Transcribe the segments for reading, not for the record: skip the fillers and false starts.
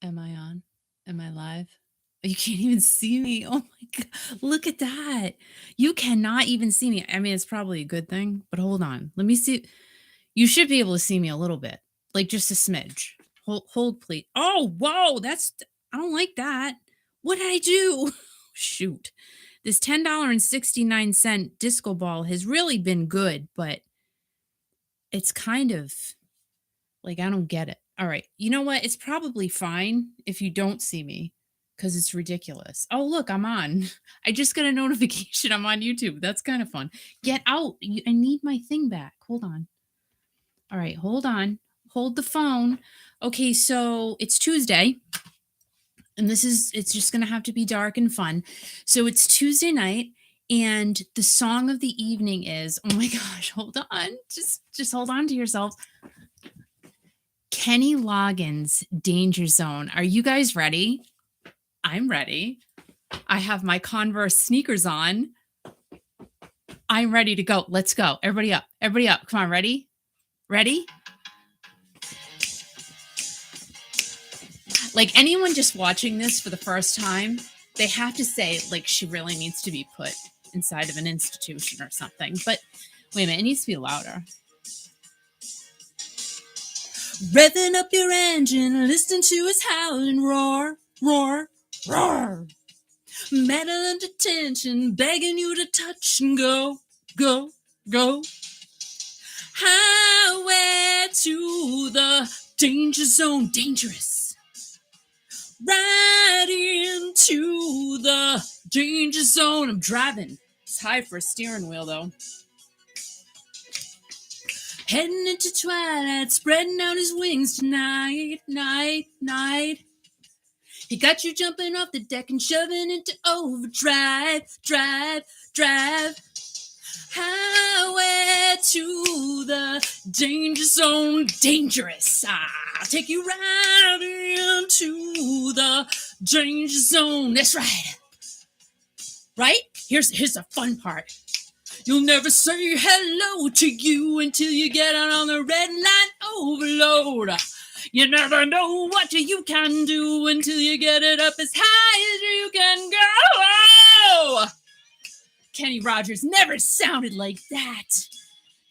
Am I on? Am I live? You can't even see me. Oh my god. Look at that. You cannot even see me. I mean, it's probably a good thing, but hold on. Let me see. You should be able to see me a little bit. Like just a smidge. Hold please. Oh, whoa. I don't like that. What did I do? Shoot. This $10.69 disco ball has really been good, but it's kind of like, I don't get it. All right. You know what? It's probably fine if you don't see me because it's ridiculous. Oh, look, I'm on. I just got a notification. I'm on YouTube. That's kind of fun. Get out. I need my thing back. Hold on. All right. Hold on. Hold the phone. Okay. So it's Tuesday. And it's just going to have to be dark and fun. So it's Tuesday night. And the song of the evening is, oh my gosh, hold on. Just hold on to yourself. Kenny Loggins' Danger Zone. Are you guys ready? I'm ready. I have my Converse sneakers on. I'm ready to go. Let's go. Everybody up. Everybody up. Come on. Ready? Ready? Like anyone just watching this for the first time, they have to say, like, she really needs to be put inside of an institution or something. But wait a minute. It needs to be louder. Revving up your engine, listening to his howling roar, roar, roar. Metal under tension, begging you to touch and go, go, go. Highway to the danger zone, dangerous. Right into the danger zone. I'm driving. It's high for a steering wheel, though. Heading into twilight, spreading out his wings tonight, night, night. He got you jumping off the deck and shoving into overdrive, drive, drive. Highway to the danger zone, dangerous. I'll take you right into the danger zone. That's right. Right? Here's the fun part. You'll never say hello to you until you get out on the red line overload. You never know what you can do until you get it up as high as you can go. Kenny Rogers never sounded like that.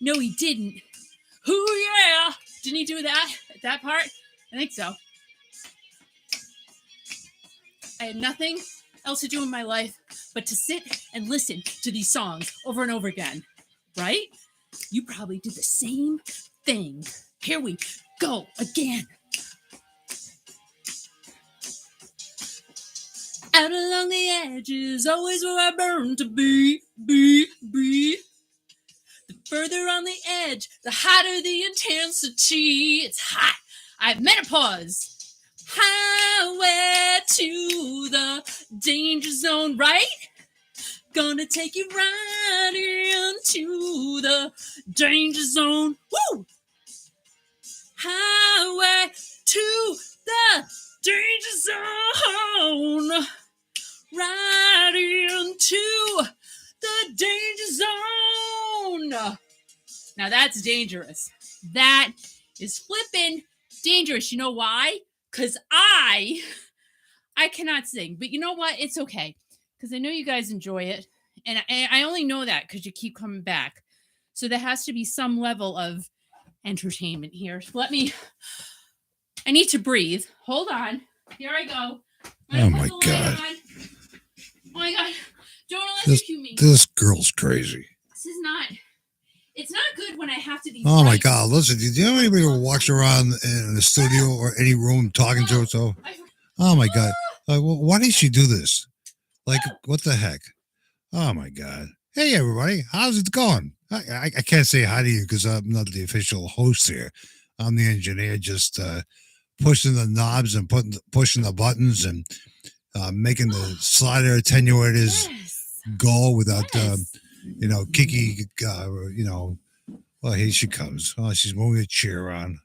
No, he didn't. Ooh, yeah. Didn't he do that part? I think so. I had nothing else to do in my life but to sit and listen to these songs over and over again, right? You probably did the same thing. Here we go again. Out along the edges, always where I burn to be. The further on the edge, the hotter the intensity. It's hot. I have menopause. Highway to the danger zone, right? Gonna take you right into the danger zone. Woo! Highway to the danger zone. Right into the danger zone. Now that's dangerous. That is flippin' dangerous. You know why? Because I cannot sing. But you know what? It's okay. Because I know you guys enjoy it. And I only know that because you keep coming back. So there has to be some level of entertainment here. I need to breathe. Hold on. Here I go. Oh my God. Oh my God. Don't electrocute me. This girl's crazy. It's not good when I have to be. Oh my God. Listen, do you know anybody who walks around in the studio or any room talking to herself? Oh my God. Why did she do this? Like, what the heck? Oh my God. Hey, everybody. How's it going? I can't say hi to you because I'm not the official host here. I'm the engineer, just pushing the knobs and pushing the buttons and making the slider attenuators go without, Kiki, well, here she comes. Oh, she's moving a chair around.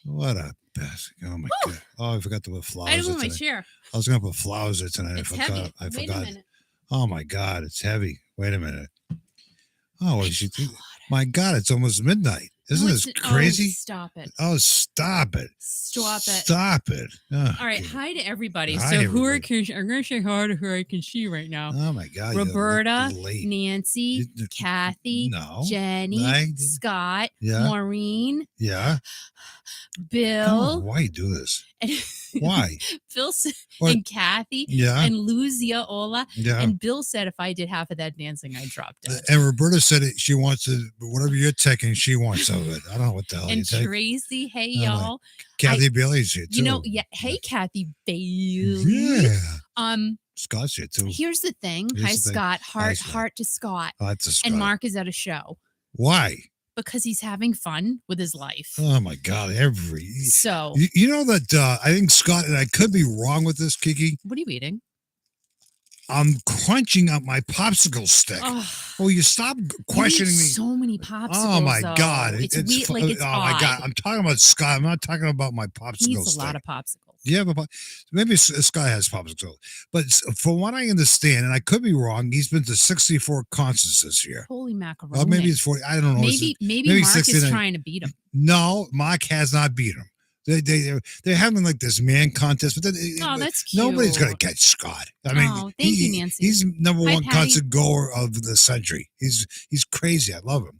What a best. Oh my God. Oh, I forgot to put flowers. I didn't want my chair. I was going to put flowers there tonight. It's heavy. I Wait forgot. a minute. Oh my God, it's heavy. Wait a minute. Oh, my God, it's almost midnight. Isn't this crazy? Stop it. Oh, stop it. Stop it. Stop it. Oh, all right. God. Hi to everybody. Hi, so everybody. I'm going to say hi to who I can see right now. Oh, my God. Roberta, Nancy, Kathy, Jenny, Scott, Maureen. Yeah. Bill. Why you do this? Why? Bill and Kathy and Luzia Ola. Yeah. And Bill said if I did half of that dancing, I dropped it. And Roberta said she wants to, whatever you're taking, she wants of it. I don't know what the hell you take. And Tracy, hey, y'all. Kathy Bailey's here, too. Hey, Kathy Bailey. Yeah. Scott's here, too. Here's the thing. Hi, Scott. Heart to Scott. Heart to Scott. And Mark is at a show. Why? Because he's having fun with his life. Oh, my God. So. You know that I think Scott, and I could be wrong with this, Kiki. What are you eating? I'm crunching up my popsicle stick. Oh, you stop questioning me. So many popsicles. Oh, my God. It's weird, like it's my God. I'm talking about Scott. I'm not talking about my popsicle stick. He eats a lot of popsicles. Yeah, but maybe Scott has popsicles. But from what I understand, and I could be wrong, he's been to 64 concerts this year. Holy macaroni. Or maybe it's 40. I don't know. Maybe Mark 69. Is trying to beat him. No, Mark has not beat him. They're having like this man contest, but that's cute. Nobody's gonna catch Scott. I mean, thank you, Nancy. He's number one concert goer of the century. He's crazy. I love him.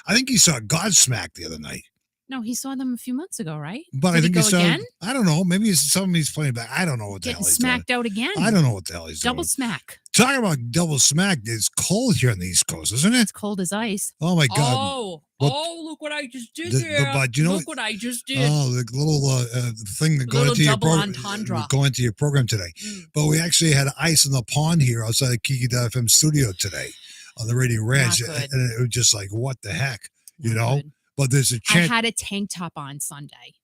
I think he saw Godsmack the other night. No, he saw them a few months ago, right? But I think he saw again. I don't know. Maybe it's something he's playing back. I don't know what the hell he's smacked out again. I don't know what the hell he's doing. Double smack. Talking about double smack, it's cold here on the East Coast, isn't it? It's cold as ice. Oh my God! Look what I just did here! But you know, look what I just did! Oh, the little thing that go into your program. Go into your program today. But we actually had ice in the pond here outside of Kiki.FM studio today on the Radio Ranch, and it was just like, what the heck, you know? Good. But there's a chance. I had a tank top on Sunday.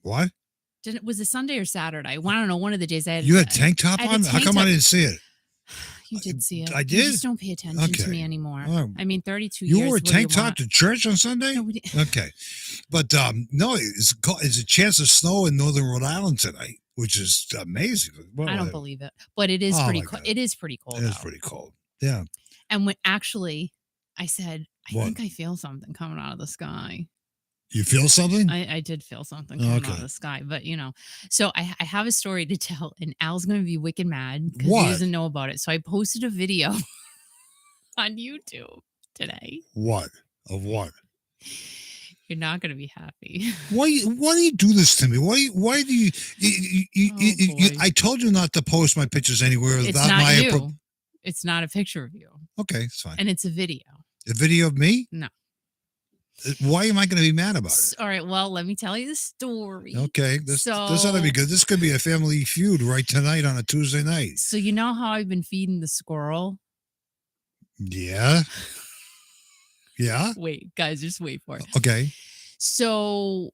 What? Was it Sunday or Saturday? I don't know. One of the days I had. You had a tank top on? How come I didn't see it? You did see it. I did? You just don't pay attention to me anymore. I mean, 32 years. You wore a tank top to church on Sunday? No, we didn't. Okay. But no, it's a chance of snow in northern Rhode Island tonight, which is amazing. Well, I don't believe it. But it is pretty cold. It is pretty cold. It is pretty cold. Yeah. And when actually I said, I think I feel something coming out of the sky. You feel something? I did feel something coming out of the sky, but so I have a story to tell, and Al's going to be wicked mad because he doesn't know about it. So I posted a video on YouTube today. What? Of what? You're not going to be happy. Why do you do this to me? Why do you I told you not to post my pictures anywhere without my approval. It's not a picture of you. Okay, it's fine. And it's a video. A video of me? No. Why am I going to be mad about it? All right, well, let me tell you the story. Okay, this ought to be good. This could be a family feud right tonight on a Tuesday night. So you know how I've been feeding the squirrel? Yeah. Yeah? Wait, guys, just wait for it. Okay. So, all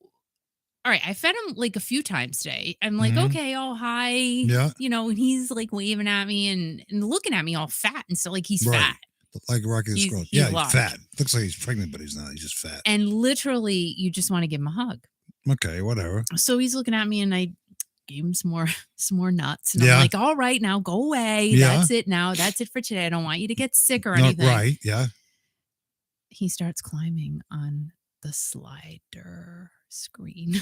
right, I fed him like a few times today. I'm like, okay, oh, hi. Yeah. And he's like waving at me and looking at me all fat and stuff, like he's fat. Like Rocky the Squirrel. Yeah, he's fat. Looks like he's pregnant, but he's not. He's just fat. And literally, you just want to give him a hug. Okay, whatever. So he's looking at me, and I gave him some more nuts. And I'm like, all right, now go away. Yeah. That's it now. That's it for today. I don't want you to get sick or anything. Right, yeah. He starts climbing on the slider screen.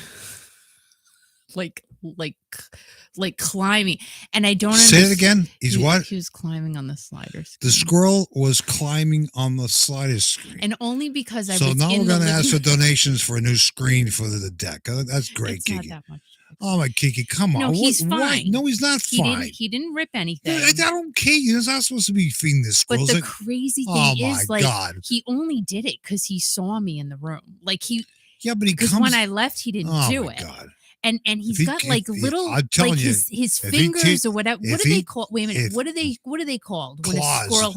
like climbing, and I don't say it again. He was climbing on the slider screen. The squirrel was climbing on the slider screen, and only because I so was now we're going to ask for donations for a new screen for the deck. That's great. It's Kiki. Not that much. Oh my Kiki, come on! No, he's fine. No, he's not fine. He didn't rip anything. I don't care. He's not supposed to be feeding this squirrel. But the crazy thing is, he only did it because he saw me in the room. Like yeah, but because when I left, he didn't do it. God. And he's got like little like his fingers or whatever. What do they call? Wait a minute. What are they called? Claws. When a squirrel.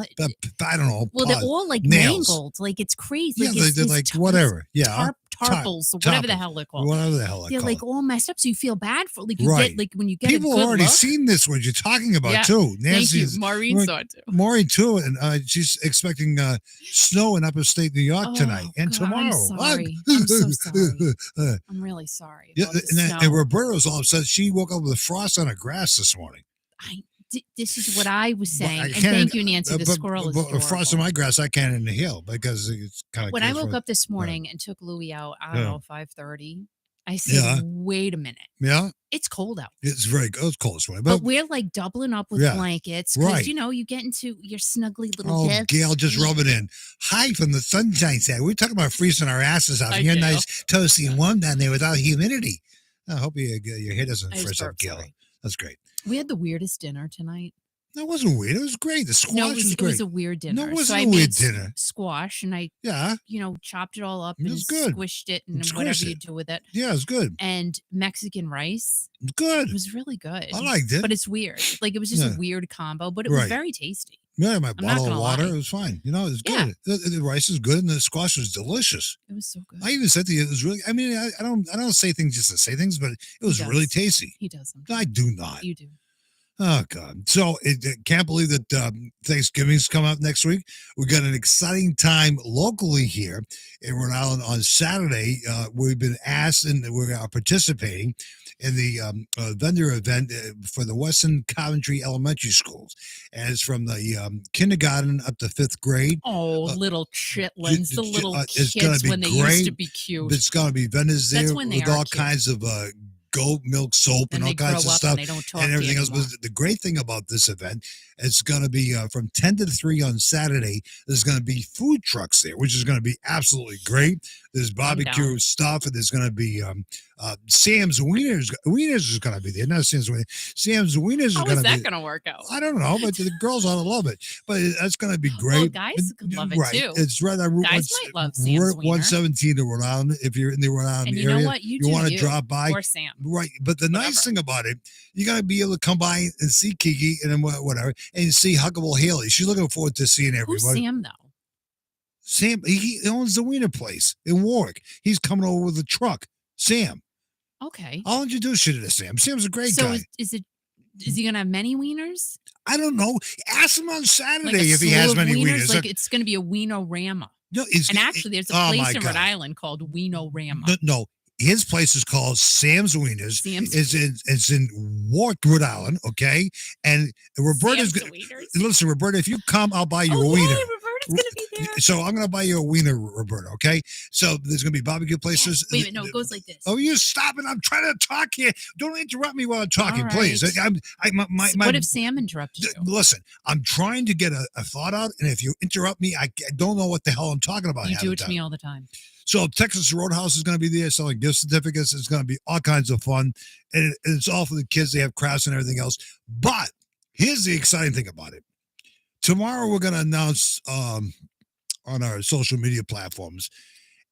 I don't know. Well, they're all like mangled. Like it's crazy. Yeah, they're like whatever. Yeah. Tarpals or whatever the hell they're called. Whatever the hell they're called. Like all messed up. So you feel bad for like you get like when you get people a good already look. Seen this what you're talking about too. Nancy, Maureen saw it too. Maureen too, and she's expecting snow in upstate New York tonight and tomorrow. I'm sorry. I'm so sorry. I'm really sorry. And Roberta was all upset. She woke up with frost on her grass this morning. This is what I was But saying. I And can't. thank you, Nancy. The squirrel is Frost in adorable. my grass, I can't inhale because it's kind of. When I woke up this morning and took Louis out, I don't know, 5:30, I said, Yeah. wait a minute. Yeah. It's cold out. It's very good. It's cold this morning. But we're like doubling up with blankets because, Right. you know, you get into your snuggly little Oh, bits. Gail, just rub it in. Hi from the Sunshine State. We're talking about freezing our asses off. You're nice, toasty, and warm down there without humidity. I hope your hair doesn't freeze up, Gail. Sorry. That's great. We had the weirdest dinner tonight. That wasn't weird. It was great. The squash was great. It was a weird dinner. No, it wasn't so a weird dinner. Squash and I, chopped it all up and squished it and whatever you do with it. Yeah, it was good. And Mexican rice. Good. It was really good. I liked it. But it's weird. Like it was just a weird combo, but it was very tasty. Yeah, my bottle of water, it was fine. You know, it was good. The rice is good and the squash was delicious. It was so good. I even said to you, it was really, I mean, I don't say things just to say things, but it was really tasty. He does. I do not. You do. Oh, God. So can't believe that Thanksgiving's come up next week. We've got an exciting time locally here in Rhode Island on Saturday. We've been asked and we're participating in the vendor event for the Western Coventry Elementary Schools. And it's from the kindergarten up to 5th grade. Oh, little chitlins, the little it's kids be when they great. used to be cute. It's going to be vendors there with all kinds of goat milk soap and all kinds of stuff and everything else. But the great thing about this event, it's going to be from 10 to 3 on Saturday. There's going to be food trucks there, which is going to be absolutely great. There's barbecue stuff, and there's going to be Sam's Wieners. Wieners is going to be there. Not Sam's Wieners. Sam's Wieners is going to be. How's that going to work out? I don't know, but the girls ought to love it. But that's going to be great. Well, guys could love it too. It's right on Route 117 to Rhode Island. If you're in the Rhode Island area, you know what? You want to drop by. Or Sam. Right. But the nice thing about it, you're going to be able to come by and see Kiki and then whatever, and see Huggable Haley. She's looking forward to seeing everyone. Who's Sam, though? Sam, he owns the wiener place in Warwick. He's coming over with a truck. Sam. Okay. I'll introduce you to Sam. Sam's a great guy. So is he going to have many wieners? I don't know. Ask him on Saturday like if he has many wieners. Like it's going to be a Wienerama. No, and actually, there's a place in Rhode Island called Wienorama. No. His place is called Sam's Wieners. It's in Warwick, Rhode Island, okay? And Roberta's listen, Roberta, if you come, I'll buy you a wiener. Yeah, Roberta's gonna be there. So I'm gonna buy you a wiener, Roberta, okay? So there's gonna be barbecue places. Wait a minute, no, it goes like this. Oh, you stop it. I'm trying to talk here. Don't interrupt me while I'm talking, please. What if Sam interrupted you? Listen, I'm trying to get a thought out, and if you interrupt me, I don't know what the hell I'm talking about. You do it to me all the time. So Texas Roadhouse is going to be there selling gift certificates. It's going to be all kinds of fun. And it's all for the kids. They have crafts and everything else. But here's the exciting thing about it. Tomorrow we're going to announce on our social media platforms.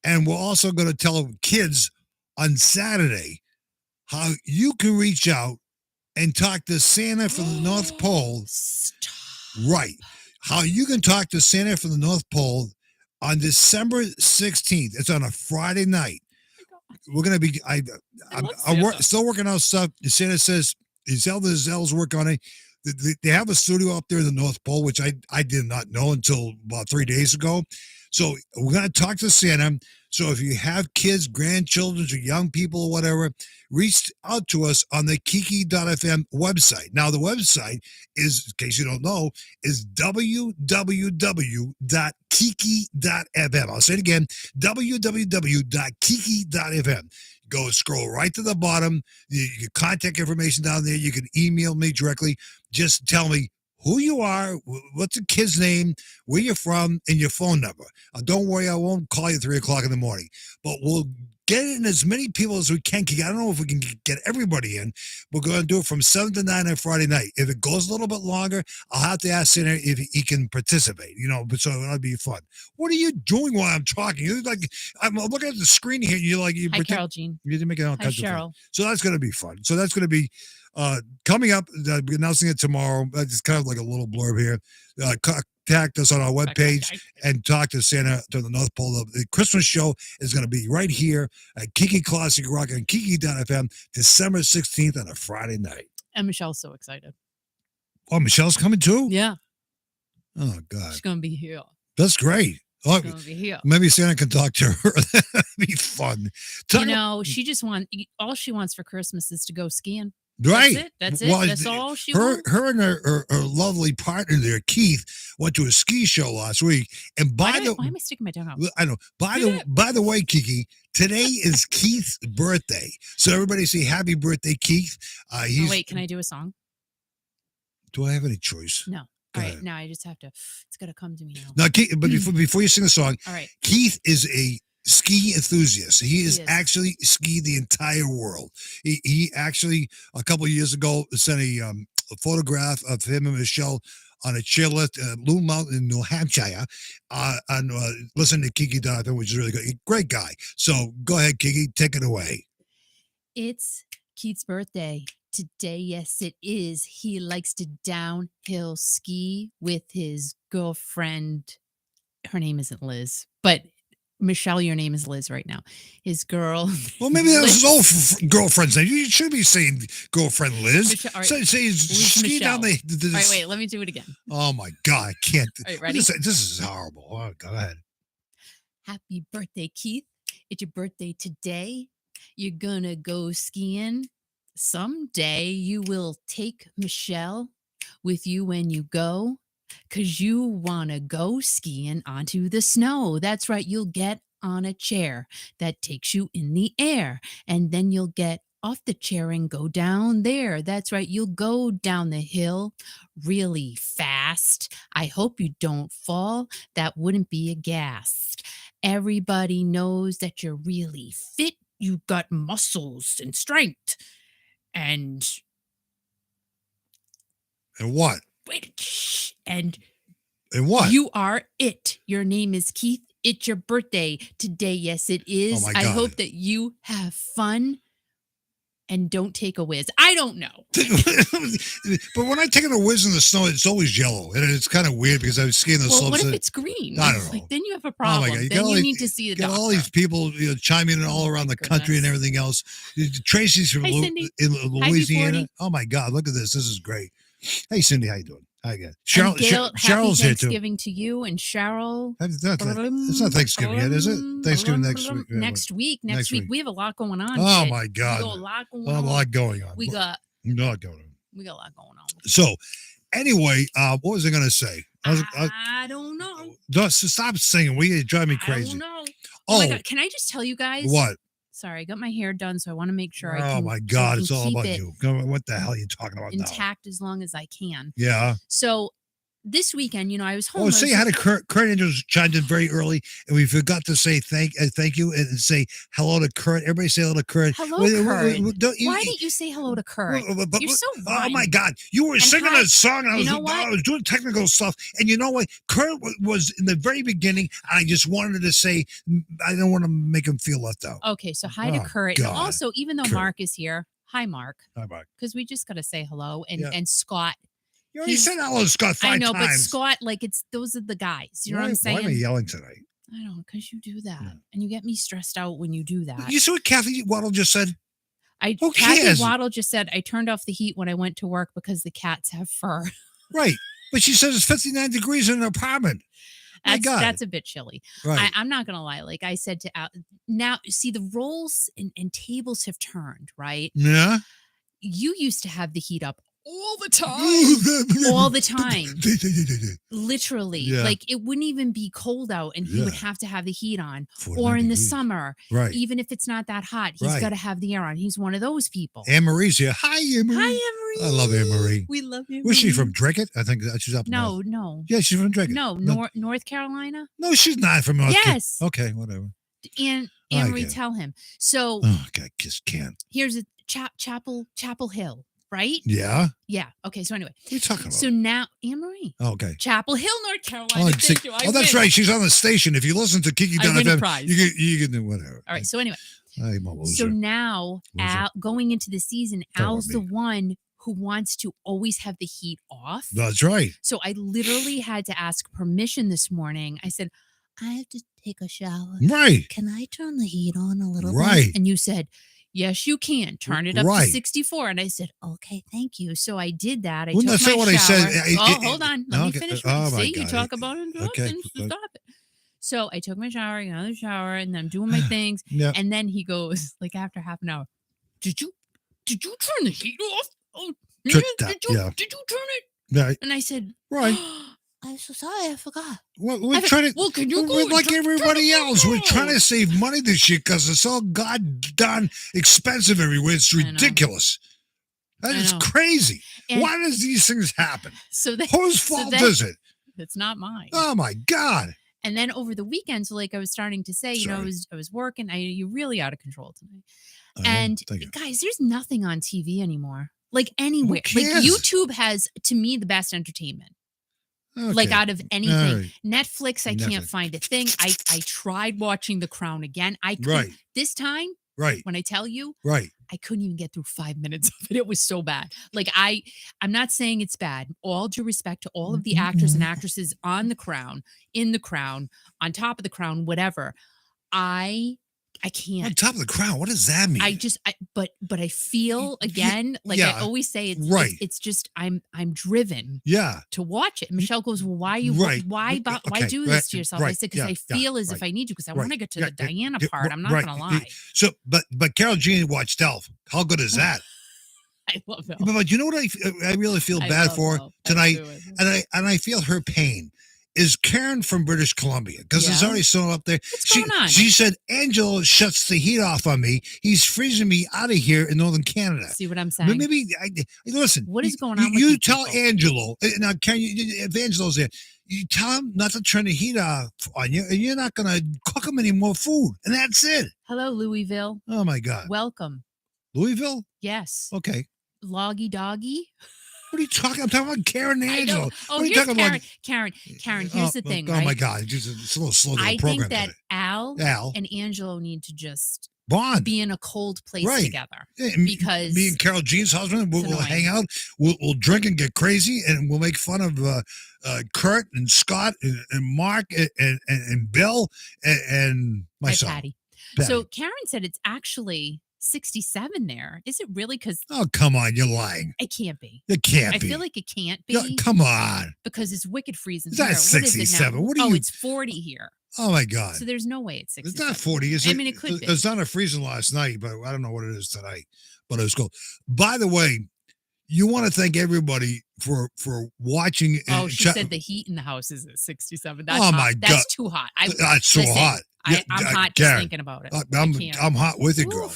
And we're also going to tell kids on Saturday how you can reach out and talk to Santa from the North Pole. Stop. Right. How you can talk to Santa from the North Pole on December 16th. It's on a Friday night. We're going to be, I'm still working on stuff. Santa says, Zell's work on it. They have a studio up there in the North Pole, which I did not know until about 3 days ago. So we're going to talk to Santa. So if you have kids, grandchildren, or young people or whatever, reach out to us on the Kiki.fm website. Now, the website is, in case you don't know, is www.kiki.fm. I'll say it again, www.kiki.fm. Go scroll right to the bottom. You can contact information down there. You can email me directly. Just tell me who you are, what's the kid's name, where you're from, and your phone number. Don't worry, I won't call you at 3 o'clock in the morning, but we'll get in as many people as we can. I don't know if we can get everybody in. We're going to do it from 7 to 9 on Friday night. If it goes a little bit longer, I'll have to ask Santa if he can participate, but so that'll be fun. What are you doing while I'm talking? You're like, I'm looking at the screen here, and you're like, Hi, Carol Jean. You're making all kinds of Cheryl. fun. So that's going to be fun. So that's going to be coming up, announcing it tomorrow. It's kind of like a little blurb here. Contact us on our webpage and talk to Santa to the North Pole. The Christmas show is going to be right here at Kiki Classic Rock and Kiki.fm, December 16th on a Friday night. And Michelle's so excited. Oh, Michelle's coming too? Yeah. Oh, God. She's going to be here. That's great. Oh, maybe Santa can talk to her. That'd be fun. She just all she wants for Christmas is to go skiing. Right. That's it. Well, That's all she her wants. her and her lovely partner there, Keith, went to a ski show last week. And Why am I sticking my tongue out? I know. By the way, Kiki, today is Keith's birthday. So everybody say happy birthday, Keith. Oh, wait, can I do a song? Do I have any choice? No. All right, now I just have to. It's gonna come to me now. Now, Keith, but before you sing the song, all right. Keith is a ski enthusiast. He is actually skied the entire world. He actually a couple of years ago sent a photograph of him and Michelle on a chairlift at Loon Mountain in New Hampshire, and listen to Kiki Donovan, which is really good. Great guy. So go ahead, Kiki, take it away. It's Keith's birthday today. Yes, it is. He likes to downhill ski with his girlfriend. Her name isn't Liz, but Michelle, your name is Liz right now. His girl. Well, maybe that's his old girlfriend's name. You should be saying girlfriend Liz. Michelle, say ski down the. All right, wait. Let me do it again. Oh my God, I can't. All right, ready? This is horrible. Oh, go ahead. Happy birthday, Keith. It's your birthday today. You're gonna go skiing. Someday you will take Michelle with you when you go, because you want to go skiing onto the snow. That's right. You'll get on a chair that takes you in the air, and then you'll get off the chair and go down there. That's right. You'll go down the hill really fast. I hope you don't fall. That wouldn't be a gas. Everybody knows that you're really fit. You've got muscles and strength. And what? Wait, and what? You are it. Your name is Keith. It's your birthday today. Yes, it is. Oh my God. I hope that you have fun and don't take a whiz. I don't know. But when I take a whiz in the snow, it's always yellow, and it's kind of weird because I was skiing the slopes. What if it's green? I don't know. Like, then you have a problem. Oh my God. Then you need to see the doctor. All these people chiming in all around the country and everything else. Tracy's from in Louisiana. Oh my God, look at this. This is great. Hey, Cindy, how you doing? Hi again. Cheryl's here too. Thanksgiving to you and Cheryl. It's not Thanksgiving yet, is it? Thanksgiving next week. Next week. We have a lot going on. Oh my God. We got a lot going on. A lot going on. We got a lot going on. We got a lot going on. So, anyway, what was I going to say? I don't know. Just stop singing. You drive me crazy. I don't know. Oh my God. Can I just tell you guys? What? Sorry, I got my hair done, so I want to make sure I can. Oh my God, it's all about you. What the hell are you talking about intact as long as I can. Yeah. So this weekend, I was home. Oh, say hi to Kurt. Kurt Angels chimed in very early, and we forgot to say thank you and say hello to Kurt. Everybody say hello to Kurt. Hello, Kurt. Why didn't you say hello to Kurt? You're so right. Oh my God, you were singing a song, and I was doing technical stuff, and you know what? Kurt was in the very beginning, and I just wanted to say I don't want to make him feel left out. Okay, so hi to Kurt. God. And also, even though Kurt. Mark is here, hi Mark. Hi Mark. Because we just got to say hello, and Scott. You already said hello to Scott 5 times. I know, but Scott, those are the guys. You know what I'm saying? Why am I yelling tonight? I don't, because you do that. And you get me stressed out when you do that. You see what Kathy Waddle just said? Kathy Waddle just said, I turned off the heat when I went to work because the cats have fur. Right. But she says it's 59 degrees in an apartment. That's a bit chilly. Right. I'm not going to lie. Like I said to now, see, the roles and tables have turned, right? Yeah. You used to have the heat up all the time. All the time. Literally. Yeah. Like it wouldn't even be cold out and he would have to have the heat on. Or in the summer. Right. Even if it's not that hot, he's got to have the air on. He's one of those people. Anne-Marie's here. Hi, Anne-Marie. Hi, Anne-Marie. I love Anne-Marie. We love you. Was she from Dracut? I think she's up north. No. Yeah, she's from Dracut. No, North Carolina? No, she's not from North Carolina. Yes. Okay, whatever. And Anne-Marie, tell him. So. Oh, God, just can't. Here's a Chapel Hill. Right? Yeah. Yeah. Okay. So anyway. What are you talking about? So now, Anne-Marie. Oh, okay. Chapel Hill, North Carolina. That's right. She's on the station. If you listen to Kiki Down FM, you can do whatever. All right. So anyway. I'm a loser. So now, going into the season, Al's the one who wants to always have the heat off. That's right. So I literally had to ask permission this morning. I said, I have to take a shower. Right. Can I turn the heat on a little bit? Right. And you said, yes, you can. Turn it up to 64. And I said, okay, thank you. So I did that. Wouldn't that say what I said? Hold on. Let me finish. See, you talk about it. Okay. Stop it. So I took my shower, got out of the shower, and then I'm doing my things. Yep. And then he goes, like after half an hour, did you did you turn the heat off? Oh, Did you turn it? Right. And I said, Right. I'm so sorry, I forgot. We're trying to. Well, can you go We're like everybody else. We're trying to save money this year because it's all goddamn expensive everywhere. It's ridiculous. That is crazy. And why does these things happen? Whose fault is it? It's not mine. Oh my God. And then over the weekend, so like I was starting to say, I was working. You're really out of control tonight. And guys, there's nothing on TV anymore. Like anywhere. Like YouTube has, to me, the best entertainment. Okay. Like out of anything. Right. Netflix, I can't find a thing. I tried watching The Crown again. I couldn't. This time, when I tell you, I couldn't even get through 5 minutes of it. It was so bad. Like I'm not saying it's bad. All due respect to all of the actors and actresses on The Crown, in The Crown, on top of The Crown, whatever. I can't. On top of the crown. What does that mean? But I feel again, like I always say, it's just I'm driven. To watch it. And Michelle goes, well, why do this to yourself? I said, because I feel as if I need to, because I want to get to the Diana part. I'm not gonna lie. So, but Carol Jean watched Elf. How good is that? I love Elf. But you know what I really feel bad for tonight, and I feel her pain. Is Karen from British Columbia, because there's already someone up there. What's going on? She said, Angelo shuts the heat off on me. He's freezing me out of here in Northern Canada. See what I'm saying? Maybe, listen. What is going on with you tell people? Angelo, now, Karen, if Angelo's there, you tell him not to turn the heat off on you, and you're not going to cook him any more food. And that's it. Hello, Louisville. Oh, my God. Welcome. Louisville? Yes. Okay. Loggy doggy. What are you talking? I'm talking about Karen and Angelo. Oh, here's Karen. Karen, here's the thing. Oh my God, it's a little slow down program. I think that today. Al and Angelo need to just bond, be in a cold place together. Yeah, because me and Carol Jean's husband, we'll hang out, we'll drink and get crazy, and we'll make fun of Kurt and Scott and Mark and Bill and myself. Patty. So Karen said it's actually 67 there. Is it really? Because come on, you're lying. It can't be. It can't be. I feel like it can't be. Yeah, come on. Because it's wicked freezing. It's not 67. What are you? It's 40 here. Oh my God. So there's no way it's 67. It's not 40. Is it? I mean, it could be. It's not a freezing last night, but I don't know what it is tonight. But it was cold. By the way, you want to thank everybody for watching. She said the heat in the house is at 67. That's my God. That's too hot. That's so hot. I'm hot just thinking about it. I'm hot with it, girl.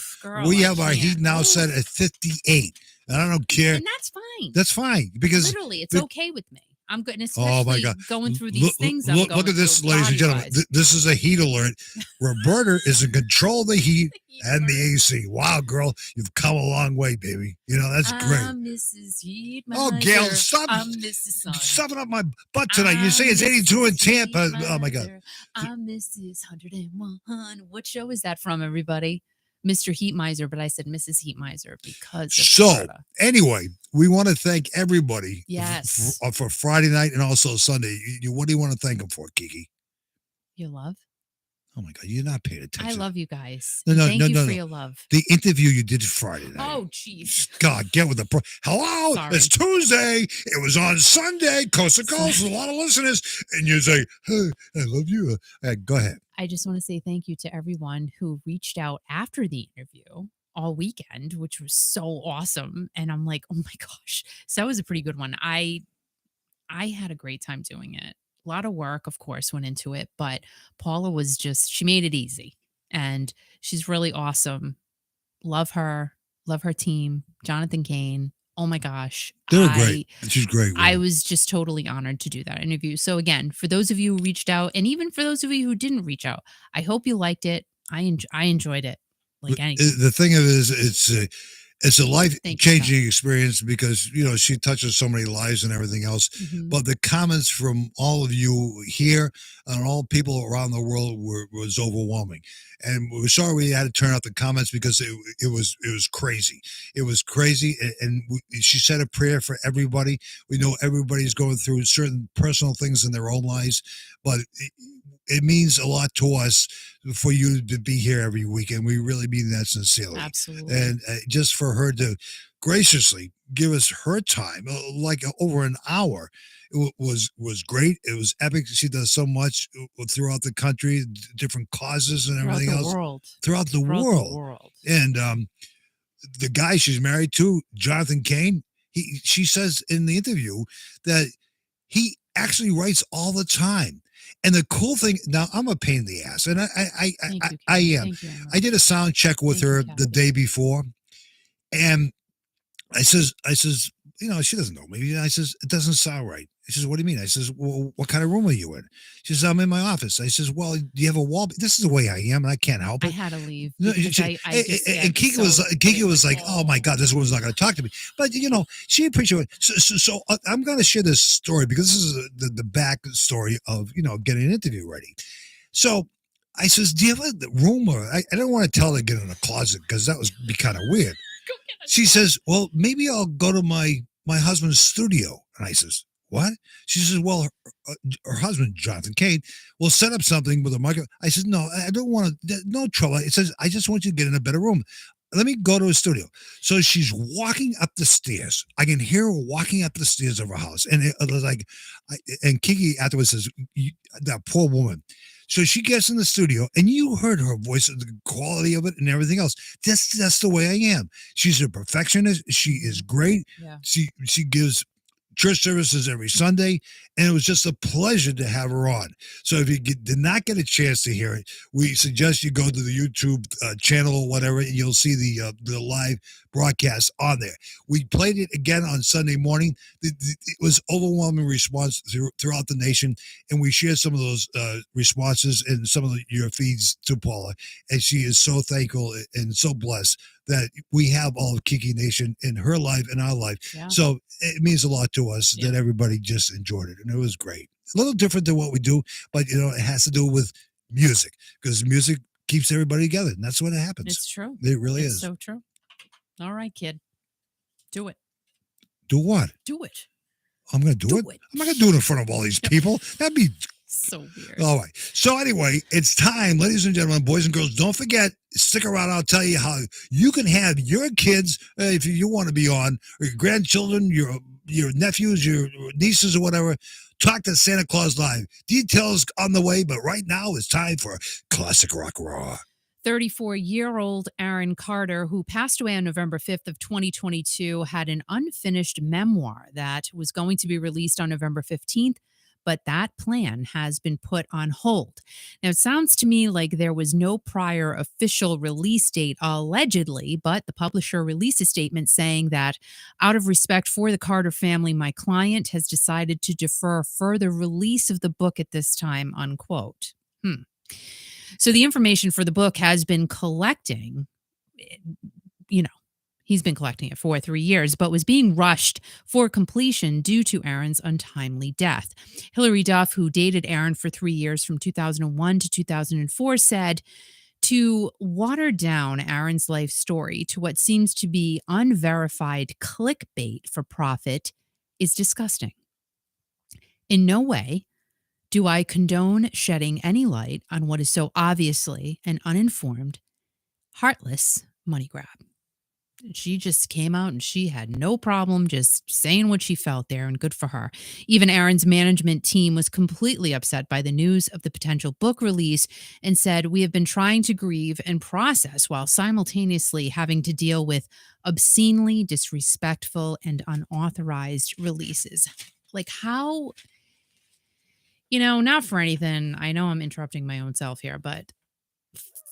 We have our heat now set at 58. And I don't care. And that's fine. That's fine. Because literally, it's okay with me. I'm good. And especially going through these things. Look at this, ladies and gentlemen. This is a heat alert. Roberta is in control of the heat and the AC. Wow, girl, you've come a long way, baby. You know, that's great. I'm Mrs. Heat. Gail, stop stuffing up my butt tonight. You say it's 82 in Tampa. Oh, my God. I'm Mrs. 101. What show is that from, everybody? Mr. Heat Miser, but I said Mrs. Heat Miser because of Florida. Anyway, we want to thank everybody for Friday night and also Sunday. What do you want to thank them for, Kiki? Your love. Oh my God, you're not paying attention. I love you guys. Thank you for your love. The interview you did Friday night. Oh, jeez. God, get with the hello. Sorry. It's Tuesday. It was on Sunday, coast to coast, with a lot of listeners, and you say, "Hey, I love you." Go ahead. I just want to say thank you to everyone who reached out after the interview all weekend, which was so awesome. And I'm like, oh my gosh. So that was a pretty good one. I had a great time doing it. A lot of work, of course, went into it, but Paula she made it easy. And she's really awesome. Love her team, Jonathan Kane. Oh my gosh. They're great. She's great. I was just totally honored to do that interview. So again, for those of you who reached out, and even for those of you who didn't reach out, I hope you liked it. I enjoyed it. Like anything. The thing of it is, it's a life-changing experience because, you know, she touches so many lives and everything else. Mm-hmm. But the comments from all of you here and all people around the world was overwhelming. And we're sorry we had to turn out the comments because it was crazy. It was crazy. And she said a prayer for everybody. We know everybody's going through certain personal things in their own lives, but it means a lot to us for you to be here every week, and we really mean that sincerely. Absolutely. And just for her to graciously give us her time, like over an hour, it was great. It was epic. She does so much throughout the country, different causes and everything else. Throughout the world. And the guy she's married to, Jonathan Cain, she says in the interview that he actually writes all the time. And the cool thing, now I'm a pain in the ass, and Thank you, I Kat. am. Thank you, I Emily. did a sound check with Thank you, her Kat. the day before, and I says, she doesn't know me. I says, it doesn't sound right. She says, what do you mean? I says, well, what kind of room are you in? She says, I'm in my office. I says, well, do you have a wall? This is the way I am, and I can't help I it. had to leave No, because I just and get so Kiki was like, "Oh my God, this woman's not going to talk to me." But she appreciated it. So I'm going to share this story because this is the back story of getting an interview ready. So I says, "Do you have a room?" Or I don't want to tell her to get in a closet because that would be kind of weird. She says, "Well, maybe I'll go to my husband's studio." And I says, "What?" She says, "Well, her husband, Jonathan Cain, will set up something with a microphone." I said, "No, I don't want to. No trouble." It says, "I just want you to get in a better room. Let me go to a studio." So she's walking up the stairs. I can hear her walking up the stairs of her house, and it was like, and Kiki afterwards says, "That poor woman." So she gets in the studio, and you heard her voice, the quality of it, and everything else. That's the way I am. She's a perfectionist. She is great. Yeah. She gives church services every Sunday, and it was just a pleasure to have her on. So if you did not get a chance to hear it, we suggest you go to the YouTube channel or whatever, and you'll see the live broadcast on there. We played it again on Sunday morning. It was overwhelming response throughout the nation, and we shared some of those responses in some of your feeds to Paula, and she is so thankful and so blessed that we have all of Kiki Nation in her life and our life. Yeah. So it means a lot to us that everybody just enjoyed it, and it was great. A little different than what we do, but it has to do with music because music keeps everybody together, and that's when it happens. It's true. It really It's is. so true. All right, kid. Do it. Do what? Do it. I'm going to do it. I'm not going to do it in front of all these people. That'd be so weird. All right. So anyway, it's time, ladies and gentlemen, boys and girls. Don't forget, stick around. I'll tell you how you can have your kids, if you want to be on, or your grandchildren, your nephews, your nieces, or whatever. Talk to Santa Claus Live. Details on the way, but right now it's time for Classic Rock Raw. 34-year-old Aaron Carter, who passed away on November 5th of 2022, had an unfinished memoir that was going to be released on November 15th, but that plan has been put on hold. Now, it sounds to me like there was no prior official release date, allegedly, but the publisher released a statement saying that out of respect for the Carter family, my client has decided to defer further release of the book at this time, unquote. So the information for the book has been collecting, he's been collecting it for 3 years, but was being rushed for completion due to Aaron's untimely death. Hillary Duff, who dated Aaron for 3 years from 2001 to 2004, said to water down Aaron's life story to what seems to be unverified clickbait for profit is disgusting. In no way do I condone shedding any light on what is so obviously an uninformed, heartless money grab. She just came out and she had no problem just saying what she felt there, and good for her. Even Aaron's management team was completely upset by the news of the potential book release and said, "We have been trying to grieve and process while simultaneously having to deal with obscenely disrespectful and unauthorized releases." Like, how... not for anything. I know I'm interrupting my own self here, but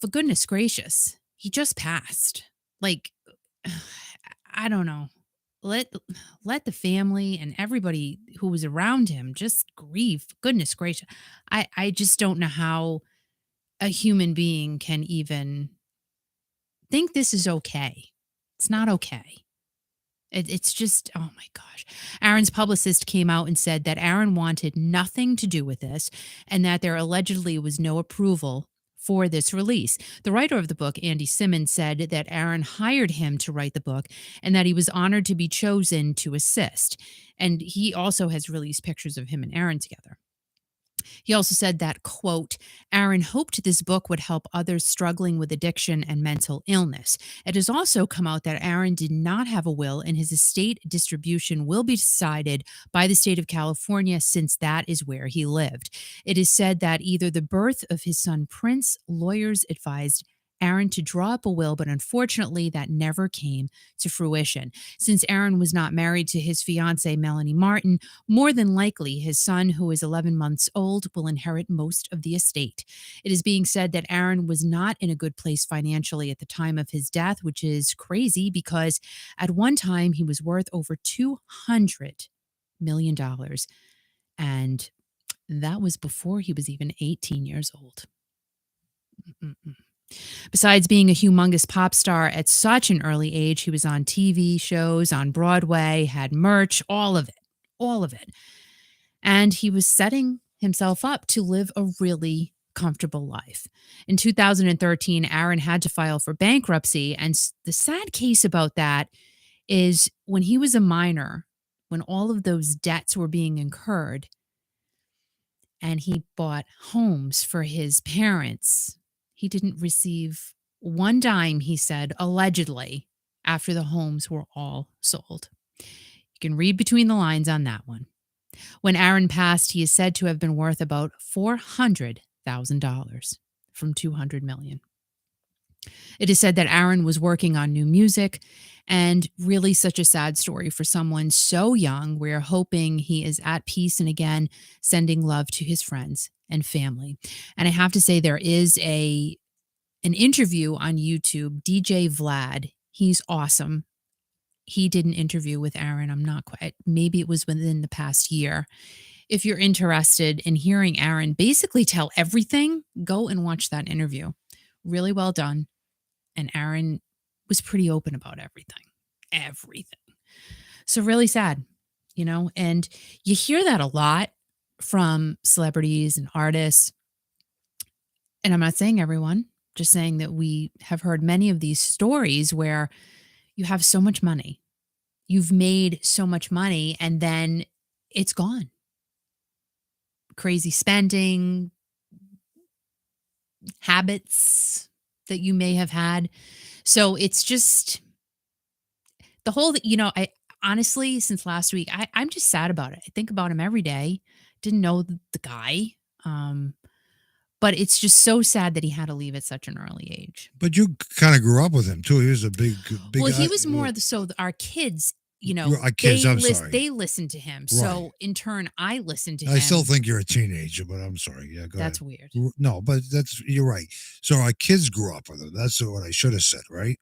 for goodness gracious, he just passed. Like, I don't know. Let the family and everybody who was around him just grieve. For goodness gracious. I just don't know how a human being can even think this is okay. It's not okay. It's just, oh my gosh. Aaron's publicist came out and said that Aaron wanted nothing to do with this and that there allegedly was no approval for this release. The writer of the book, Andy Simmons, said that Aaron hired him to write the book and that he was honored to be chosen to assist. And he also has released pictures of him and Aaron together. He also said that, quote, Aaron hoped this book would help others struggling with addiction and mental illness. It has also come out that Aaron did not have a will and his estate distribution will be decided by the state of California since that is where he lived. It is said that either the birth of his son Prince, lawyers advised Aaron to draw up a will, but unfortunately that never came to fruition. Since Aaron was not married to his fiancee, Melanie Martin, more than likely his son, who is 11 months old, will inherit most of the estate. It is being said that Aaron was not in a good place financially at the time of his death, which is crazy because at one time he was worth over $200 million. And that was before he was even 18 years old. Mm-mm. Besides being a humongous pop star at such an early age, he was on TV shows, on Broadway, had merch, all of it. And he was setting himself up to live a really comfortable life. In 2013, Aaron had to file for bankruptcy. And the sad case about that is when he was a minor, when all of those debts were being incurred, and he bought homes for his parents, he didn't receive one dime, he said, allegedly, after the homes were all sold. You can read between the lines on that one. When Aaron passed, he is said to have been worth about $400,000 from $200 million. It is said that Aaron was working on new music, and really such a sad story for someone so young. We're hoping he is at peace and again sending love to his friends and family. And I have to say, there is an interview on YouTube, DJ Vlad. He's awesome. He did an interview with Aaron. I'm not quite, maybe it was within the past year. If you're interested in hearing Aaron basically tell everything, go and watch that interview. Really well done. And Aaron was pretty open about everything. So really sad, and you hear that a lot from celebrities and artists. And I'm not saying everyone, just saying that we have heard many of these stories where you have so much money, you've made so much money, and then it's gone. Crazy spending, habits that you may have had. So it's just the whole, I honestly, since last week, I'm just sad about it. I think about him every day. Didn't know the guy. But it's just so sad that he had to leave at such an early age. But you kind of grew up with him too. He was a big. Well, he was more so our kids. Our kids. They listen to him. Right. So in turn, I listen to him. I still think you're a teenager, but I'm sorry. Yeah, go That's ahead. Weird. No, but you're right. So our kids grew up with him. That's what I should have said, right?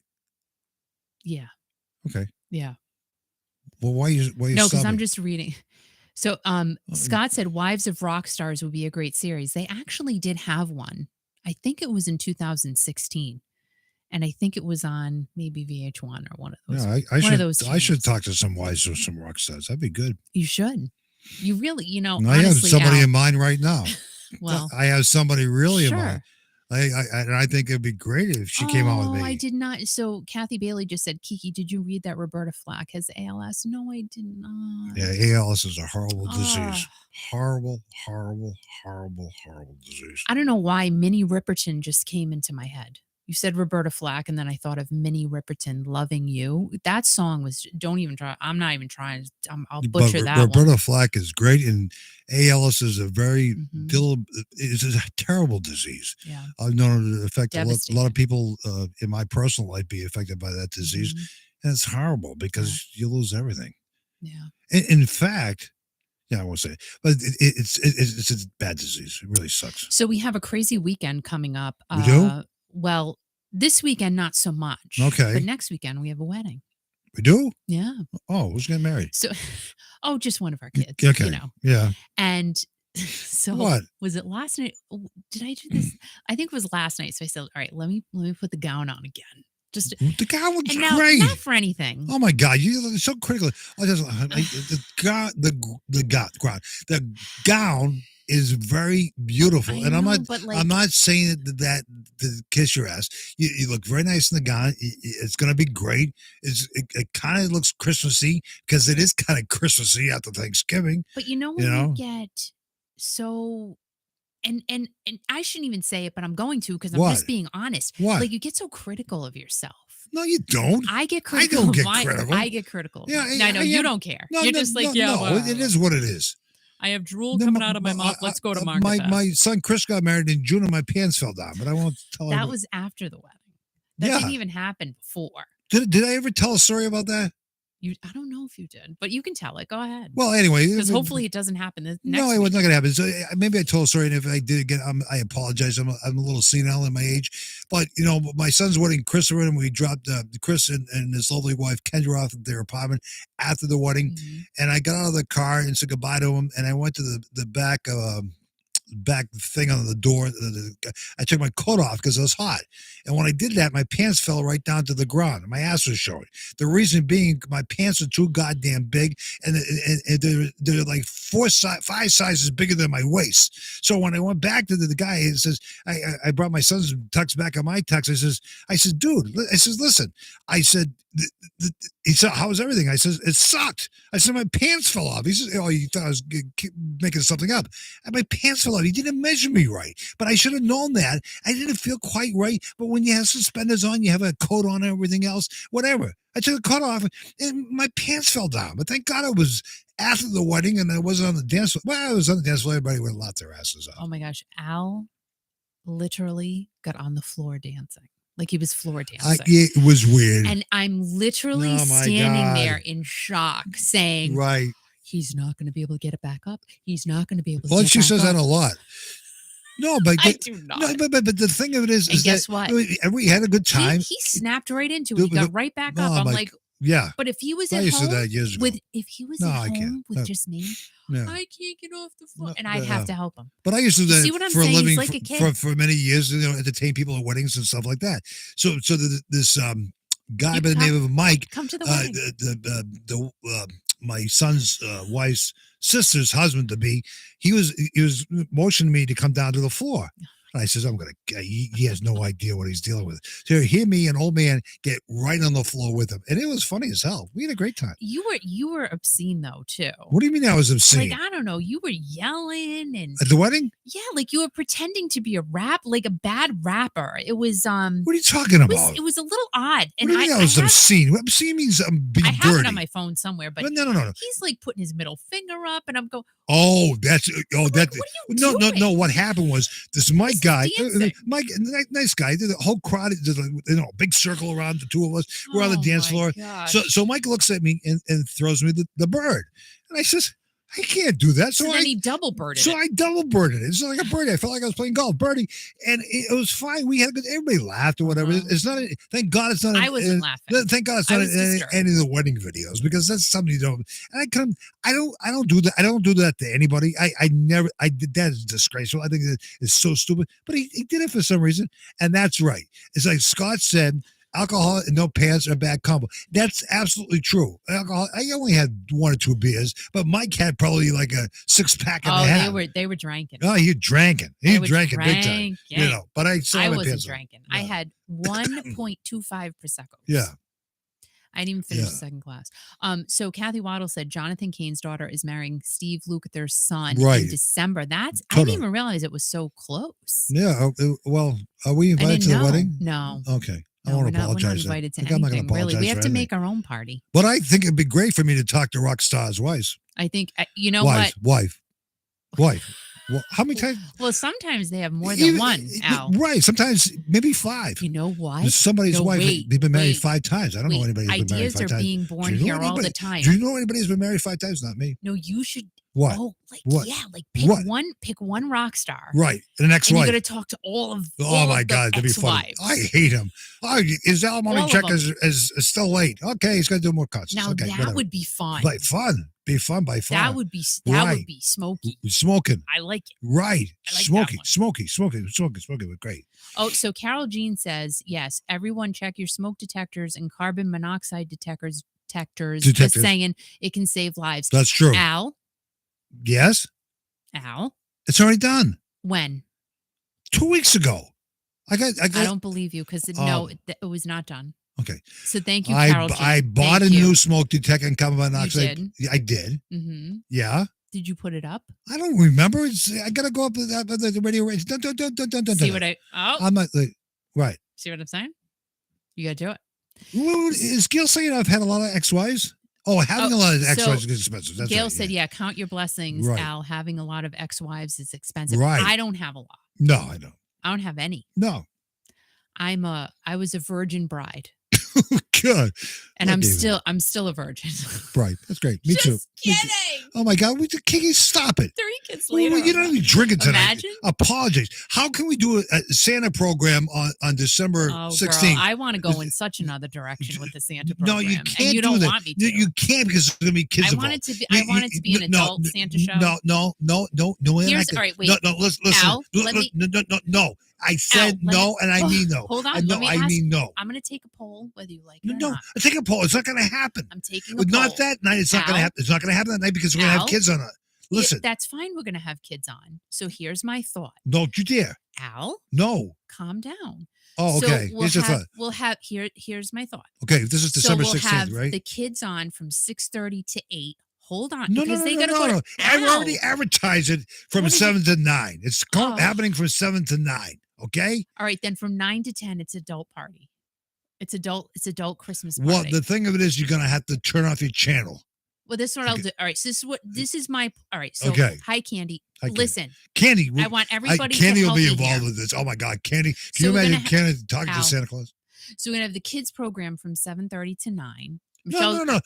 Yeah. Okay. Yeah. Well, why you? No, because I'm just reading. So Scott said Wives of Rock Stars would be a great series. They actually did have one. I think it was in 2016. And I think it was on maybe VH1 or one of those. Yeah, I should talk to some wives of some rock stars. That'd be good. You should. You really, I honestly, have somebody in mind right now. Well, I have somebody really in mind. I think it'd be great if she came out with me. I did not. So Kathy Bailey just said, Kiki, did you read that Roberta Flack has ALS? No, I did not. Yeah, ALS is a horrible disease. Horrible, horrible, horrible, horrible disease. I don't know why Minnie Riperton just came into my head. You said Roberta Flack, and then I thought of Minnie Riperton, Loving You. That song was, don't even try. I'm not even trying. I'll butcher that Roberta one. Flack is great, and ALS is a very, it's a terrible disease. Yeah. I've known it affect a lot of people in my personal life be affected by that disease. And it's horrible because you lose everything. Yeah. In fact, I won't say it, but it's a bad disease. It really sucks. So we have a crazy weekend coming up. We do? Well, this weekend, not so much. Okay. But next weekend, we have a wedding. We do? Yeah. Oh, who's getting married? So, just one of our kids. Okay. Yeah. And so, what? Was it last night? Did I do this? I think it was last night. So I said, all right, let me put the gown on again. Just the gown looks now, great. Not for anything. Oh my God, you're so critical. The gown is very beautiful, and I'm not saying that to kiss your ass. You look very nice in the gown. It's going to be great. It kind of looks Christmassy because it is kind of Christmassy after Thanksgiving. But when you get so. And I shouldn't even say it, but I'm going to because I'm just being honest. What? Like you get so critical of yourself. No, you don't. I get critical. I don't get critical. I get critical. Yeah, I know you don't care. No, You're just like, it is what it is. I have drool coming out of my mouth. Let's go to Market Fest. My son Chris got married in June and my pants fell down, but I won't tell him. That was after the wedding. That Yeah. didn't even happen before. Did I ever tell a story about that? I don't know if you did, but you can tell it. Go ahead. Well, anyway, Because hopefully it doesn't happen next no, it was not going to happen. So maybe I told a story, and if I did again, I apologize. I'm a little senile in my age, but my son's wedding, Christopher, and we dropped Chris and his lovely wife Kendra off at their apartment after the wedding, and I got out of the car and said goodbye to him, and I went to the back thing on the door. I took my coat off because it was hot. And when I did that, my pants fell right down to the ground and my ass was showing. The reason being my pants are too goddamn big and they're like 5 sizes bigger than my waist. So when I went back to the guy, he says, I brought my son's tux back on my tux. I said, dude, listen, I said, he said, how was everything? I said, it sucked. I said, my pants fell off. He said, oh, you thought I was making something up. And my pants fell off. He didn't measure me right, but I should have known that. I didn't feel quite right. But when you have suspenders on, you have a coat on and everything else, whatever. I took the coat off and my pants fell down. But thank God it was after the wedding and I wasn't on the dance floor. Well, I was on the dance floor. Everybody would have locked their asses up. Oh my gosh. Al literally got on the floor dancing. Like he was floor dancing. It was weird. And I'm literally standing there in shock saying, right. He's not going to be able to get it back up. He's not going to be able to Well, get she back says up. that a lot. No, but I do not. No, but the thing of it is guess that what? We had a good time. He snapped right into it. He got right back up. I'm like, yeah. But if he was at home if he was at home with just me, I can't get off the floor, and I'd have to help him. But I used to see what I'm for saying? a living He's like a kid. for many years, entertain people at weddings and stuff like that. So this guy by the name of Mike, come to the wedding. My son's wife's sister's husband to be, he was motioning me to come down to the floor. And I says, he has no idea what he's dealing with. So hear me, an old man, get right on the floor with him. And it was funny as hell. We had a great time. You were obscene though, too. What do you mean I was obscene? Like, I don't know. You were yelling and at the wedding? Yeah, like you were pretending to be a bad rapper. It was What are you talking about? It was a little odd. And what do you mean I was obscene? Obscene means I'm being dirty. I have it on my phone somewhere, but no. He's like putting his middle finger up, and I'm going. Oh, that. What are you doing? No. What happened was this Mike guy, Mike, nice guy. Did a whole crowd, big circle around the two of us. We're on the dance floor. Gosh. So Mike looks at me and throws me the bird, and I says, I can't do that. So then he double birded. So I double birded it. It's like a birdie. I felt like I was playing golf, birdie, and it was fine. We had a good. Everybody laughed or whatever. It's not. Thank God it's not. I wasn't laughing. Thank God it's not in any of the wedding videos because that's something you don't. And I don't do that. I don't do that to anybody. I never. I did that is disgraceful. I think it's so stupid. But he did it for some reason, and that's right. It's like Scott said. Alcohol and no pants are a bad combo. That's absolutely true. Alcohol. I only had 1 or 2 beers, but Mike had probably like a 6-pack and a half. They were drinking. Oh, he drinking. He drinking big time. Yeah. But I wasn't drinking. No. I had 1.25 prosecco. Yeah. I didn't even finish the second glass. So Kathy Waddle said Jonathan Cain's daughter is marrying Steve Lukather's son in December. I didn't even realize it was so close. Yeah. Well, are we invited to the wedding? No. Okay. No, we're not invited to anything, really. We have to make our own party. But I think it'd be great for me to talk to rock stars' wives. I think, you know what? Wife. Well, how many times? Well, sometimes they have more than one, Al. Right. Sometimes maybe 5. You know what? Somebody's wife has been married 5 times. I don't know anybody who's been married 5 times. Ideas are being born here all the time. Do you know anybody who's been married 5 times? Not me. No, you should. What? Oh, what? Yeah, pick one rock star. Right. And the next one. You're going to talk to all of Oh, my God. That'd be funny. I hate him. Oh, his alimony check is still late. Okay, he's going to do more concerts. Now, okay, that would be fun. Be fun by far. That would be smoky. Smoking. I like it. Right. Like smoky would great. Oh, so Carol Jean says, yes, everyone check your smoke detectors and carbon monoxide detectors. Just saying it can save lives. That's true. Al? Yes? Al? It's already done. When? 2 weeks ago. I don't believe you because it was not done. Okay. So thank you, Carol Jean. I bought a new smoke detector and carbon monoxide. You did? I did. Mm-hmm. Yeah. Did you put it up? I don't remember. I gotta go up with the radio range. Don't. See what I'm not right. See what I'm saying? You gotta do it. Is Gail saying I've had a lot of ex-wives? Oh, having a lot of ex-wives is expensive. That's Gail right, said, yeah, count your blessings, Al. Having a lot of ex-wives is expensive. Right. I don't have a lot. No, I don't. I don't have any. No. I was a virgin bride. Good. And Look I'm at still a virgin. Right. That's great. Me too. Just Me too. kidding. Oh my God. Kiki, stop it. 3 kids Well, later. you don't even drink it tonight. Imagine. Apologize. How can we do a Santa program on December 16th? Girl, I want to go in such another direction with the Santa program. No, you can't. And you do don't that. want me to. You can't because there's going to be kids I want involved. it to be an adult Santa show. No. Here's, all right, wait. No, listen. Al, No. I said no, and I mean no. Hold on. I mean no. I'm going to take a poll whether you like it or No, not. take a poll. It's not going to happen. I'm taking a poll. Not that night. It's not going to happen. It's not going to happen that night because we're going to have kids on it. Listen. That's fine. We're going to have kids on. So here's my thought. Don't you dare. Al? No. Calm down. Oh, okay. So Here's your thought. We'll have here's my thought. Okay, this is December 16th, have right? The kids on from 6:30 to 8. Hold on. No. They gotta go. I've already advertised it from 7 to 9. It's happening from 7 to 9. Okay. All right, then from 9 to 10, it's adult party. It's adult Christmas party. Well, the thing of it is, you're gonna have to turn off your channel. Well, this is what I'll do. All right, so this is my. All right, so okay. Hi, Candy. Hi, Listen, Candy. I want everybody. Candy to will be help me involved here. with this. Oh my God, Candy! Can you imagine Candy talking to Santa Claus? So we're gonna have the kids program from 7:30 to 9. No, not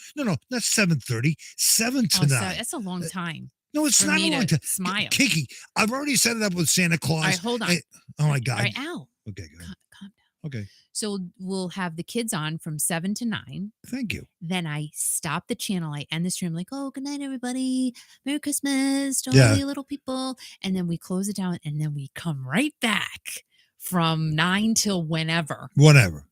7:30. 7 to 9. That's a long time. No, it's not a long time. Smile, Kiki. I've already set it up with Santa Claus. All right, hold on. Oh my God. All right, Al. Okay, go ahead. Calm down. Okay. So we'll have the kids on from 7 to 9. Thank you. Then I stop the channel. I end the stream like, oh, good night, everybody. Merry Christmas to all you little people. And then we close it down and then we come right back from 9 till whenever. Whatever.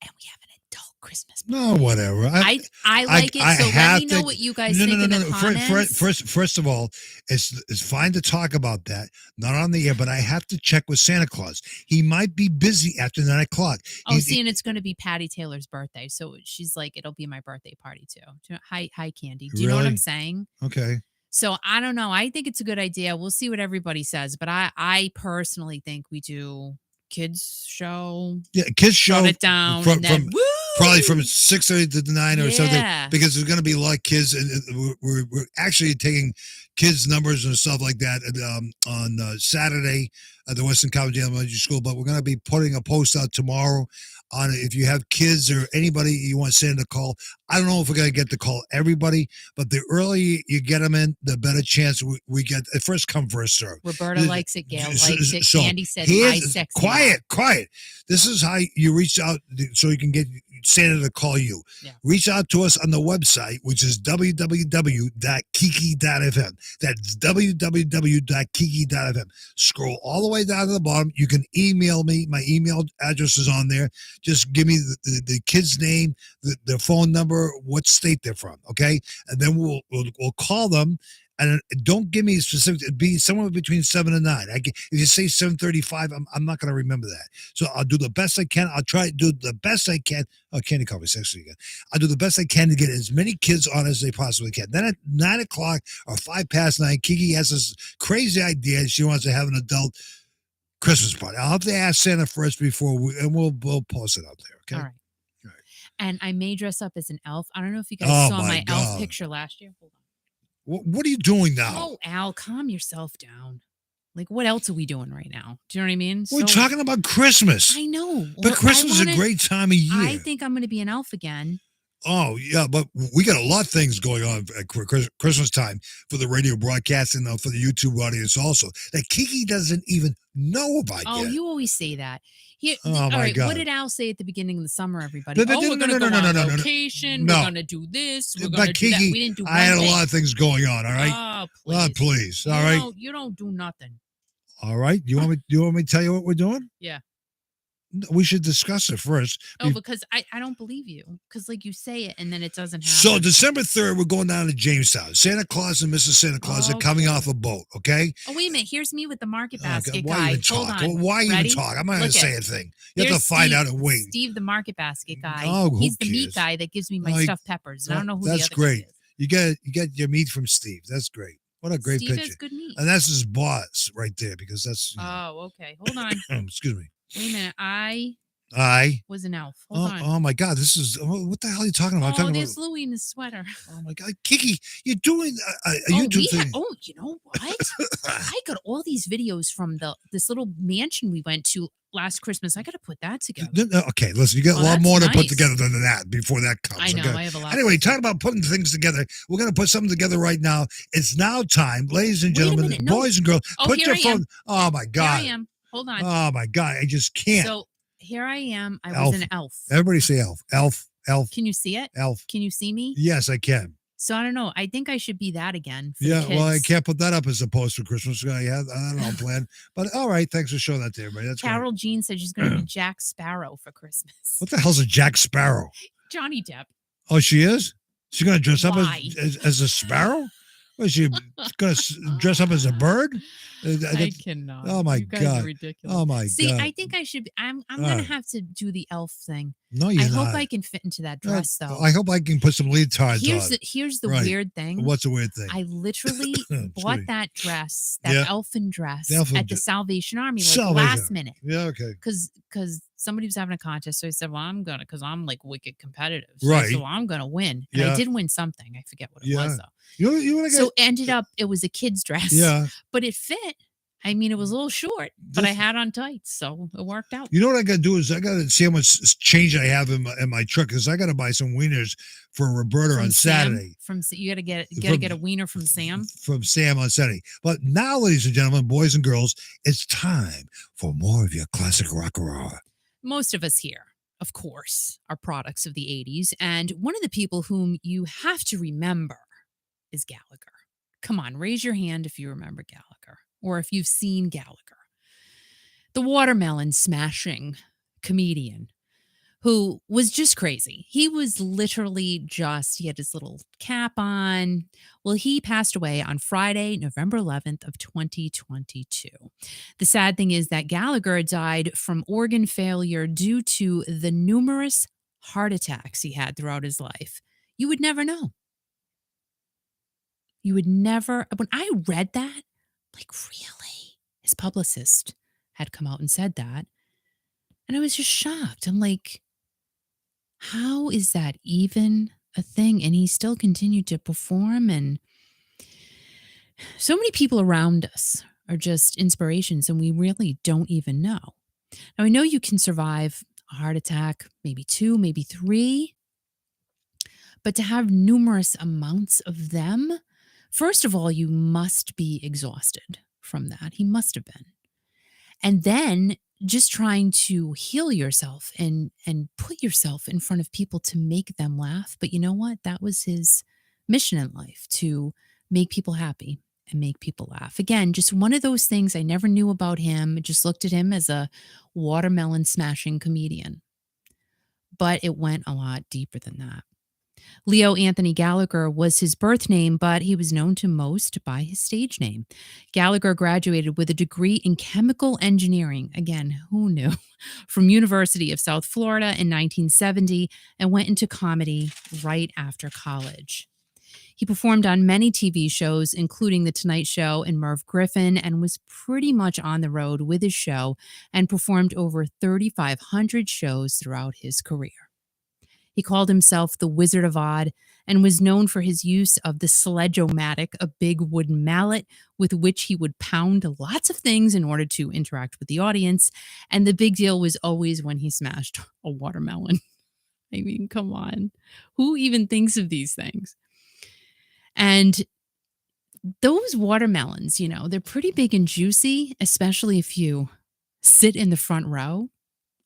And we have an adult Christmas party. No, whatever. I like it. So let me know what you guys think in the comments. First of all, it's fine to talk about that. Not on the air, but I have to check with Santa Claus. He might be busy after 9 o'clock. And it's going to be Patty Taylor's birthday. So she's like, it'll be my birthday party too. Hi, Candy. Do you know what I'm saying? Okay. So I don't know. I think it's a good idea. We'll see what everybody says. But I personally think we do kids show. Yeah, kids show. Shut it down. From probably from 6:30 to 9 or something, because there's going to be a lot of kids, and we're actually taking kids' numbers and stuff like that on Saturday at the Western Coventry Elementary School. But we're going to be putting a post out tomorrow on it. If you have kids or anybody you want Santa to call, I don't know if we're going to get to call everybody, but the earlier you get them in, the better chance we get. First come, first serve. Roberta likes it. Gail likes it. Candy said, "Hi, sexy." Quiet. This is how you reach out so you can get Santa to call you. Yeah. Reach out to us on the website, which is www.kiki.fm. That's www.kiki.fm. Scroll all the way down to the bottom. You can email me. My email address is on there. Just give me the kid's name, the phone number, what state they're from, okay? And then we'll call them. And don't give me specific. It'd be somewhere between 7 and 9. If you say 7:35, I'm not going to remember that. So I'll do the best I can. I'll try to do the best I can. Oh, Candy called me sexy again. I'll do the best I can to get as many kids on as they possibly can. Then at 9 o'clock or 5 past 9, Kiki has this crazy idea. She wants to have an adult Christmas party. I'll have to ask Santa first before we'll post it out there. Okay. All right. And I may dress up as an elf. I don't know if you guys saw my elf picture last year. Hold on. What are you doing now? Oh, Al, calm yourself down. Like, what else are we doing right now? Do you know what I mean? We're talking about Christmas. I know. But Christmas is a great time of year. I think I'm going to be an elf again. Oh, yeah, but we got a lot of things going on at Christmas time for the radio broadcast and for the YouTube audience also that Kiki doesn't even know about yet. Oh, you always say that. All right, God. What did Al say at the beginning of the summer, everybody? We're going to go on vacation. We're going to do this. We're going to do that. We didn't do one I had thing. a lot of things going on, all right? Oh, please. Please. All right. You don't do nothing. All right. You want me to tell you what we're doing? Yeah. We should discuss it first. Oh, because I don't believe you. Because like you say it and then it doesn't happen. So December 3rd, we're going down to Jamestown. Santa Claus and Mrs. Santa Claus are coming off a boat, okay? Oh, wait a minute. Here's me with the market basket why guy. Even talk? Hold on. Why even talk? I'm not going to say a thing. You have to find out and wait. Steve, the market basket guy. Oh, He's the meat guy that gives me my stuffed peppers. I don't know who that's the other great. Guy is. You get your meat from Steve. That's great. What a great Steve picture. has good meat. And that's his boss right there because that's. Oh, okay. Hold on. Excuse me. Wait a minute. I. was an elf. Hold on. Oh my God! This is what the hell are you talking about? I'm Oh, talking there's about. Louie in his sweater. Oh my God, Kiki, you're doing a Oh, YouTube thing. you know what? I got all these videos from this little mansion we went to last Christmas. I got to put that together. Okay, listen, you got a lot that's more to put nice. together than that before that comes. I know, okay? I have a lot. Anyway, talking about putting things together, we're going to put something together right now. It's now time, ladies and Wait a gentlemen, minute, no. boys and girls, Oh, put here your I phone. am. Oh my God. Here I am. Hold on. Oh my God, I just can't. So here I am. I Elf. was an elf. Everybody say elf. Elf. Elf. Can you see it? Elf. Can you see me? Yes, I can. So I don't know. I think I should be that again. For Yeah, the kids. well, I can't put that up as a post for Christmas. I don't know, plan. But all right, thanks for showing that to everybody. That's Carol Jean said she's going to be Jack Sparrow for Christmas. What the hell's a Jack Sparrow? Johnny Depp. Oh, she is? She's going to dress up Why? as a sparrow? Was she going to dress up as a bird? I cannot. Oh my you guys God! Are ridiculous. Oh my See, God! I think I should. I'm going to have to do the elf thing. No, you're I not. hope I can fit into that dress, though. I hope I can put some leotards on. Here's the Right. weird thing. What's the weird thing? I literally bought that dress, that Yeah. elfin dress, Elfin at the dress. Salvation Army, like Salvation. last minute. Yeah, okay. Because somebody was having a contest, so I said, "Well, I'm gonna," because I'm like wicked competitive. So Right. I said, "Well, I'm gonna win." And Yeah. I did win something. I forget what it Yeah. was though. You want to So ended up, it was a kid's dress. Yeah. But it fit. I mean, it was a little short, but I had on tights, so it worked out. You know what I got to do is I got to see how much change I have in my truck because I got to buy some wieners for Roberta on Saturday. You got to get a wiener from Sam. From Sam on Saturday. But now, ladies and gentlemen, boys and girls, it's time for more of your classic rock and roll. Most of us here, of course, are products of the 80s, and one of the people whom you have to remember is Gallagher. Come on, raise your hand if you remember Gallagher, or if you've seen Gallagher. The watermelon smashing comedian who was just crazy. He was literally he had his little cap on. Well, he passed away on Friday, November 11th of 2022. The sad thing is that Gallagher died from organ failure due to the numerous heart attacks he had throughout his life. You would never know. You would never. When I read that, like, really? His publicist had come out and said that. And I was just shocked. I'm like, how is that even a thing? And he still continued to perform. And so many people around us are just inspirations, and we really don't even know. Now, I know you can survive a heart attack, maybe 2, maybe 3, but to have numerous amounts of them, first of all, you must be exhausted from that. He must have been. And then just trying to heal yourself and put yourself in front of people to make them laugh. But you know what? That was his mission in life, to make people happy and make people laugh. Again, just one of those things I never knew about him. I just looked at him as a watermelon smashing comedian. But it went a lot deeper than that. Leo Anthony Gallagher was his birth name, but he was known to most by his stage name. Gallagher graduated with a degree in chemical engineering, again, who knew, from University of South Florida in 1970, and went into comedy right after college. He performed on many TV shows, including The Tonight Show and Merv Griffin, and was pretty much on the road with his show and performed over 3,500 shows throughout his career. He called himself the Wizard of Odd and was known for his use of the sledge-o-matic, a big wooden mallet with which he would pound lots of things in order to interact with the audience. And the big deal was always when he smashed a watermelon. I mean, come on. Who even thinks of these things? And those watermelons, they're pretty big and juicy, especially if you sit in the front row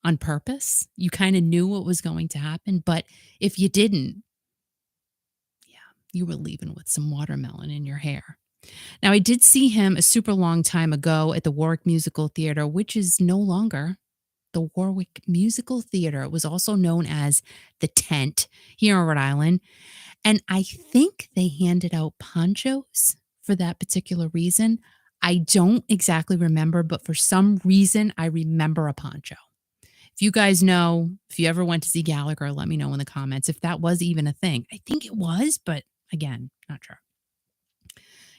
on purpose. You kind of knew what was going to happen, but if you didn't, you were leaving with some watermelon in your hair. Now, I did see him a super long time ago at the Warwick Musical Theater, which is no longer the Warwick Musical Theater. It was also known as the Tent here in Rhode Island. And I think they handed out ponchos for that particular reason. I don't exactly remember, but for some reason, I remember a poncho. If you guys know, if you ever went to see Gallagher, let me know in the comments if that was even a thing. I think it was, but again, not sure.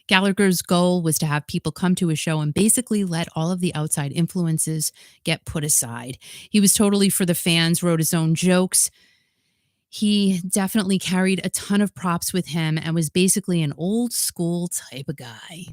Gallagher's goal was to have people come to his show and basically let all of the outside influences get put aside. He was totally for the fans, wrote his own jokes. He definitely carried a ton of props with him and was basically an old school type of guy.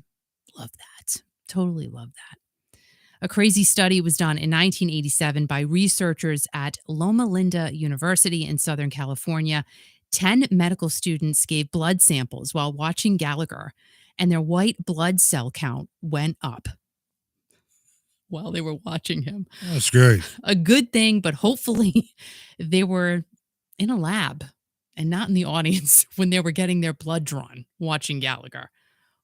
Love that. Totally love that. A crazy study was done in 1987 by researchers at Loma Linda University in Southern California. 10 medical students gave blood samples while watching Gallagher, and their white blood cell count went up while they were watching him. That's great. A good thing, but hopefully they were in a lab and not in the audience when they were getting their blood drawn watching Gallagher.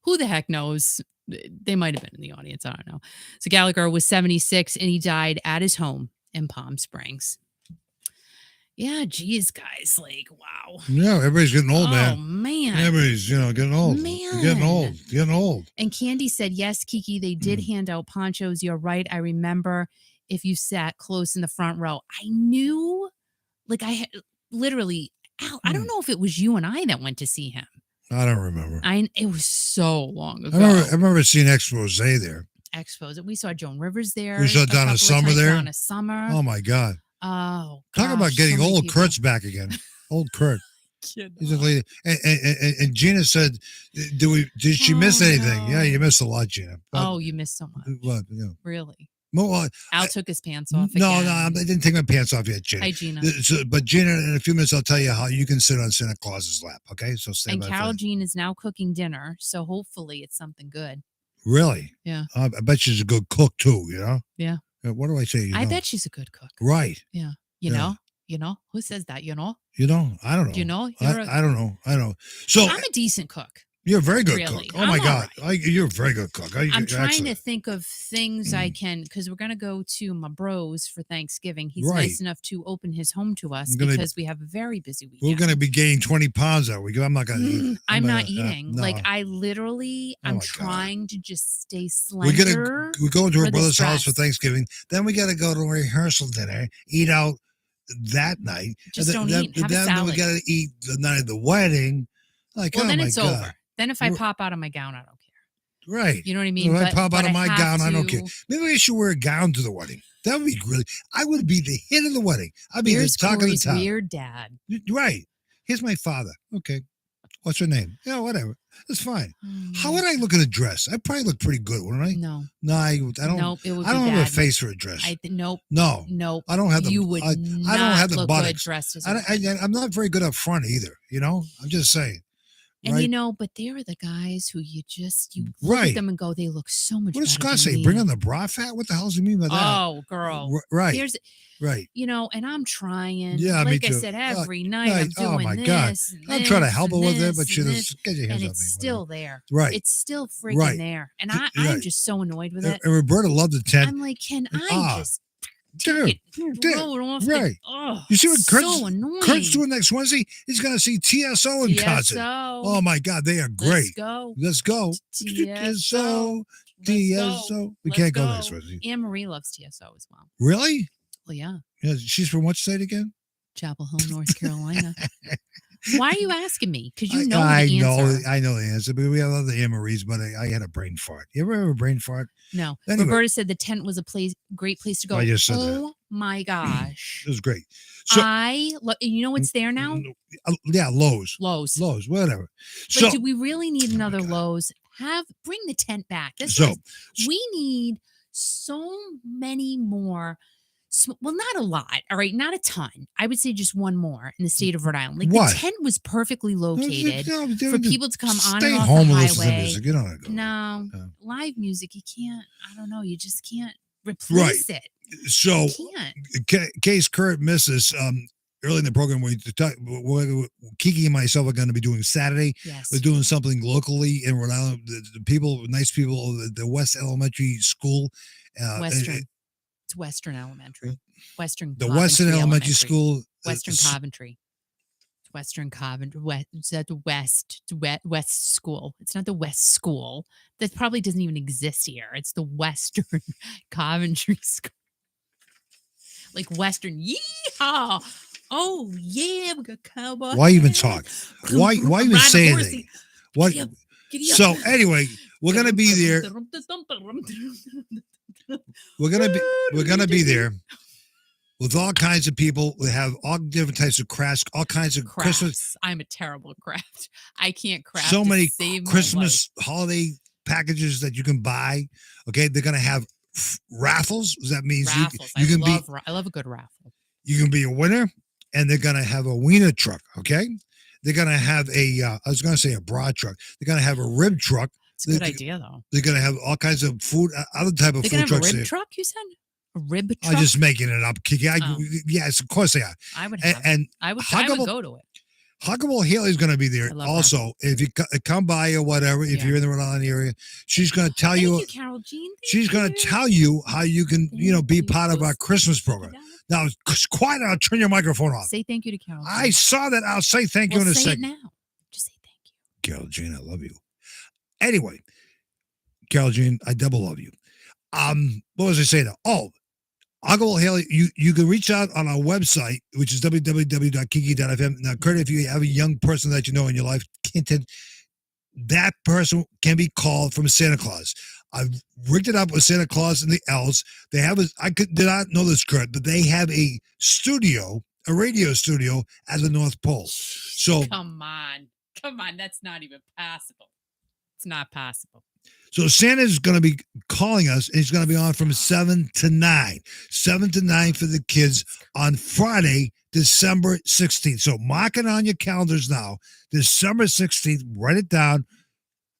Who the heck knows? They might have been in the audience. I don't know. So Gallagher was 76 and he died at his home in Palm Springs. Yeah, geez, guys. Like, wow. Yeah, everybody's getting old, man. Oh, man. Everybody's, getting old. Man. Getting old. And Candy said, yes, Kiki, they did hand out ponchos. You're right. I remember if you sat close in the front row. I knew, like, I had literally, Al, I don't know if it was you and I that went to see him. I don't remember. It was so long ago. I remember seeing Expose there. Expose. We saw Joan Rivers there. We saw Donna Summer there. Donna Summer. Oh my God. Oh, talk about getting so old. people. Kurt's back again. Old Kurt. He's a lady. And Gina said, "Did she miss anything?" No. Yeah, you missed a lot, Gina. But, you missed so much. What? Really? Well, Al took his pants off. No, again. I didn't take my pants off yet, Gina. Hi, Gina. But Gina, in a few minutes, I'll tell you how you can sit on Santa Claus's lap. Okay, so stay. And Carol Jean is now cooking dinner, so hopefully it's something good. Really? Yeah. I bet she's a good cook too. Yeah. What do I say? I bet she's a good cook. Right. Yeah. You know, who says that? You know, I don't know. You know, I don't know. I don't know. So I'm a decent cook. You're a very good really. cook. Oh my I'm God, right. you're a very good cook. I'm trying excellent. to think of things I can, because we're gonna go to my bros for Thanksgiving. He's Right. nice enough to open his home to us gonna- because we have a very busy weekend. We're going to be gaining 20 pounds that week. I'm not going to eat. I'm not eating. No. Like I literally, Oh I'm my God. trying to just stay slender. We go to for our the brother's house for stress. Thanksgiving. Then we got to go to a rehearsal dinner, eat out that night. Just and don't then, eat. Have a then salad. we got to eat the night of the wedding. Like, Well, oh then my it's God. over. Then if I pop out of my gown, I don't care. Right. You know what I mean? If I But- pop out but of my have gown, I don't to- care. Maybe I should wear a gown to the wedding. That would be really. I would be the hit of the wedding. I'd be Here's the talk Corey's of the town. weird dad. Right. Here's my father. Okay. What's her name? Yeah, whatever. That's fine. How would I look in a dress? I'd probably look pretty good, wouldn't I? No. No, I don't. Nope, it would I don't be have a bad. face for a dress. Nope. No. Nope. I don't have the. You would I not don't have the look good buttocks. dressed as a I'm not very good up front either. I'm just saying. And right? but there are the guys who you look Right. at them and go, they look so much What does better Scott than say? me. Bring on the bra fat? What the hell does he mean by that? Oh, girl. Right. Here's, right. and I'm trying. Yeah, me like I too. said, every night right. I'm doing Oh my this. God. And I'm trying to this help her and with it, this but she and just this, get your hands and off me. it's still there. Right. It's still freaking Right. there. And Right. I'm just so annoyed with it. And Roberta loved the tent. I'm like, can I just Dude, take it, throw it off? right. Oh, You see what so annoying. Kurt's doing next Wednesday? He's going to see TSO in concert. TSO. Oh my God, they are great. Let's go. TSO. TSO. We Let's can't go next Wednesday. Anne Marie loves TSO as well. Really? Well, yeah. Yeah. She's from what state again? Chapel Hill, North Carolina. Why are you asking me? Because you know I the answer. I know the answer, but we have other Anne Marie's, but I had a brain fart. You ever have a brain fart? No. Anyway. Roberta said the tent was a great place to go. I just said that. Oh my gosh. It was great. So you know what's there now? Yeah, Lowe's, whatever. But So do we really need another Lowe's? Bring the tent back. We need so many more. Well, not a lot. All right, not a ton. I would say just one more in the state of Rhode Island. Like What? the tent was perfectly located for people to come on stay and off home the and listen to highway. music. You don't want to go. No, Yeah. live music, you can't. I don't know. You just can't replace it. So, You can't. case Kurt misses early in the program, Kiki and myself are going to be doing Saturday. Yes. We're doing something locally in Rhode Island. The people, nice people, the West Elementary School. Western. It's Western Elementary. Western. The Western Elementary School. Western Coventry. It's Western Coventry. It's the West School. It's not the West School. That probably doesn't even exist here. It's the Western Coventry School. Like Western. Yeehaw! Oh yeah, we got cowboy. Why even talk? Why even say anything? What? Yeah. Giddy up. So anyway, we're gonna be there. We're gonna be there with all kinds of people. We have all different types of crafts, all kinds of Christmas. Crafts. I'm a terrible craft. I can't craft. So to many save my Christmas holiday packages that you can buy. Okay, they're gonna have raffles. That means raffles. you can I love a good raffle. You can be a winner, and they're gonna have a wiener truck. Okay, they're gonna have I was gonna say a broad truck. They're gonna have a rib truck. It's a good idea, though. They're gonna have all kinds of food, other type of They're food gonna have trucks. a rib truck, you said? A rib truck? I'm just making it up, Kiki. Yes, of course they are. I would have I would go to it. Huggable Haley's going to be there also. Her. If you come by or whatever, if you're in the Rhode Island area, she's going to tell you. Carol Jean. She's going to tell you how you can, be part of our Christmas program. Now, quiet. I'll turn your microphone off. Say thank you to Carol Jean. I saw that. I'll say thank you in a second. Say it now. Just say thank you. Carol Jean, I love you. Anyway, Carol Jean, I double love you. What was I saying now? Oh, Huggable Haley, you can reach out on our website, which is www.kiki.fm. Now, Kurt, if you have a young person that you know in your life, that person can be called from Santa Claus. I've rigged it up with Santa Claus and the elves. They have did not know this, Kurt, but they have a radio studio at the North Pole. So come on, that's not even possible. It's not possible. So Santa's going to be calling us, and he's going to be on from 7 to 9. 7 to 9 for the kids on Friday, December 16th. So mark it on your calendars now. December 16th, write it down,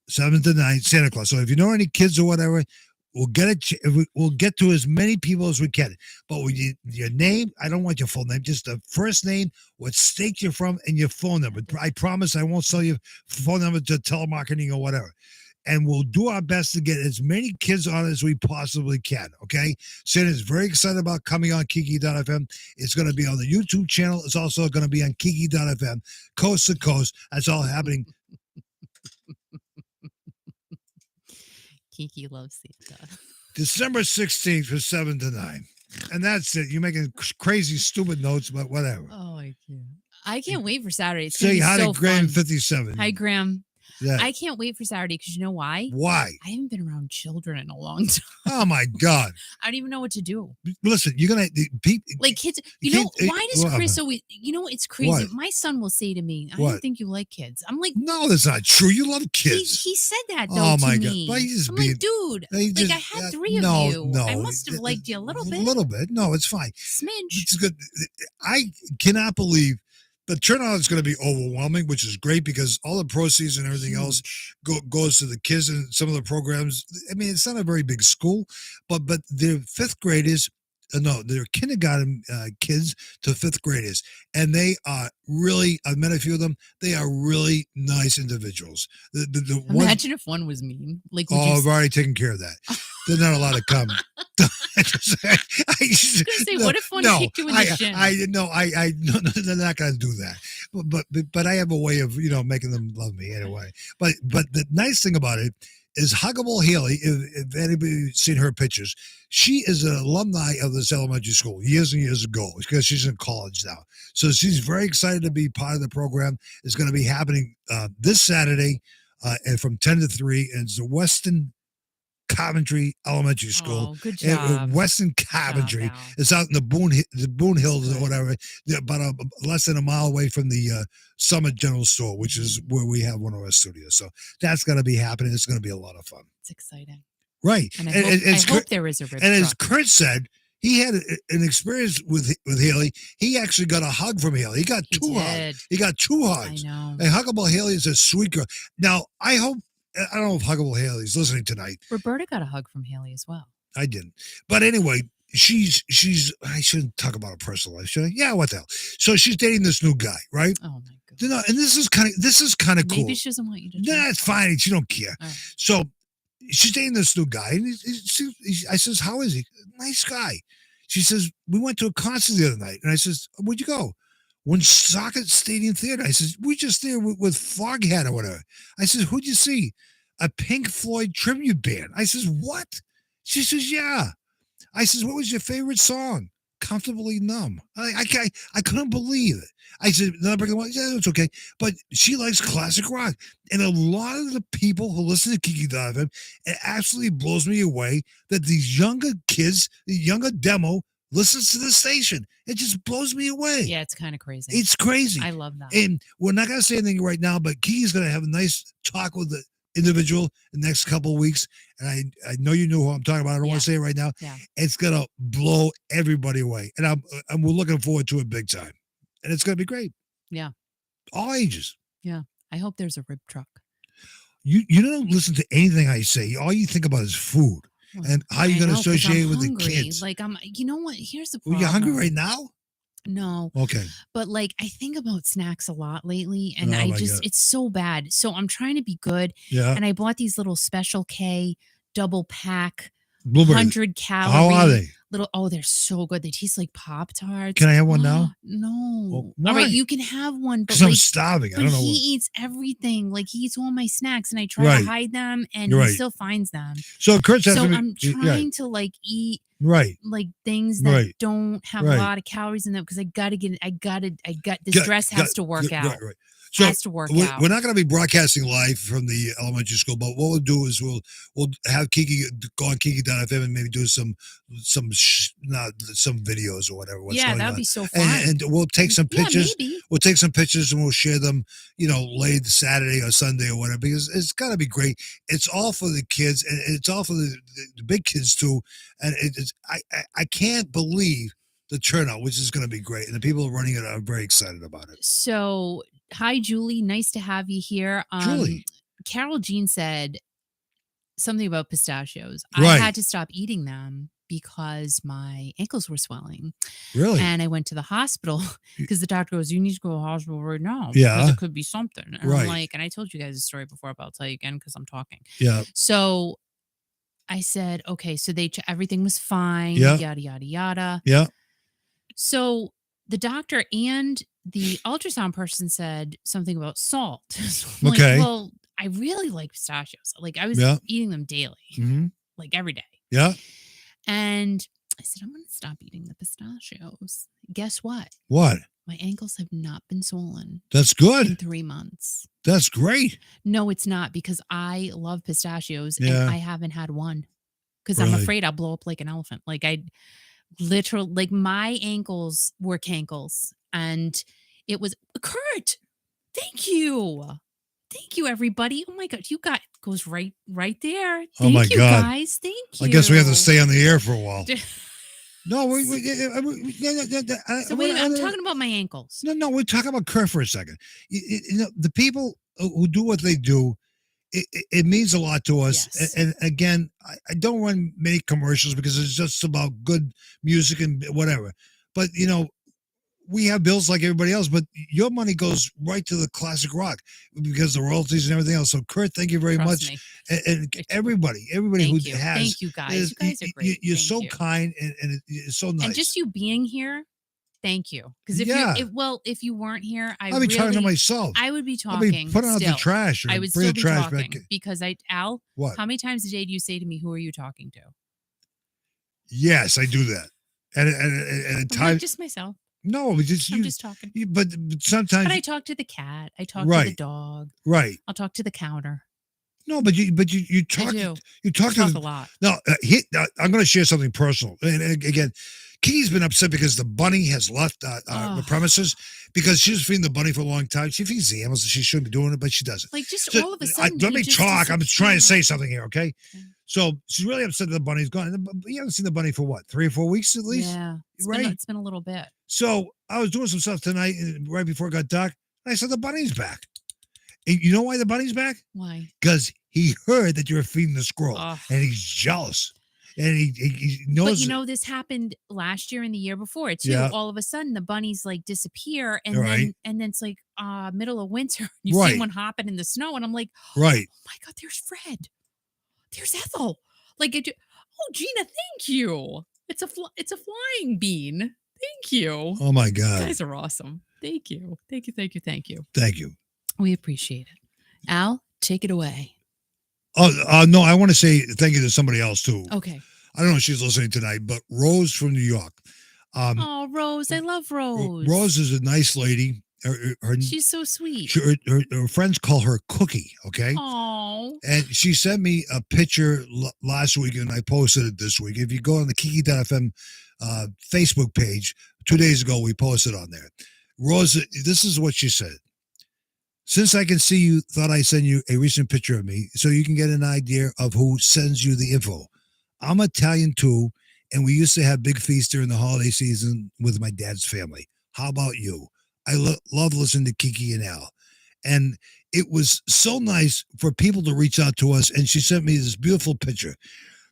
7 to 9, Santa Claus. So if you know any kids or whatever, we'll get to as many people as we can. But with your name, I don't want your full name, just the first name, what state you're from, and your phone number. I promise I won't sell your phone number to telemarketing or whatever. And we'll do our best to get as many kids on as we possibly can, okay? Santa's very excited about coming on Kiki.fm. It's going to be on the YouTube channel. It's also going to be on Kiki.fm, coast to coast. That's all happening. Kiki loves Santa. December 16th from 7 to 9. And that's it. You're making crazy, stupid notes, but whatever. Oh, I can't wait for Saturday. It's Say hi to Graham fun. 57. Hi, Graham. Yeah. I can't wait for Saturday because you know why? Why? I haven't been around children in a long time. Oh my God! I don't even know what to do. Listen, you're gonna like kids. Why does Chris always? It's crazy. What? My son will say to me, "I don't think you like kids." I'm like, no, that's not true. You love kids. He said that though to me. God! I'm like, dude, I had 3 of you. No, I must have liked you a little bit. A little bit. No, it's fine. Smidge. It's good. I cannot believe. The turnout is going to be overwhelming, which is great because all the proceeds and everything else goes to the kids and some of the programs. I mean, it's not a very big school, but they're fifth graders. They're kindergarten kids to fifth graders, and they are really. I've met a few of them. They are really nice individuals. Imagine if one was mean. I've already taken care of that. They're not allowed to come. I was going to say, what if one kicked you in the shin? They're not going to do that. But I have a way of making them love me anyway. But the nice thing about it is Huggable Haley. If anybody's seen her pictures, she is an alumni of this elementary school years and years ago because she's in college now. So she's very excited to be part of the program. It's going to be happening this Saturday, and from 10 to 3, and it's the Weston Coventry Elementary School. Oh, good job. Weston Coventry. It's out in the Boone Hills or whatever. They're about less than a mile away from the Summit General Store, which is where we have one of our studios. So that's going to be happening. It's going to be a lot of fun. It's exciting. Right. And I hope there is a rib And truck. as Kurt said, he had an experience with Haley. He actually got a hug from Haley. He got two hugs. He got 2 hugs. I know. And Huggable Haley is a sweet girl. Now, I don't know if Huggable Haley's listening tonight. Roberta got a hug from Haley as well. I didn't. But anyway, she's I shouldn't talk about her personal life, should I? Yeah, what the hell? So she's dating this new guy, right? Oh my God. And this is kind of cool. Maybe she doesn't want you to. Nah, it's fine. She don't care. Right. So she's dating this new guy. And I says, how is he? Nice guy. She says, we went to a concert the other night. And I says, where'd you go? Woonsocket Stadium Theater. I says, we just there with Foghat or whatever. I says, who'd you see? A Pink Floyd tribute band. I says, what? She says, yeah. I says, what was your favorite song? comfortably numb. I couldn't believe it. I said, "No, yeah, it's okay." But she likes classic rock, and a lot of the people who listen to Kiki Donovan, it absolutely blows me away that these younger kids, the younger demo, listens to the station. It just blows me away. Yeah, it's kind of crazy. It's crazy. I love that. And we're not going to say anything right now, but Kiki's going to have a nice talk with the individual in the next couple of weeks. And I know you know who I'm talking about. I don't want to say it right now. Yeah. It's going to blow everybody away. And we're looking forward to it big time. And it's going to be great. Yeah. All ages. Yeah. I hope there's a rib truck. You don't listen to anything I say. All you think about is food and how you're going to associate with the kids. Like you know what? Here's the problem. Well, you're hungry right now? No. Okay. But like I think about snacks a lot lately and it's so bad. So I'm trying to be good. Yeah. And I bought these little Special K double pack Blueberries. 100 calorie. How are they? They're so good. They taste like Pop-Tarts. Can I have one now? No. Well, all right, you can have one. Because I'm starving. I don't know. He eats everything. Like he eats all my snacks, and I try to hide them, and he still finds them. So Kurt's I'm trying to like eat like things that don't have a lot of calories in them because I got this dress has to work out. So has to work out. We're not going to be broadcasting live from the elementary school, but what we'll do is we'll have Kiki go on Kiki.fm and maybe do some videos or whatever. That'd be so fun. And we'll take some pictures. Maybe. We'll take some pictures and we'll share them, late Saturday or Sunday or whatever, because it's got to be great. It's all for the kids and it's all for the big kids too. And I can't believe the turnout, which is going to be great. And the people running it are very excited about it. So, hi, Julie. Nice to have you here. Julie. Carol Jean said something about pistachios. I had to stop eating them because my ankles were swelling. Really? And I went to the hospital because the doctor goes, you need to go to the hospital right now. Yeah. Because it could be something. And I'm like, and I told you guys a story before, but I'll tell you again because I'm talking. Yeah. So I said, okay, so everything was fine. Yeah. Yada, yada, yada. Yeah. So the doctor and the ultrasound person said something about salt. So I'm okay. Like, well, I really like pistachios. Like I was eating them daily, like every day. Yeah. And I said, I'm going to stop eating the pistachios. Guess what? What? My ankles have not been swollen. That's good. In 3 months. That's great. No, it's not because I love pistachios and I haven't had one because I'm afraid I'll blow up like an elephant. Like literally, my ankles were cankles and it was Kurt. Thank you. Thank you, everybody. Oh my God. Goes right there. Thank you, guys. Thank you. I guess we have to stay on the air for a while. No, so wait, I'm talking about my ankles. No, we're talking about Kurt for a second. The people who do what they do, it means a lot to us. Yes. And again, I don't run many commercials because it's just about good music and whatever. But, we have bills like everybody else, but your money goes right to the classic rock because the royalties and everything else. So, Kurt, thank you very much. And everybody thank who you. has. Thank you, guys. You guys are great. You're so kind and it's so nice. And just you being here, thank you. Because if you weren't here, I'd be talking to myself. I would be talking. Putting out the trash. I would still be talking because Al. What? How many times a day do you say to me, "Who are you talking to?" Yes, I do that. And times just myself. No, I'm just talking. But sometimes. But I talk to the cat. I talk to the dog. Right. I'll talk to the counter. No, but you talk. I do. You talk a lot. No, I'm going to share something personal. And again, Kiki's been upset because the bunny has left the premises because she was feeding the bunny for a long time. She feeds the animals. She shouldn't be doing it, but she doesn't. Like just all of a sudden. Let me talk. I'm trying to say something here, okay? So she's really upset that the bunny's gone. You haven't seen the bunny for what, 3 or 4 weeks at least? Yeah. It's been a little bit. So I was doing some stuff tonight right before it got dark. And I said, the bunny's back. And you know why the bunny's back? Why? Because he heard that you were feeding the squirrel. And he's jealous. And he knows. But this happened last year and the year before too. Yeah. All of a sudden the bunnies like disappear and then it's like middle of winter. You see one hopping in the snow and I'm like, oh my God, there's Fred. There's Ethel. Like, Gina, thank you. It's a flying bean. Thank you. Oh my God. You guys are awesome. Thank you. Thank you. Thank you. Thank you. Thank you. We appreciate it. Al, take it away. Oh, no, I want to say thank you to somebody else too. Okay. I don't know if she's listening tonight, but Rose from New York. Um, Oh, Rose, I love Rose. Rose is a nice lady. She's so sweet. Her friends call her Cookie. Okay, Oh, and she sent me a picture last week, and I posted it this week. If you go on the Kiki.fm Facebook page, 2 days ago we posted on there. Rose, this is what she said. Since I can see you, thought I'd send you a recent picture of me so you can get an idea of who sends you the info. I'm Italian too, and we used to have big feasts during the holiday season with my dad's family. How about you? I love listening to Kiki and Al. And it was so nice for people to reach out to us, and she sent me this beautiful picture.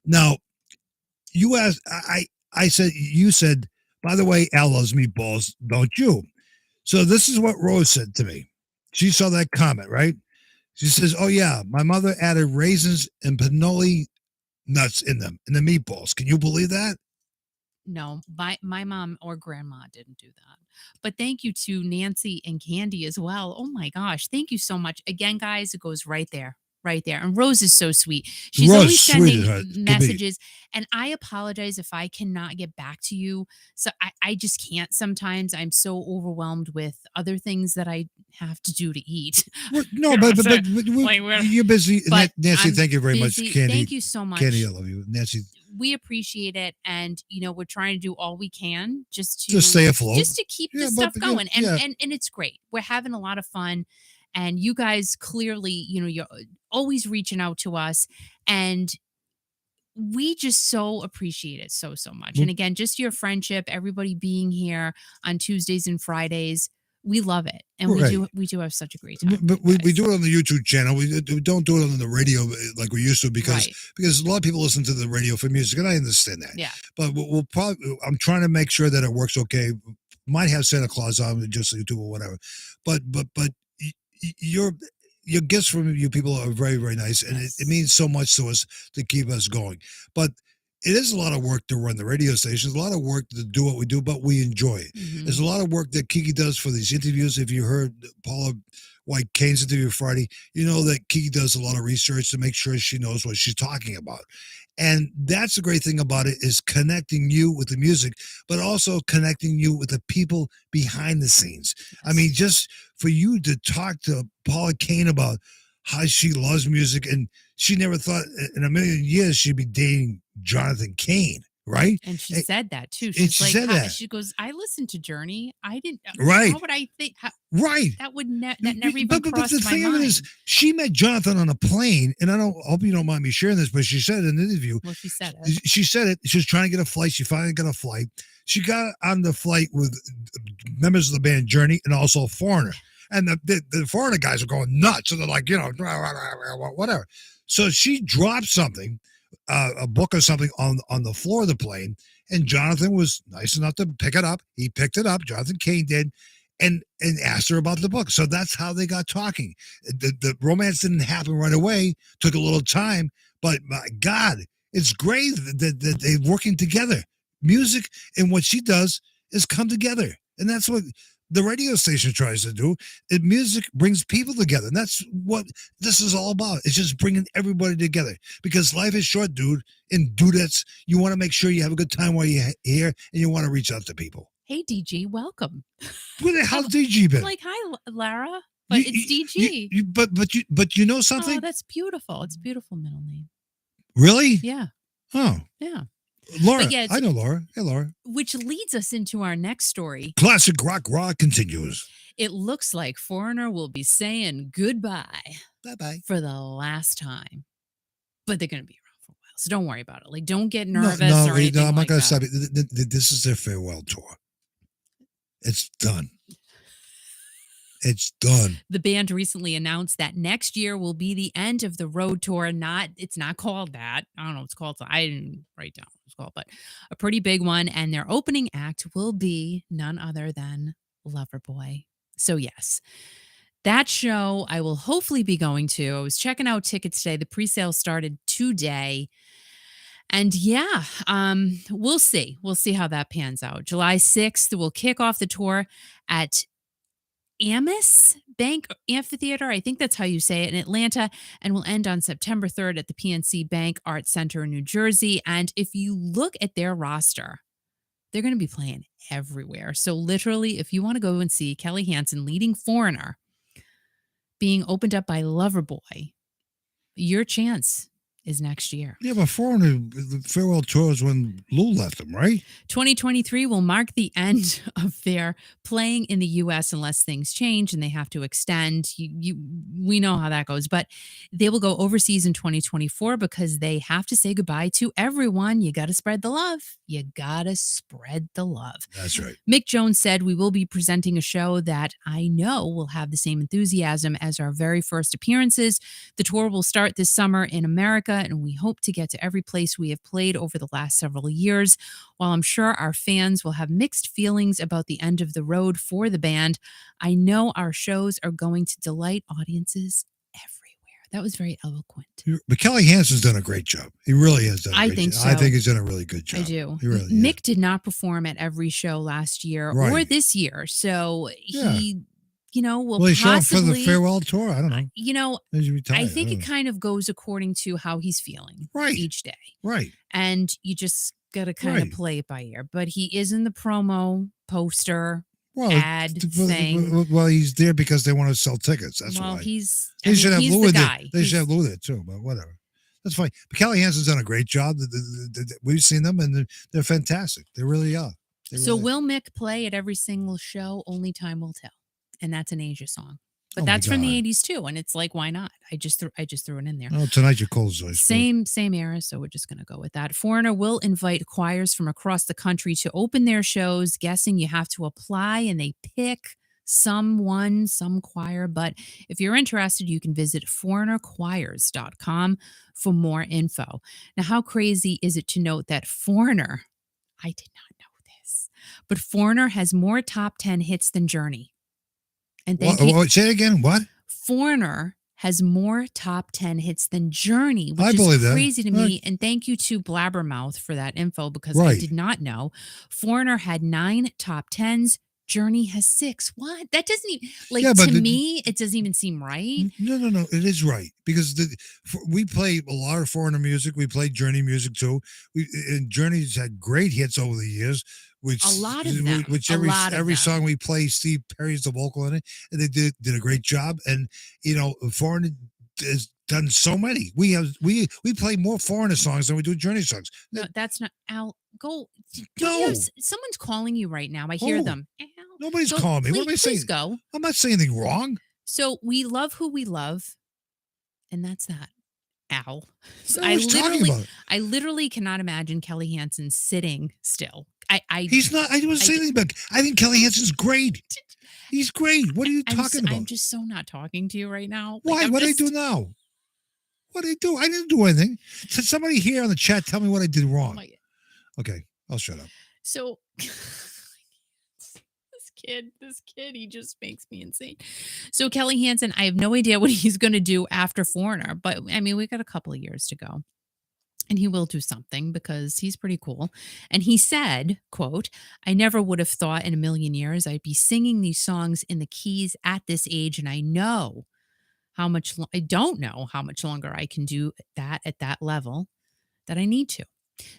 Now, you asked, I said, you said, by the way, Al loves meatballs, don't you? So this is what Rose said to me. She saw that comment, right? She says, "Oh yeah, my mother added raisins and pinoli nuts in them in the meatballs. Can you believe that?" no, my mom or grandma didn't do that. But thank you to Nancy and Candy as well. Oh my gosh, thank you so much. Again, guys, it goes right there. Right there. And Rose is so sweet. She's Rose, always sending sweetheart, to me. messages. And I apologize if I cannot get back to you. So I just can't sometimes. I'm so overwhelmed with other things that I have to do to eat. No, You know but, what I'm but, saying? Like, we're- you're busy. but Nancy, I'm thank you very busy. much, Candy. Thank you so much. Candy, I love you. Nancy, We appreciate it, and we're trying to do all we can just to just stay afloat. just to keep Yeah, this but- stuff going. And, yeah. and it's great. We're having a lot of fun, and you guys clearly, you're always reaching out to us, and we just so appreciate it so much. Well- And again, just your friendship, everybody being here on Tuesdays and Fridays, we love it, and Right. we do have such a great time. But with you we guys. do it on the YouTube channel. We don't do it on the radio like we used to because Right. because a lot of people listen to the radio for music, and I understand that. Yeah. But we'll probably. I'm trying to make sure that it works okay. Might have Santa Claus on just YouTube or whatever. But your gifts from you people are very, very nice, and Yes. it means so much to us to keep us going. But it is a lot of work to run the radio stations, a lot of work to do what we do, but we enjoy it. Mhm. There's a lot of work that Kiki does for these interviews. If you heard Paula White Kane's interview Friday, you know that Kiki does a lot of research to make sure she knows what she's talking about. And that's the great thing about it is connecting you with the music, but also connecting you with the people behind the scenes. I mean, just for you to talk to Paula Kane about how she loves music, and she never thought in a million years she'd be dating Jonathan Cain, right? And she And- said that too. and She's she like, said that. she goes, I listened to Journey. I didn't. Right. How would I think? Right. That would that never even but crossed the my thing mind. of it is, she met Jonathan on a plane, and I hope you don't mind me sharing this, but she said in an interview, Well, she said it. she said it. She was trying to get a flight. She finally got a flight. She got on the flight with members of the band Journey and also Foreigner. And the Foreigner guys are going nuts. And they're like, whatever. So she dropped something, a book or something on the floor of the plane. And Jonathan was nice enough to pick it up. He picked it up. Jonathan Cain did. And asked her about the book. So that's how they got talking. The romance didn't happen right away. Took a little time. But my God, it's great that they're working together. Music and what she does is come together. And that's what the radio station tries to do. Music brings people together. And that's what this is all about. It's just bringing everybody together. Because life is short, dude. And dudettes, you want to make sure you have a good time while you're here, and you want to reach out to people. Hey, DG, welcome. Where the hell's DG been? I'm like, hi, Lara. But it's DG. But you know something? Oh, that's beautiful. It's a beautiful middle name. Really? Yeah. Oh, Yeah. Laura. But yeah, I know Laura. Hey, Laura. Which leads us into our next story. Classic rock continues. It looks like Foreigner will be saying goodbye Bye-bye. for the last time. But they're going to be around for a while. So don't worry about it. Like, don't get nervous No, or anything I'm not like going that. to stop it. This is their farewell tour. It's done. It's done. The band recently announced that next year will be the end of the road tour. It's not called that. I don't know what it's called. I didn't write down what it's called, but a pretty big one. And their opening act will be none other than Loverboy. So yes, that show I will hopefully be going to. I was checking out tickets today. The pre-sale started today. And yeah, we'll see. We'll see how that pans out. July 6th, we'll kick off the tour at Amis Bank Amphitheater. I think that's how you say it, in Atlanta. And we'll end on September 3rd at the PNC Bank Arts Center in New Jersey. And if you look at their roster, They're going to be playing everywhere. So literally, if you want to go and see Kelly Hansen leading Foreigner being opened up by Loverboy, your chance is next year. Yeah, but Foreigner, the farewell tour was when Lou left him, right? 2023 will mark the end of their playing in the US unless things change and they have to extend. We know how that goes, but they will go overseas in 2024 because they have to say goodbye to everyone. You got to spread the love. You got to spread the love. That's right. Mick Jones said, "We will be presenting a show that I know will have the same enthusiasm as our very first appearances. The tour will start this summer in America, and we hope to get to every place we have played over the last several years. While I'm sure our fans will have mixed feelings about the end of the road for the band, I know our shows are going to delight audiences everywhere." That was very eloquent. But Kelly Hansen's done a great job. He really has done a great think job. so. I think he's done a really good job. I do. He really, Mick did not perform at every show last year or Right. this year. So Yeah. he, will he showed up possibly for the farewell tour. I don't know. He's retired. I think don't it know. kind of goes according to how he's feeling Right. each day. Right. And you just got to kind of Right. play it by ear. But he is in the promo poster Well, ad thing. Well, he's there because they want to sell tickets. That's Well, why. they should have he's Lou the there. guy. They should have Lou there too, but whatever. That's fine. But Kelly Hansen's done a great job. We've seen them, and they're fantastic. They really are. So will Mick play at every single show? Only time will tell. And that's an Asia song. But Oh my that's from the God. 80s too. And it's like, why not? I just threw it in there. Oh, Tonight Your Cold's Voice. Same era, so we're just going to go with that. Foreigner will invite choirs from across the country to open their shows. Guessing you have to apply and they pick some choir. But if you're interested, you can visit foreignerchoirs.com for more info. Now, how crazy is it to note that Foreigner, I did not know this, but Foreigner has more top 10 hits than Journey. And say it again. What? Foreigner has more top 10 hits than Journey, which I is believe that. crazy to me. And thank you to Blabbermouth for that info because I did not know. Foreigner had 9 top 10s. Journey has 6. What? That doesn't even, to me, it doesn't even seem right. No. It is right because we play a lot of Foreigner music. We play Journey music too. And Journey's had great hits over the years. Which a lot of them. Which every song we play, Steve Perry's the vocal in it, and they did a great job. And Foreigner has done so many. We play more Foreigner songs than we do Journey songs. No, that's not Al. Go. No, someone's calling you right now. I hear them. Al, nobody's calling me. What am I saying? Please go. I'm not saying anything wrong. So we love who we love, and that's that. Al. So I literally cannot imagine Kelly Hansen sitting still. He's not. I didn't say anything about. I think Kelly Hansen's great. He's great. What are you talking about? I'm just so not talking to you right now. Why? What did I do now? What did I do? I didn't do anything. Did somebody here on the chat tell me what I did wrong? Okay, I'll shut up. So this kid, he just makes me insane. So Kelly Hansen, I have no idea what he's going to do after Foreigner, but I mean, we got a couple of years to go. And he will do something because he's pretty cool. And he said, quote, "I never would have thought in a million years I'd be singing these songs in the keys at this age. And I don't know how much longer I can do that at that level that I need to."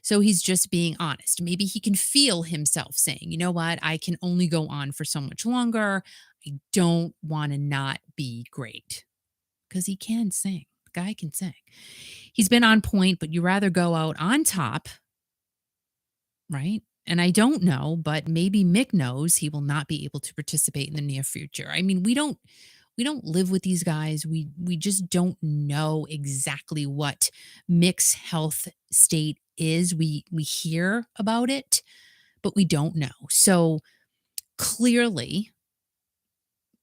So he's just being honest. Maybe he can feel himself saying, you know what? I can only go on for so much longer. I don't want to not be great because he can sing. The guy can sing. He's been on point, but you rather go out on top, right? And I don't know, but maybe Mick knows he will not be able to participate in the near future. I mean, we don't live with these guys. We just don't know exactly what Mick's health state is. We hear about it, but we don't know. So clearly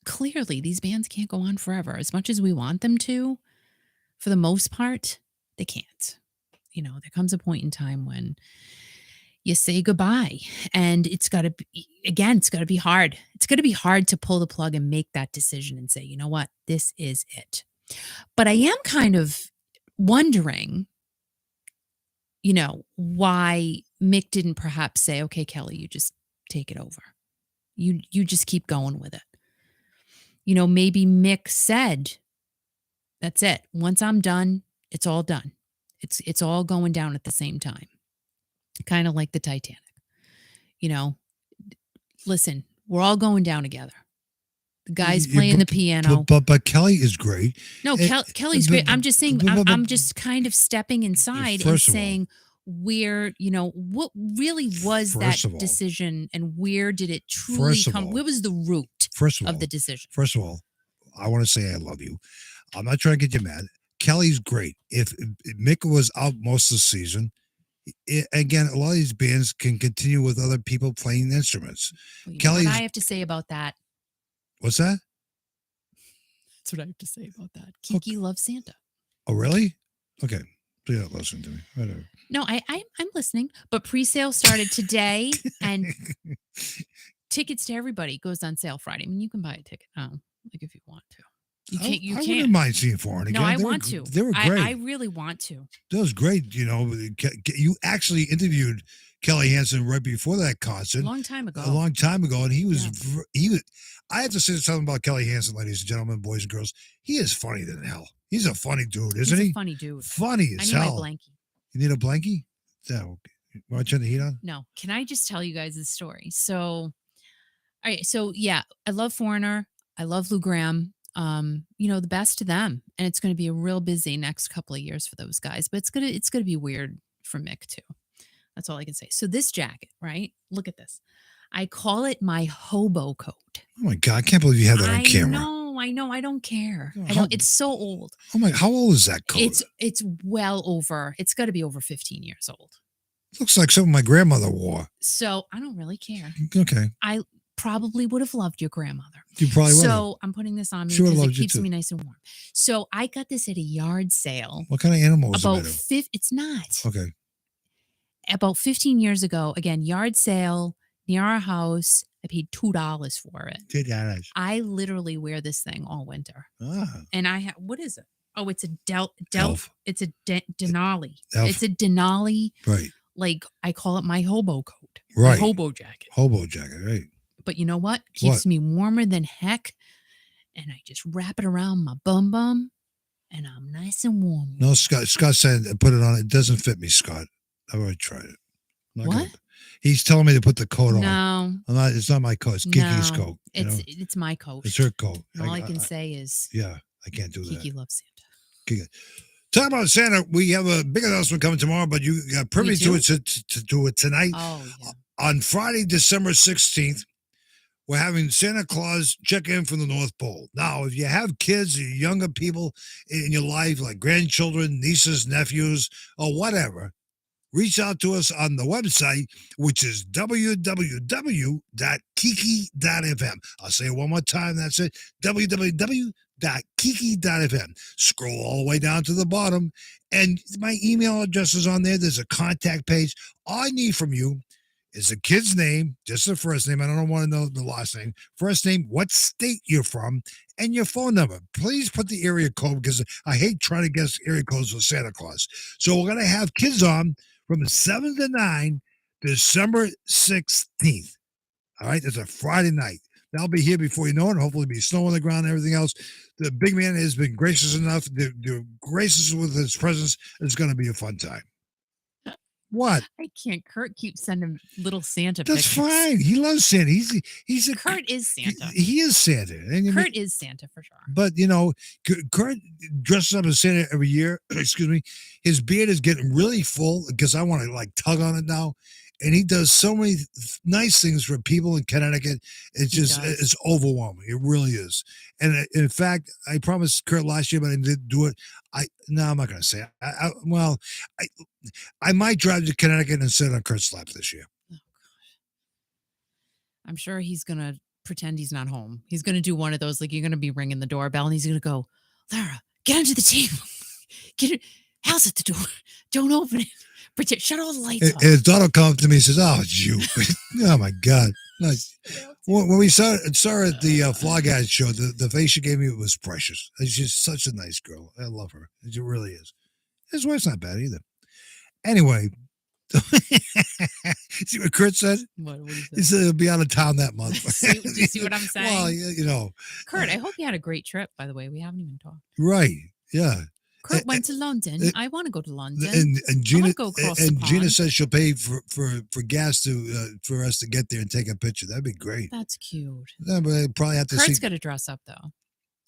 these bands can't go on forever as much as we want them to. For the most part, they can't. There comes a point in time when you say goodbye, and it's got to be hard. It's going to be hard to pull the plug and make that decision and say, you know what, this is it. But I am kind of wondering, why Mick didn't perhaps say, okay, Kelly, you just take it over. You just keep going with it. Maybe Mick said, that's it. Once I'm done, it's all done. It's all going down at the same time. Kind of like the Titanic. you know, listen, we're all going down together. The guy's Yeah, playing the piano. But Kelly is great. No, Kelly's great. I'm just saying, I'm just kind of stepping inside and saying where, what really was that decision and where did it truly come? Where was the root of the decision? First of all, I want to say I love you. I'm not trying to get you mad. Kelly's great. If Mick was out most of the season, again, a lot of these bands can continue with other people playing instruments. Kelly, what I have to say about that. What's that? That's what I have to say about that. Kiki loves Santa. Oh, really? Okay. So you're not listening to me. Whatever. No, I'm listening. But pre-sale started today, and tickets to everybody goes on sale Friday. I mean, you can buy a ticket now, like if you want to. You can't. I wouldn't mind seeing Foreign again. No, I want to. They were great. I really want to. That was great. You actually interviewed Kelly Hansen right before that concert. A long time ago. And he was. I have to say something about Kelly Hansen, ladies and gentlemen, boys and girls. He is funny than hell. He's a funny dude, isn't he? He's a funny dude. Funny as hell. I need my blankie. You need a blankie? Yeah. Okay. Want to turn the heat on? No. Can I just tell you guys this story? So, all right. So yeah, I love Foreigner. I love Lou Gramm. The best to them, and it's going to be a real busy next couple of years for those guys. But it's gonna be weird for Mick too. That's all I can say. So this jacket, right? Look at this. I call it my hobo coat. Oh my God! I can't believe you have that on camera. I know. I don't care. It's so old. Oh my! How old is that coat? It's well over. It's got to be over 15 years old. Looks like something my grandmother wore. So I don't really care. Okay. I probably would have loved your grandmother. You probably would. So I'm putting this on me because it keeps me nice and warm. So I got this at a yard sale. What kind of animal is it? It's not. Okay. About 15 years ago, again, yard sale near our house. I paid $2 for it. $2. I literally wear this thing all winter. And I have, what is it? Oh, it's a Elf. It's a Denali. Elf. It's a Denali. Right. Like I call it my hobo coat. Right. My hobo jacket. Hobo jacket, right. But you know what? Keeps me warmer than heck. And I just wrap it around my bum and I'm nice and warm. No, Scott said put it on. It doesn't fit me, Scott. I've already tried it. What? He's telling me to put the coat on. No. It's not my coat. It's Kiki's coat. It's my coat. It's her coat. All I can say is I can't do that. Kiki loves Santa. Kiki. Talking about Santa, we have a big announcement coming tomorrow, but you got privy to it tonight. Oh, yeah. On Friday, December 16th, we're having Santa Claus check in from the North Pole. Now, if you have kids or younger people in your life, like grandchildren, nieces, nephews, or whatever, reach out to us on the website, which is www.kiki.fm. I'll say it one more time. That's it. www.kiki.fm. Scroll all the way down to the bottom, and my email address is on there. There's a contact page. All I need from you is the kid's name, just the first name. I don't want to know the last name. First name, what state you're from, and your phone number. Please put the area code because I hate trying to guess area codes for Santa Claus. So we're going to have kids on from 7 to 9, December 16th. All right, that's a Friday night. They'll be here before you know it. Hopefully, be snow on the ground and everything else. The big man has been gracious enough. They're gracious with his presence. It's going to be a fun time. What? I can't. Kurt keeps sending little Santa That's pictures. Fine. He loves Santa. He's a Kurt is Santa. He is Santa. And Kurt is Santa for sure. But Kurt dresses up as Santa every year. Excuse me. His beard is getting really full because I want to tug on it now. And he does so many nice things for people in Connecticut. It's overwhelming. It really is. And in fact, I promised Kurt last year, but I didn't do it. I'm not going to say it. I might drive to Connecticut and sit on Kurt's lap this year. Oh, gosh. I'm sure he's going to pretend he's not home. He's going to do one of those, you're going to be ringing the doorbell and he's going to go, Lara, get under the table. Get it. How's at the door? Don't open it. Pretend, shut all the lights off. And his daughter comes to me and says, oh, it's you. Oh, my God. Nice. When we saw her at the Fly Guys show, the face she gave me was precious. She's such a nice girl. I love her. She really is. His wife's not bad either. Anyway, see what Kurt said? What did he say? He said he'll be out of town that month. Do you see what I'm saying? Well, Kurt, I hope you had a great trip, by the way. We haven't even talked. Right. Yeah. Kurt went to London. I want to go to London. And Gina go across the Gina pond. says she'll pay for gas to for us to get there and take a picture. That'd be great. That's cute. Yeah, but I probably have to Kurt's see. got to dress up though.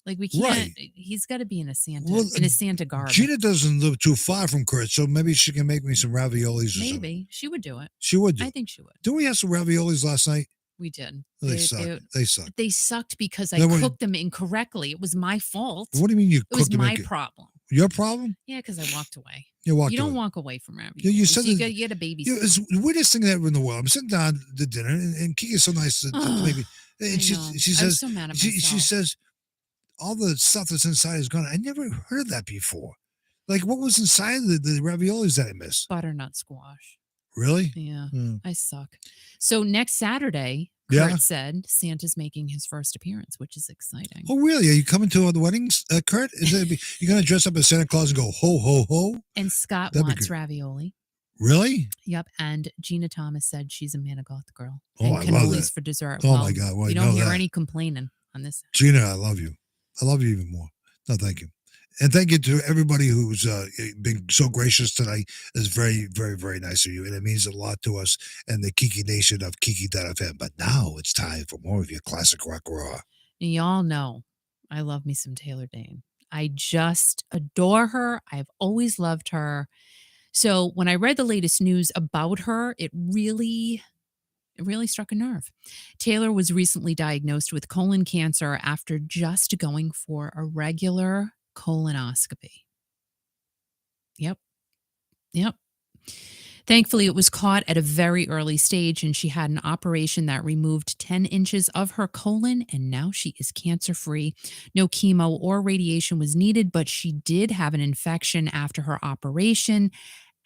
Like we can't. Right. He's got to be in a Santa garb. Gina doesn't live too far from Kurt, so maybe she can make me some raviolis. Or maybe something. she would do it. She would. I think she would. Didn't we have some raviolis last night? We did. They sucked. They sucked. They sucked because I cooked them incorrectly. It was my fault. What do you mean you cooked them? It was my problem. Your problem? Yeah, because I walked away. You don't walk away from ravioli. You said you get a baby. It's the weirdest thing ever in the world. I'm sitting down to dinner, and Kiki is so nice to maybe. And she says, I'm so mad at myself. She says, all the stuff that's inside is gone. I never heard of that before. Like, what was inside the raviolis that I missed? Butternut squash. Really? Yeah, I suck. So next Saturday, Kurt said Santa's making his first appearance, which is exciting. Oh, really? Are you coming to the weddings, Kurt? You're going to dress up as Santa Claus and go ho, ho, ho? And Scott wants ravioli. Really? Yep. And Gina Thomas said she's a Manigault girl. Oh, and I love that. For dessert. Oh, my God. Well, you don't hear any complaining on this. Gina, I love you. I love you even more. No, thank you. And thank you to everybody who's been so gracious tonight. It's very, very, very nice of you. And it means a lot to us and the Kiki Nation of Kiki.fm. But now it's time for more of your classic rock raw. Y'all know I love me some Taylor Dayne. I just adore her. I've always loved her. So when I read the latest news about her, it really struck a nerve. Taylor was recently diagnosed with colon cancer after just going for a regular colonoscopy. Yep. Thankfully, it was caught at a very early stage, and she had an operation that removed 10 inches of her colon, and now she is cancer-free. No chemo or radiation was needed, but she did have an infection after her operation,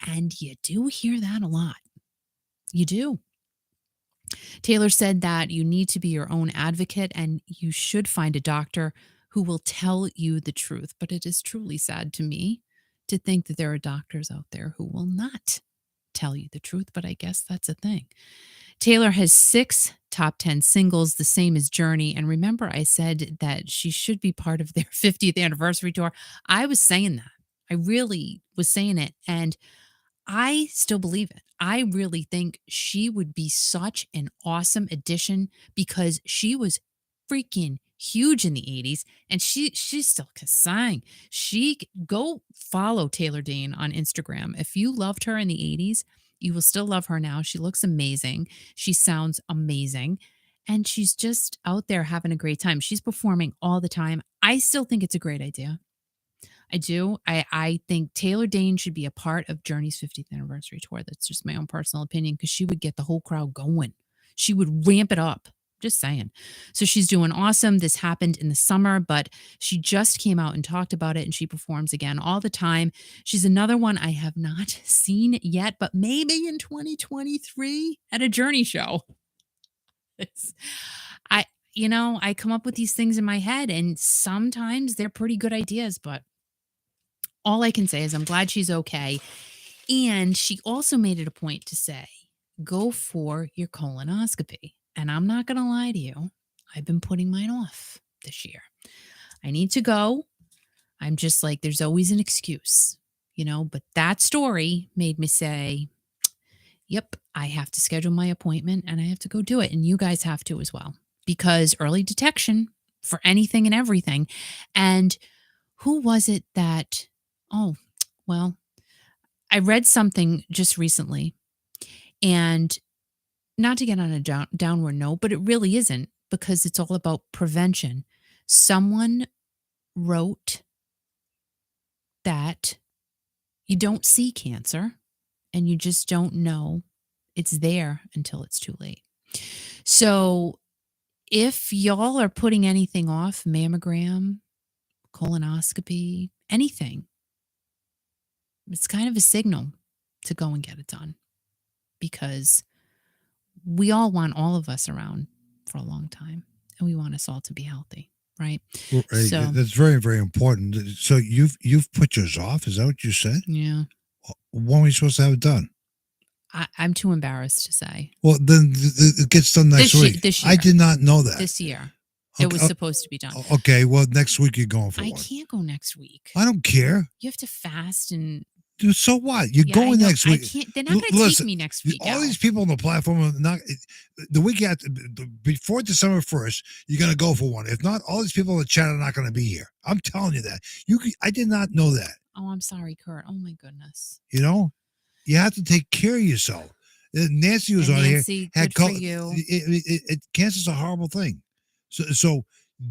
and you do hear that a lot. You do. Taylor said that you need to be your own advocate, and you should find a doctor who will tell you the truth. But it is truly sad to me to think that there are doctors out there who will not tell you the truth, but I guess that's a thing. Taylor has 6 top 10 singles, the same as Journey. And remember, I said that she should be part of their 50th anniversary tour. I was saying that. I really was saying it. And I still believe it. I really think she would be such an awesome addition because she was freaking huge in the 80s and she still can sing. Go follow Taylor Dayne on Instagram. If you loved her in the 80s, you will still love her now. She looks amazing. She sounds amazing. And she's just out there having a great time. She's performing all the time. I still think it's a great idea. I do. I think Taylor Dayne should be a part of Journey's 50th anniversary tour. That's just my own personal opinion because she would get the whole crowd going. She would ramp it up. Just saying. So she's doing awesome. This happened in the summer, but she just came out and talked about it, and she performs again all the time. She's another one I have not seen yet, but maybe in 2023 at a Journey show. I come up with these things in my head, and sometimes they're pretty good ideas, but all I can say is I'm glad she's okay. And she also made it a point to say, go for your colonoscopy. And I'm not going to lie to you. I've been putting mine off this year. I need to go. I'm just like, there's always an excuse, but that story made me say, yep, I have to schedule my appointment and I have to go do it. And you guys have to as well, because early detection for anything and everything. And who was it that, I read something just recently, and not to get on a downward note, but it really isn't, because it's all about prevention. Someone wrote that you don't see cancer and you just don't know it's there until it's too late. So if y'all are putting anything off, mammogram, colonoscopy, anything, it's kind of a signal to go and get it done, because we all want all of us around for a long time, and we want us all to be healthy, right? Right. So that's very, very important. So you've put yours off. Is that what you said? Yeah. When are we supposed to have it done? I'm too embarrassed to say. Well, then it gets done next week. This year. I did not know that. This year. It was supposed to be done. Okay, well, next week you're going for I one. can't go next week. I don't care. You have to fast and. Dude, so what? You're going next week. I can't. They're not going to take me next week. All these people on the platform are not. The week after, before December 1st, you're going to go for one. If not, all these people in the chat are not going to be here. I'm telling you that. I did not know that. Oh, I'm sorry, Kurt. Oh my goodness. You know, you have to take care of yourself. Nancy was on Nancy, here. Good for you. Cancer's a horrible thing. So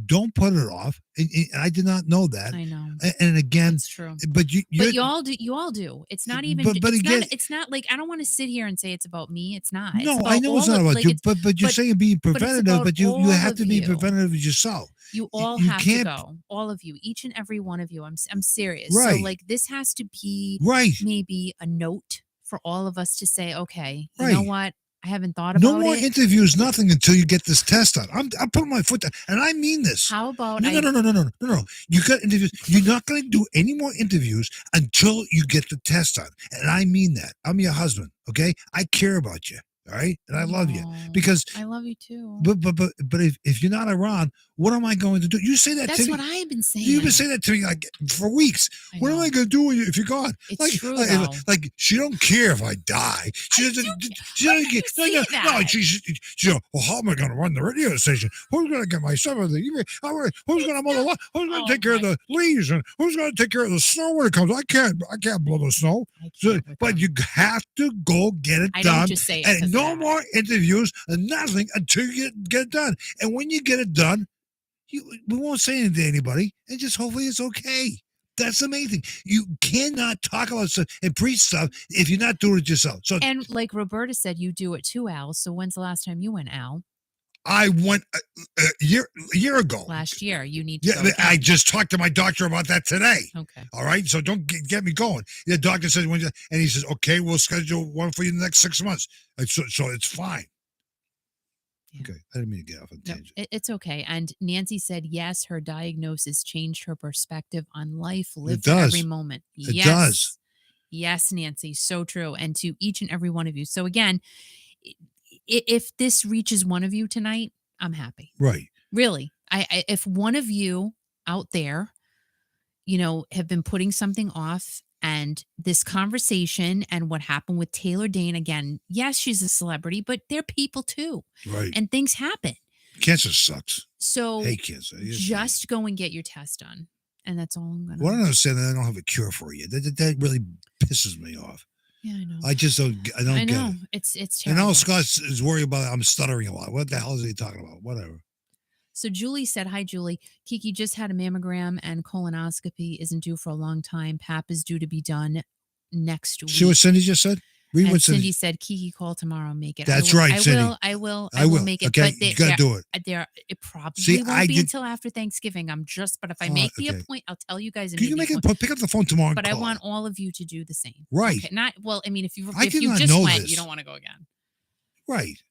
don't put it off. And I did not know that. I know. And again, it's true. But you all do. You all do. It's not even. But it's not like I don't want to sit here and say it's about me. It's not. No, I know it's not about you. But you're saying being preventative. But you have to be preventative yourself. You all have to go. All of you, each and every one of you. I'm serious. Right. So like this has to be maybe a note for all of us to say, okay, you know what? I haven't thought about it. No more interviews, nothing until you get this test done. I'm putting my foot down, and I mean this. How about no. You got interviews. You're not going to do any more interviews until you get the test done, and I mean that. I'm your husband, okay? I care about you, all right? And I love you because I love you too. But if you're not around, what am I going to do? You say that to me. That's what I've been saying. You've been saying that to me like for weeks. What am I going to do if you're gone? It's true, though. Like she don't care if I die. She doesn't care. No. She goes, well, how am I going to run the radio station? Who's going to get my stuff? Who's going to mow the lawn? Who's going to take care of the leaves? And who's going to take care of the snow when it comes? I can't blow the snow. But you have to go get it done. Don't just say it. And no more interviews and nothing until you get it done. And when you get it done, we won't say anything to anybody, and just hopefully it's okay. That's the main thing. You cannot talk about stuff and preach stuff if you're not doing it yourself. So, and like Roberta said, you do it too, Al. So when's the last time you went, Al? I went a year ago. Last year, you need to go again. I just talked to my doctor about that today. Okay. All right, so don't get me going. The doctor says, and he says, okay, we'll schedule one for you in the next 6 months. So it's fine. Yeah. Okay, I didn't mean to get off on a tangent. It's okay. And Nancy said, yes, her diagnosis changed her perspective on life, lived every moment. It does. Yes, Nancy, so true. And to each and every one of you. So again, if this reaches one of you tonight, I'm happy. Right. Really. If one of you out there, have been putting something off, and this conversation and what happened with Taylor Dane, again, yes, she's a celebrity, but they're people too. Right. And things happen. Cancer sucks. So hey, cancer. Just go and get your test done. And that's all I'm going to do. Well, I don't understand that I don't have a cure for you. That really pisses me off. Yeah, I know. I just don't get it. It's terrible. And now Scott is worried about I'm stuttering a lot. What the hell is he talking about? Whatever. So Julie said, hi, Julie. Kiki just had a mammogram and colonoscopy isn't due for a long time. Pap is due to be done next week. See what Cindy just said? Read what Cindy said. Kiki, call tomorrow. Make it. That's right, Cindy. I will make it. Okay, but you got to do it. It probably won't be until after Thanksgiving. But if I make the appointment, I'll tell you guys. Can you pick up the phone tomorrow and But call. I want all of you to do the same. Right. Okay, if you just went, you don't want to go again. Right.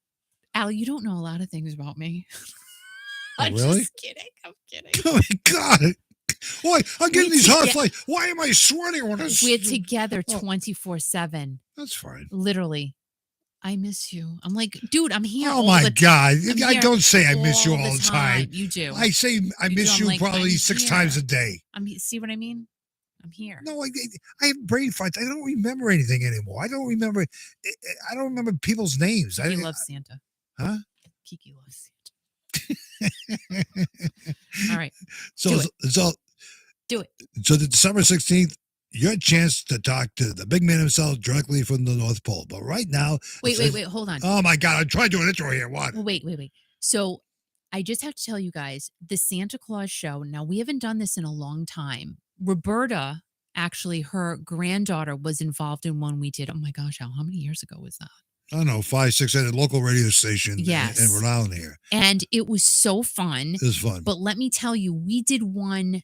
Al, you don't know a lot of things about me. I'm really? Just kidding. I'm kidding. Oh my God. Why? I'm getting these hot flights. Why am I sweating when we're together 24/7? That's fine. Literally. I miss you. I'm like, dude, I'm here. Oh my God. I don't say I miss you all the time. You do. I say I miss you probably 6 times a day. See what I mean? I'm here. No, I have brain farts. I don't remember anything anymore. I don't remember people's names. Kiki loves Santa. Huh? Kiki loves Santa. All right. So do it. So the December 16th, your chance to talk to the big man himself directly from the North Pole. But right now, wait, hold on. Oh my God, I'm trying to do an intro here. What? Well, wait. So I just have to tell you guys, the Santa Claus show. Now we haven't done this in a long time. Roberta, actually, her granddaughter was involved in one we did. Oh my gosh, Al, how many years ago was that? I don't know, 5, 6 at a local radio station in Rhode Island here. And it was so fun. It was fun. But let me tell you, we did one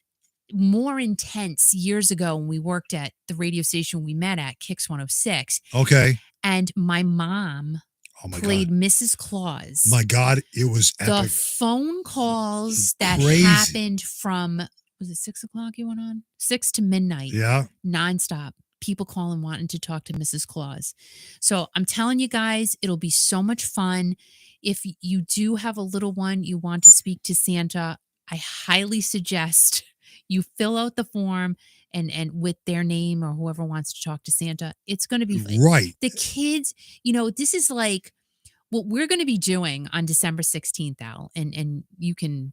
more intense years ago when we worked at the radio station we met at, Kix 106. Okay. And my mom played Mrs. Claus. My God, it was epic. The phone calls that happened from, was it 6 o'clock you went on? 6 to midnight. Yeah. Nonstop. People calling wanting to talk to Mrs. Claus. So I'm telling you guys, it'll be so much fun. if you do have a little one, you want to speak to Santa, I highly suggest you fill out the form and with their name or whoever wants to talk to Santa. It's going to be Right, the kids, this is like what we're going to be doing on December 16th, Al, and you can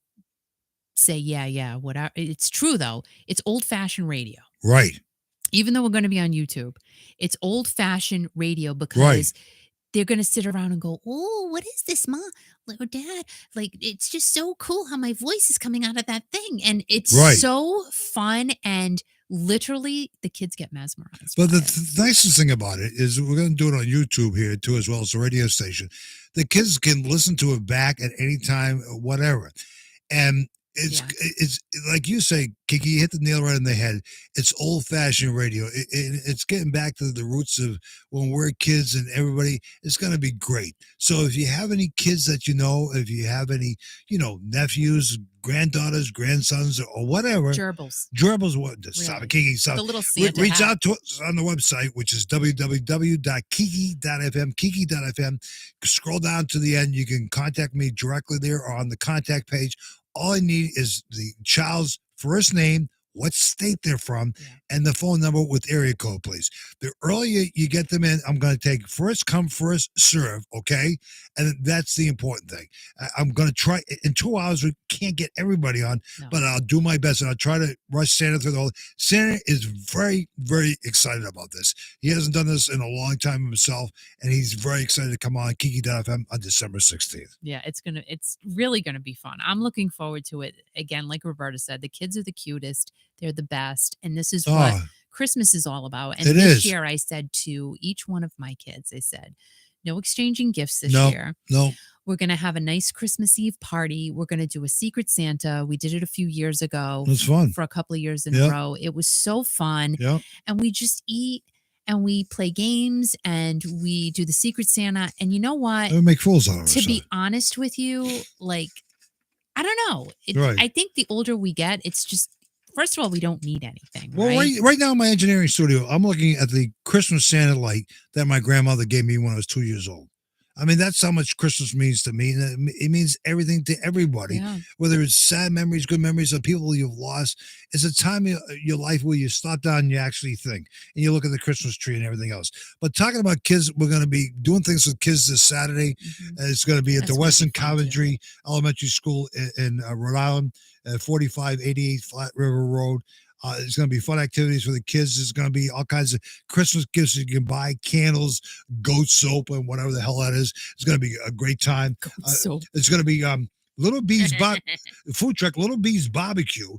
say yeah, whatever. It's true though. It's old-fashioned radio. right, Even though we're going to be on YouTube, it's old-fashioned radio right. because they're going to sit around and go, "Oh, what is this, mom or dad? Like, it's just so cool how my voice is coming out of that thing." And it's Right. so fun. And literally, the kids get mesmerized. But by the it. nicest thing about it is we're going to do it on YouTube here too, as well as the radio station. The kids can listen to it back at any time, whatever. And Yeah. it's like you say, Kiki, you hit the nail right on the head. It's old fashioned radio. It's getting back to the roots of when we're kids, and everybody. It's going to be great. So if you have any kids that you know, if you have any, nephews, granddaughters, grandsons, or whatever, Gerbils. What stop Really. it, Kiki. Stop. The little Santa Reach hat. out to us on the website, which is www.kiki.fm, kiki.fm. Scroll down to the end. You can contact me directly there or on the contact page. All I need is the child's first name, what state they're from, and the phone number with area code, please. The earlier you get them in, I'm going to take first come, first serve, okay? And that's the important thing. I'm going to try. In 2 hours, we can't get everybody on, but I'll do my best, and I'll try to rush Santa through the whole. Santa is very, very excited about this. He hasn't done this in a long time himself, and he's very excited to come on Kiki.fm on December 16th. Yeah, it's really gonna be fun. I'm looking forward to it. Again, like Roberta said, the kids are the cutest. They're the best, and this is what Christmas is all about. And this year, I said to each one of my kids, I said, "No exchanging gifts this year. No. We're gonna have a nice Christmas Eve party. We're gonna do a Secret Santa. We did it a few years ago. It was fun for a couple of years in a row. It was so fun. Yeah. And we just eat." And we play games and we do the Secret Santa. And you know what? We make fools out of ourselves. To be honest with you, like, I don't know. Right. I think the older we get, it's just, first of all, we don't need anything. Well, right now in my engineering studio, I'm looking at the Christmas Santa light that my grandmother gave me when I was 2 years old. I mean, that's how much Christmas means to me. And it means everything to everybody, whether it's sad memories, good memories of people you've lost. It's a time of your life where you stop down and you actually think and you look at the Christmas tree and everything else. But talking about kids, we're going to be doing things with kids this Saturday. It's going to be at the Western Coventry Elementary School in Rhode Island, 4588 Flat River Road. There's going to be fun activities for the kids. There's going to be all kinds of Christmas gifts you can buy, candles, goat soap, and whatever the hell that is. It's going to be a great time. It's going to be Little Bees food truck, Little Bees Barbecue.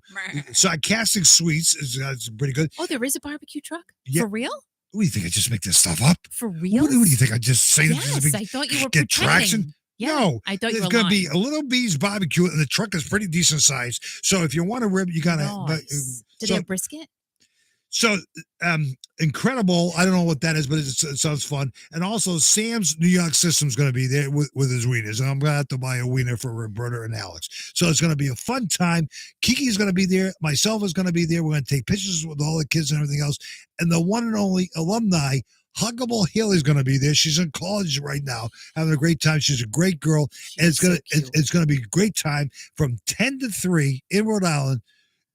Sarcastic Sweets is pretty good. Oh, there is a barbecue truck? Yeah. For real? What do you think? I just make this stuff up? For real? What do you think? I just say yes, I thought you were get pretending. traction? Yeah, no, I thought you were going to be a Little Bees Barbecue, and the truck is pretty decent size. So if you want a rib, you got to. Nice. Do they have brisket? So incredible. I don't know what that is, but it sounds fun. And also, Sam's New York System's going to be there with his wieners, and I'm going to have to buy a wiener for Roberta and Alex. So it's going to be a fun time. Kiki's going to be there. Myself is going to be there. We're going to take pictures with all the kids and everything else. And the one and only alumni, Huggable Haley's going to be there. She's in college right now, having a great time. She's a great girl, and it's going to be a great time from 10 to 3 in Rhode Island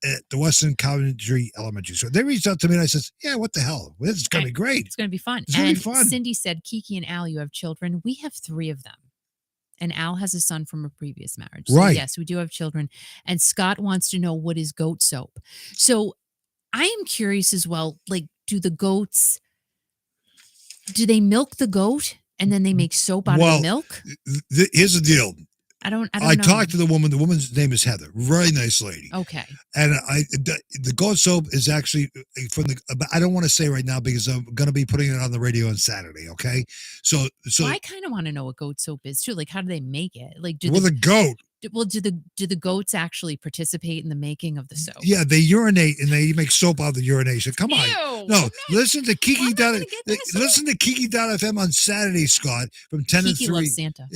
at the Western Coventry Elementary. So they reached out to me, and I said, "Yeah, what the hell? This is going to be great. It's going to be fun." It's going to be fun. Cindy said, "Kiki and Al, you have children. We have 3 of them." And Al has a son from a previous marriage. So right. Yes, we do have children. And Scott wants to know, what is goat soap? So I am curious as well, like, do the goats, do they milk the goat and then they make soap out of the milk? Here's the deal. I don't know. I talked to the woman. The woman's name is Heather. Very nice lady. Okay. And the goat soap is actually from the. I don't want to say right now because I'm going to be putting it on the radio on Saturday. Okay. So I kind of want to know what goat soap is too. Like, how do they make it? Like, the goat. Well, do the goats actually participate in the making of the soap? Yeah, they urinate and they make soap out of the urination. Come on. No, listen to Kiki. Listen to Kiki.fm on Saturday, Scott, from 10 Kiki to 3. Loves Santa.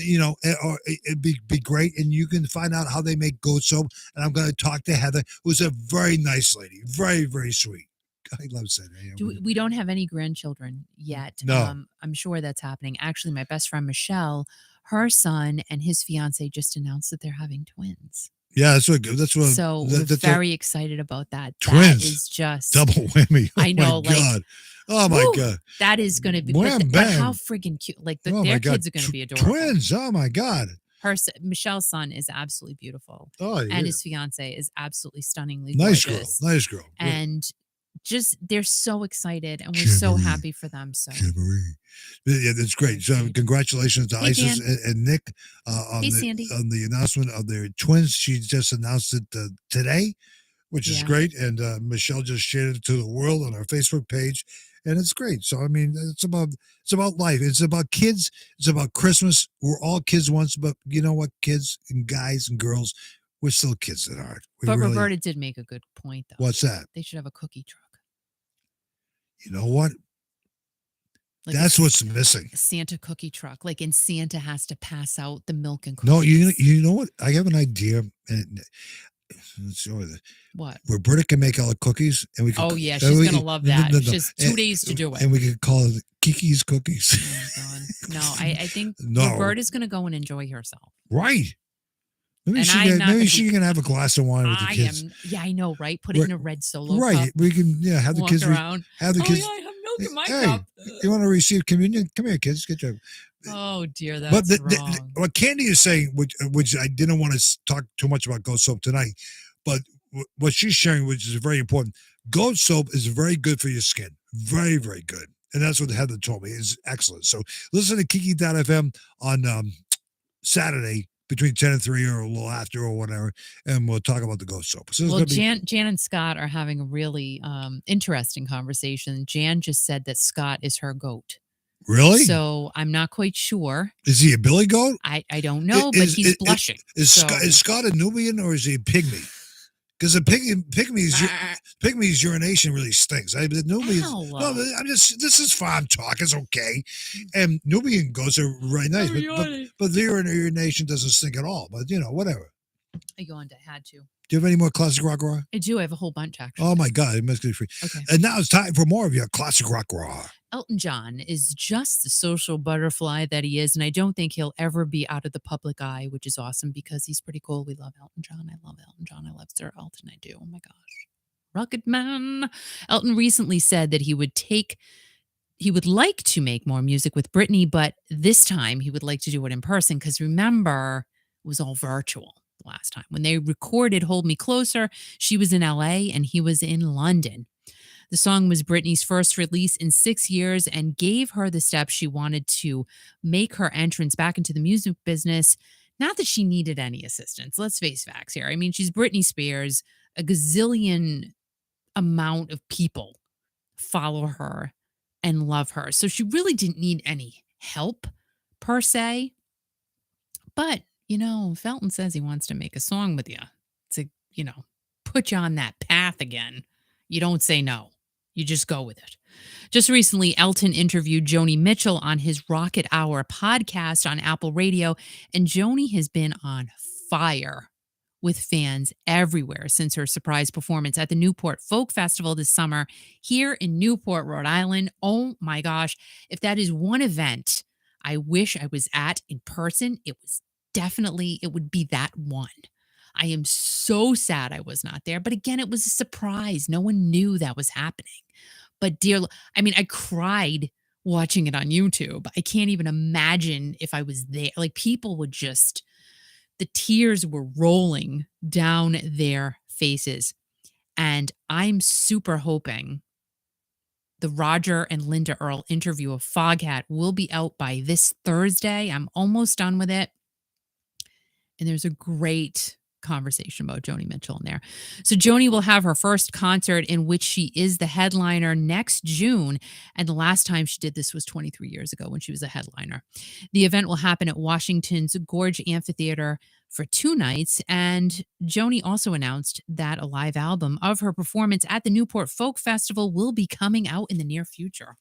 Or it'd be great. And you can find out how they make goat soap. And I'm going to talk to Heather, who's a very nice lady. Very, very sweet. I love Santa. We don't have any grandchildren yet. No. I'm sure that's happening. Actually, my best friend, Michelle, her son and his fiance just announced that they're having twins. Yeah, that's what. So we're very excited about that. Twins. That is just double whammy. Oh I know, my God. Oh my woo, God. that is going to be. Wham, but how bam. friggin' cute! Like Oh their my God. kids are going to be adorable. Twins. Oh my God. Michelle's son is absolutely beautiful, Oh yeah. and his fiance is absolutely stunningly Nice gorgeous. girl. Nice girl. And just they're so excited, and we're so happy for them. So yeah, that's great. So congratulations to Isis Dan. and Nick on the announcement of their twins. She just announced it today, which is great. And Michelle just shared it to the world on our Facebook page, and it's great. So I mean, it's about life. It's about kids. It's about Christmas. We're all kids once, but you know what? Kids and guys and girls, we're still kids at heart. But Roberta did make a good point, though. What's that? They should have a cookie truck. You know what? Like that's what's missing. A Santa cookie truck. Like, and Santa has to pass out the milk and cookies. No, you know what? I have an idea. And what? Roberta can make all the cookies, and we can. Oh yeah, she's gonna love that. She has 2 days to do it, and we can call it Kiki's cookies. Oh God, no! I think Roberta's gonna go and enjoy herself. Right. Maybe she can have a glass of wine with the kids. Yeah, I know, right? Put it in a red Solo cup. Right. We can have the kids around. Have the kids. Yeah, I have milk in my cup. You want to receive communion? Come here, kids. Get your. Oh dear, that's wrong. What Candy is saying, which I didn't want to talk too much about Ghost Soap tonight, but what she's sharing, which is very important, Ghost Soap is very good for your skin. Very, very good. And that's what Heather told me. It's excellent. So listen to Kiki.fm on Saturday between 10 and 3 or a little after or whatever, and we'll talk about the Ghost Soap. So Jan and Scott are having a really interesting conversation. Jan just said that Scott is her goat. Really? So I'm not quite sure. Is he a billy goat? I don't know, but he's blushing. Is Scott a Nubian or is he a pygmy? Because the pygmy's urination really stinks. This is farm talk. It's okay. And Nubian goats are really nice, but their urination doesn't stink at all. But whatever. I yawned. I had to. Do you have any more classic rock raw? I do. I have a whole bunch, actually. Oh my God, it must be free. Okay. And now it's time for more of your classic rock raw. Elton John is just the social butterfly that he is, and I don't think he'll ever be out of the public eye, which is awesome because he's pretty cool. We love Elton John. I love Elton John. I love Sir Elton. I do. Oh my gosh. Rugged man. Elton recently said that he would like to make more music with Britney, but this time he would like to do it in person because remember, it was all virtual last time. When they recorded Hold Me Closer, she was in LA and he was in London. The song was Britney's first release in 6 years and gave her the steps she wanted to make her entrance back into the music business. Not that she needed any assistance. Let's face facts here. I mean, she's Britney Spears. A gazillion amount of people follow her and love her. So she really didn't need any help per se. But, if Elton says he wants to make a song with you to, put you on that path again, you don't say no. You just go with it. Just recently, Elton interviewed Joni Mitchell on his Rocket Hour podcast on Apple Radio, and Joni has been on fire with fans everywhere since her surprise performance at the Newport Folk Festival this summer here in Newport, Rhode Island. Oh my gosh. If that is one event I wish I was at in person, it would be that one. I am so sad I was not there. But again, it was a surprise. No one knew that was happening. But I cried watching it on YouTube. I can't even imagine if I was there. Like people would the tears were rolling down their faces. And I'm super hoping the Roger and Linda Earl interview of Foghat will be out by this Thursday. I'm almost done with it. And there's a great conversation about Joni Mitchell in there. So Joni will have her first concert in which she is the headliner next June. And the last time she did this was 23 years ago when she was a headliner. The event will happen at Washington's Gorge Amphitheater for 2 nights. And Joni also announced that a live album of her performance at the Newport Folk Festival will be coming out in the near future.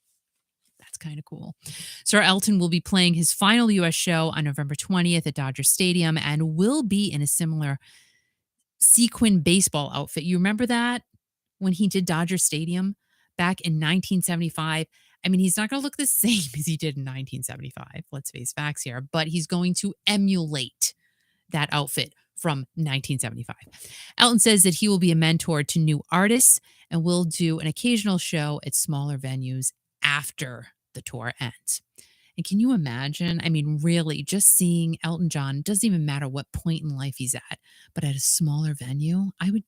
That's kind of cool. Sir Elton will be playing his final U.S. show on November 20th at Dodger Stadium and will be in a similar sequin baseball outfit. You remember that when he did Dodger Stadium? back in 1975. I mean, he's not going to look the same as he did in 1975. Let's face facts here, but he's going to emulate that outfit from 1975. Elton says that he will be a mentor to new artists and will do an occasional show at smaller venues after the tour ends. And can you imagine? I mean, really, just seeing Elton John, doesn't even matter what point in life he's at, but at a smaller venue, I would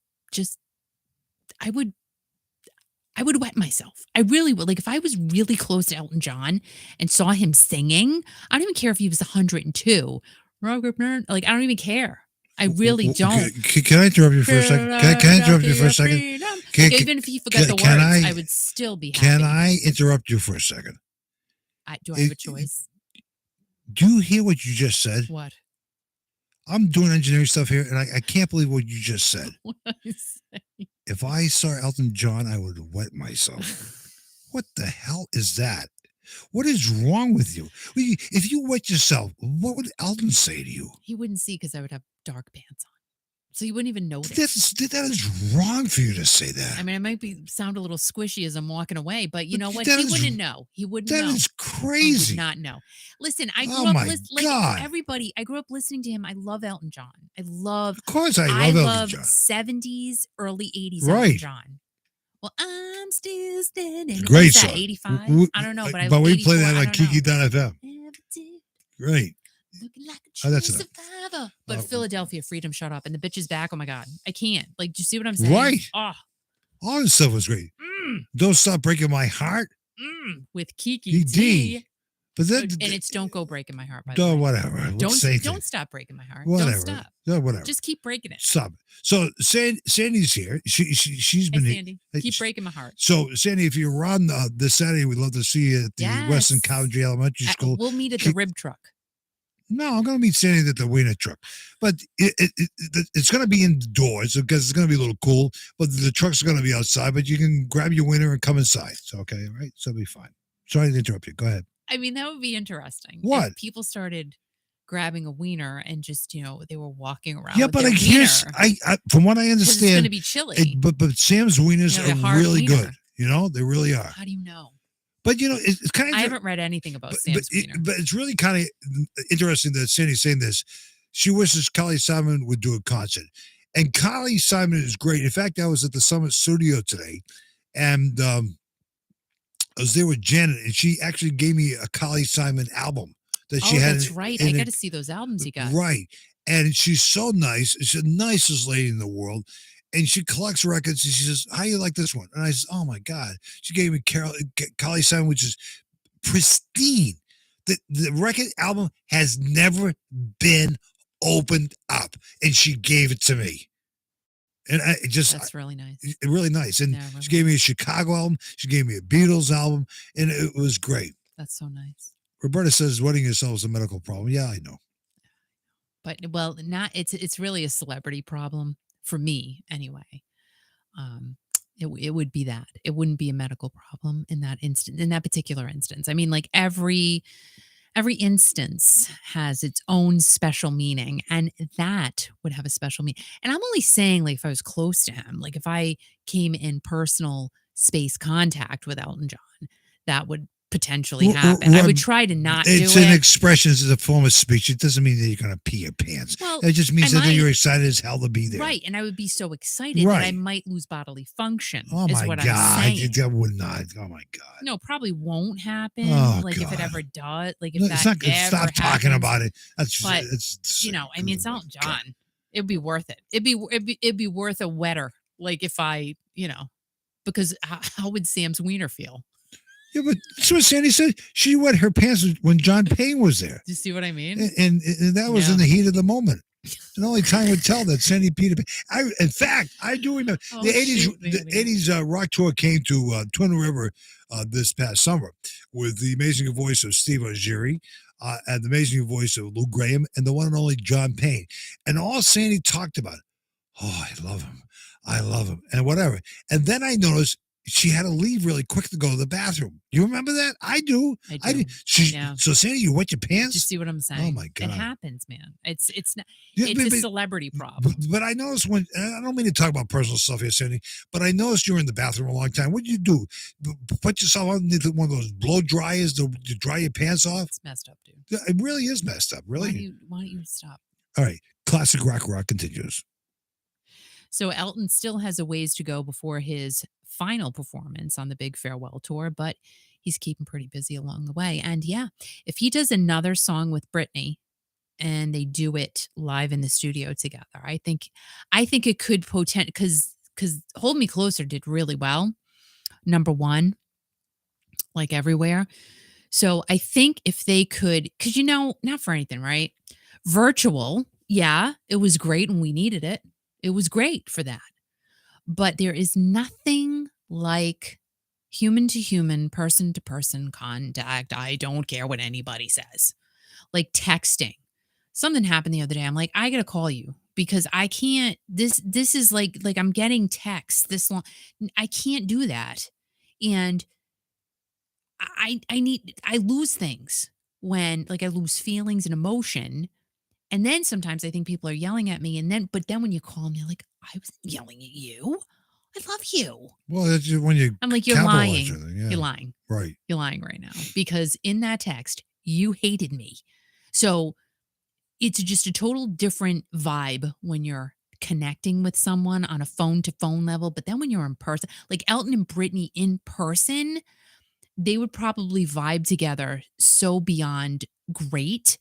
wet myself. I really would. Like if I was really close to Elton John and saw him singing, I don't even care if he was 102. Like I don't even care. I really don't. Can I interrupt you for a second? Can I interrupt you for a second? Even if he forgot the words, I would still be happy. Can I interrupt you for a second? Do I have a choice? Do you hear what you just said? What? I'm doing engineering stuff here, and I can't believe what you just said. What I say? If I saw Elton John, I would wet myself. What the hell is that? What is wrong with you? If you wet yourself, what would Elton say to you? He wouldn't see because I would have dark pants on. So you wouldn't even notice. That is wrong for you to say that. I mean, I might sound a little squishy as I'm walking away, but you know what? He wouldn't know. He wouldn't know. That is crazy. He would not know. Listen, I grew up like everybody. I grew up listening to him. I love Elton John. Of course, I love Elton John. 70s, early 80s right. Elton John. Well, I'm still standing. Great song. 85. I don't know, but we play that on Kiki.fm. Great. Looking like a true survivor. But Philadelphia, Freedom, Shut Up, and the bitch is back. Oh my God. I can't. Like, do you see what I'm saying? Right. Oh. All this stuff was great. Don't Stop Breaking My Heart. With Kiki D. But then, and it's Don't Go Breaking My Heart, by the way. Whatever. Don't stop breaking my heart. Whatever. Don't stop. Whatever. Just keep breaking it. Stop. So Sandy's here. She's been Sandy, keep breaking my heart. So Sandy, if you're around this Saturday, we'd love to see you at the Western Coventry Elementary School. We'll meet at the rib truck. No, I'm going to meet Sandy at the wiener truck. But it's going to be indoors because it's going to be a little cool. But the truck's going to be outside. But you can grab your wiener and come inside. So, okay, all right? So it'll be fine. Sorry to interrupt you. Go ahead. I mean, that would be interesting. What? If people started grabbing a wiener and just, they were walking around. Yeah, but I guess, from what I understand, it's going to be chilly. But Sam's wieners are really good. They really are. How do you know? But it's kind of. I haven't read anything about Sam's wiener. But it's really kind of interesting that Sandy's saying this. She wishes Carly Simon would do a concert, and Carly Simon is great. In fact, I was at the Summit Studio today, and I was there with Janet, and she actually gave me a Carly Simon album that she had. That's right. I got to see those albums you got. Right, and she's so nice. She's the nicest lady in the world. And she collects records, and she says, "How do you like this one?" And I said, "Oh my God!" She gave me Carly Simon, which is pristine. The record album has never been opened up, and she gave it to me. And that's really nice. Really nice. And she gave me a Chicago album. She gave me a Beatles album, and it was great. That's so nice. Roberta says, "Wedding yourself is a medical problem." Yeah, I know. But it's really a celebrity problem. For me, anyway, it would be that. It wouldn't be a medical problem in that particular instance. I mean, like every instance has its own special meaning, and that would have a special meaning. And I'm only saying, like, if I was close to him, like if I came in personal space contact with Elton John, that would potentially happen. I would try to not do it. It's an expression. It's a form of speech. It doesn't mean that you're going to pee your pants. Well, it just means that you're excited as hell to be there. Right. And I would be so excited that I might lose bodily function. Oh my God. I'm saying. That would not. Oh my God. No, probably won't happen. Oh, like God. If it ever does. Like if it's not, stop talking about it. It's I mean, it's Elton John. It'd be worth it. It'd be worth a wetter. Like if I, because how would Sam's wiener feel? Yeah, but that's what Sandy said. She wet her pants when John Payne was there. Do you see what I mean? And that was in the heat of the moment. And only time would tell that Sandy Peter. In fact, I do remember the 80s rock tour came to Twin River this past summer with the amazing voice of Steve Algieri and the amazing voice of Lou Graham and the one and only John Payne. And all Sandy talked about, I love him, and whatever. And then I noticed she had to leave really quick to go to the bathroom. You remember that? I do. I do. Yeah. So, Sandy, you wet your pants? Do you see what I'm saying? Oh my God! It happens, man. It's not. Yeah, It's a celebrity problem. But I noticed when I don't mean to talk about personal stuff here, Sandy. But I noticed you're in the bathroom a long time. What do you do? Put yourself underneath one of those blow dryers to dry your pants off? It's messed up, dude. It really is messed up. Really. Why don't you stop? All right. Classic rock continues. So Elton still has a ways to go before his final performance on the big farewell tour, but he's keeping pretty busy along the way. And yeah, if he does another song with Britney and they do it live in the studio together, I think it could because Hold Me Closer did really well, number one, like everywhere. So I think if they could, because not for anything, right? Virtual, yeah, it was great and we needed it. It was great for that. But there is nothing like human to human, person to person contact. I don't care what anybody says. Like texting. Something happened the other day. I'm like, I gotta call you because I can't. This is like I'm getting texts this long. I can't do that, and I lose things when I lose feelings and emotion. And then sometimes I think people are yelling at me, but then when you call me, like, I wasn't yelling at you. I love you. Well, that's just when you. I'm like, you're lying. Yeah. You're lying. Right. You're lying right now because in that text you hated me. So it's just a total different vibe when you're connecting with someone on a phone to phone level. But then when you're in person, like Elton and Britney in person, they would probably vibe together so beyond great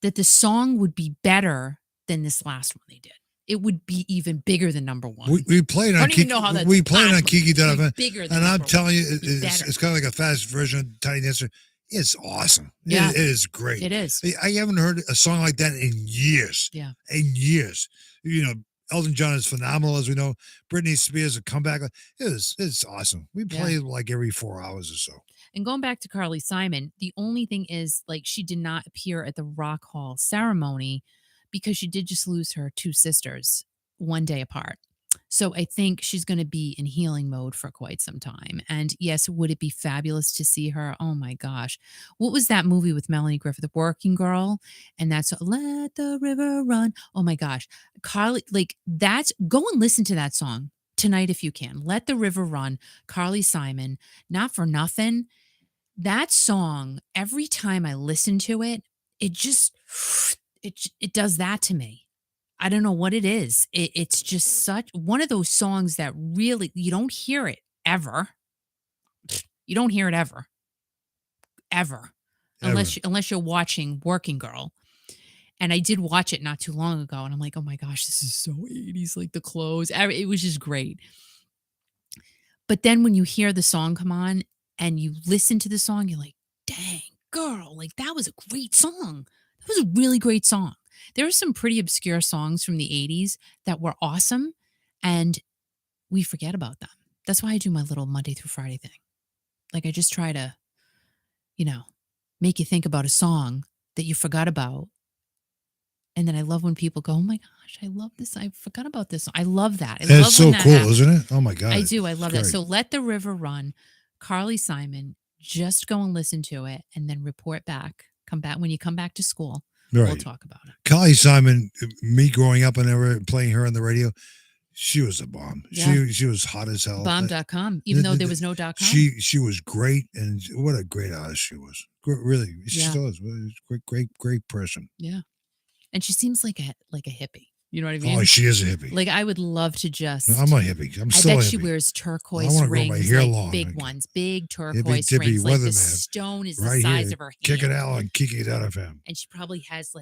that the song would be better than this last one they did. It would be even bigger than number one. We played on Kiki. We played on Kiki. And I'm telling you, it's kind of like a fast version of Tiny Dancer. It's awesome. Yeah. It is great. It is. I haven't heard a song like that in years. Yeah. In years. Elton John is phenomenal, as we know. Britney Spears, a comeback. It's awesome. We play like every 4 hours or so. And going back to Carly Simon, the only thing is she did not appear at the Rock Hall ceremony because she did just lose her two sisters one day apart. So I think she's going to be in healing mode for quite some time. And yes, would it be fabulous to see her? Oh my gosh. What was that movie with Melanie Griffith, The Working Girl? And that's Let the River Run. Oh my gosh. Carly, go and listen to that song tonight if you can. Let the River Run, Carly Simon, Not for Nothing. That song, every time I listen to it, it just, it does that to me. I don't know what it is. It's just such one of those songs that really, you don't hear it ever. You don't hear it ever. Unless you're watching Working Girl. And I did watch it not too long ago. And I'm like, oh my gosh, this is so 80s, like the clothes. It was just great. But then when you hear the song come on and you listen to the song, you're like, dang, girl, like that was a great song. That was a really great song. There are some pretty obscure songs from the 80s that were awesome, and we forget about them. That's why I do my little Monday through Friday thing. Like I just try to, make you think about a song that you forgot about. And then I love when people go, oh my gosh, I love this. I forgot about this. I love that. It's so cool, isn't it? Oh my God. I do. I love that. So Let the River Run, Carly Simon, just go and listen to it and then report back. Come back when you come back to school. Right. We'll talk about it. Carly Simon, me growing up and playing her on the radio, she was a bomb. Yeah. She was hot as hell. Bomb.com, even though there was no .com. She was great, and what a great artist she was. Really, she still is. Great person. Yeah, and she seems like a hippie. You know what I mean? Oh, she is a hippie. Like I would love to just. No, I'm a hippie. I'm still a hippie. I bet she wears turquoise rings, my hair long. Big ones, big turquoise rings. Like the stone is the size of her hand. Kick it out on Kiki.fm. And she probably has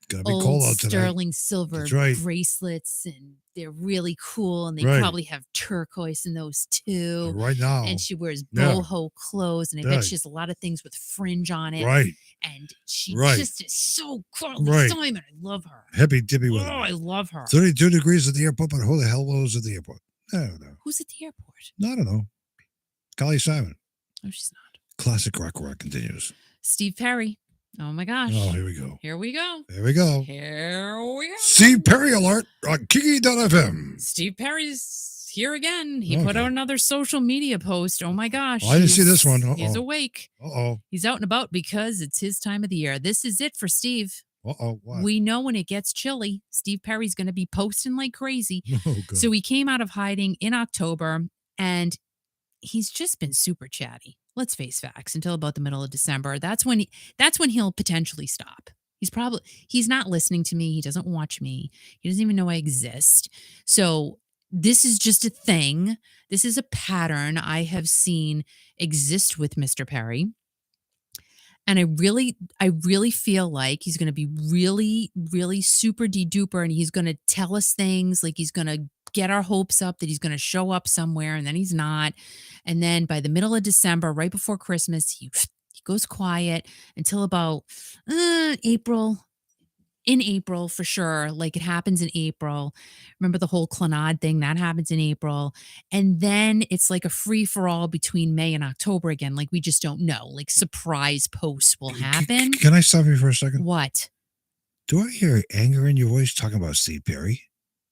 gonna be cold out tonight. Sterling silver bracelets, and they're really cool. And they probably have turquoise in those too. Right now. And she wears boho clothes, and I bet she has a lot of things with fringe on it. Right. And she just is so Carly Simon. I love her. Hippie dippy with her. Oh, I love her. 32 degrees at the airport, but who the hell was at the airport? I don't know. Who's at the airport? I don't know. Carly Simon. No, she's not. Classic rock continues. Steve Perry. Oh my gosh. Oh, here we go. Here we go. Steve Perry alert on Kiki.fm. Steve Perry's here again. He put Okay. out another social media post. Oh my gosh. Oh, I didn't see this one. He's Uh-oh. awake. Uh-oh. He's out and about because it's his time of the year. This is it for Steve. Uh-oh. What? We know when it gets chilly, Steve Perry's going to be posting like crazy. Oh, God. So he came out of hiding in October, and he's just been super chatty. Let's face facts. Until about the middle of December, that's when he'll potentially stop. He's not listening to me. He doesn't watch me. He doesn't even know I exist. So this is just a thing. This is a pattern I have seen exist with Mr. Perry. And I really feel like he's going to be really, really super de-duper, and he's going to tell us things, like he's going to get our hopes up that he's going to show up somewhere, and then he's not. And then by the middle of December, right before Christmas, he goes quiet until about April. In April for sure. Like it happens in April. Remember the whole Clonard thing? That happens in April. And then it's like a free for all between May and October again. Like we just don't know. Like surprise posts will happen. Can I stop you for a second? What? Do I hear anger in your voice talking about Steve Perry?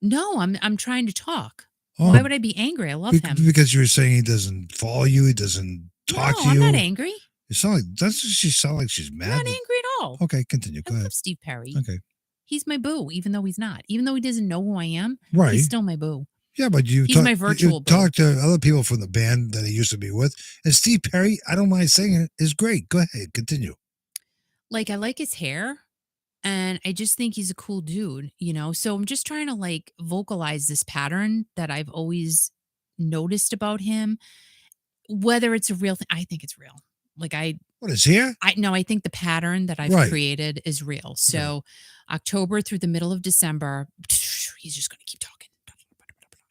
No, I'm trying to talk. Oh, Why would I be angry? I love him. Because you were saying he doesn't follow you, he doesn't talk to you. I'm not angry. It sounds like she sound like she's mad. I'm not angry at all. Okay, continue. Go I ahead. love Steve Perry. Okay. He's my boo, even though he's not. Even though he doesn't know who I am, right. He's still my boo. Yeah, but he's my virtual boo. Talk to other people from the band that he used to be with. And Steve Perry, I don't mind saying it, is great. Go ahead, continue. Like, I like his hair, and I just think he's a cool dude, So I'm just trying to like vocalize this pattern that I've always noticed about him. Whether it's a real thing, I think it's real. Like what is here? I think the pattern that I've created is real. So October through the middle of December, he's just going to keep talking.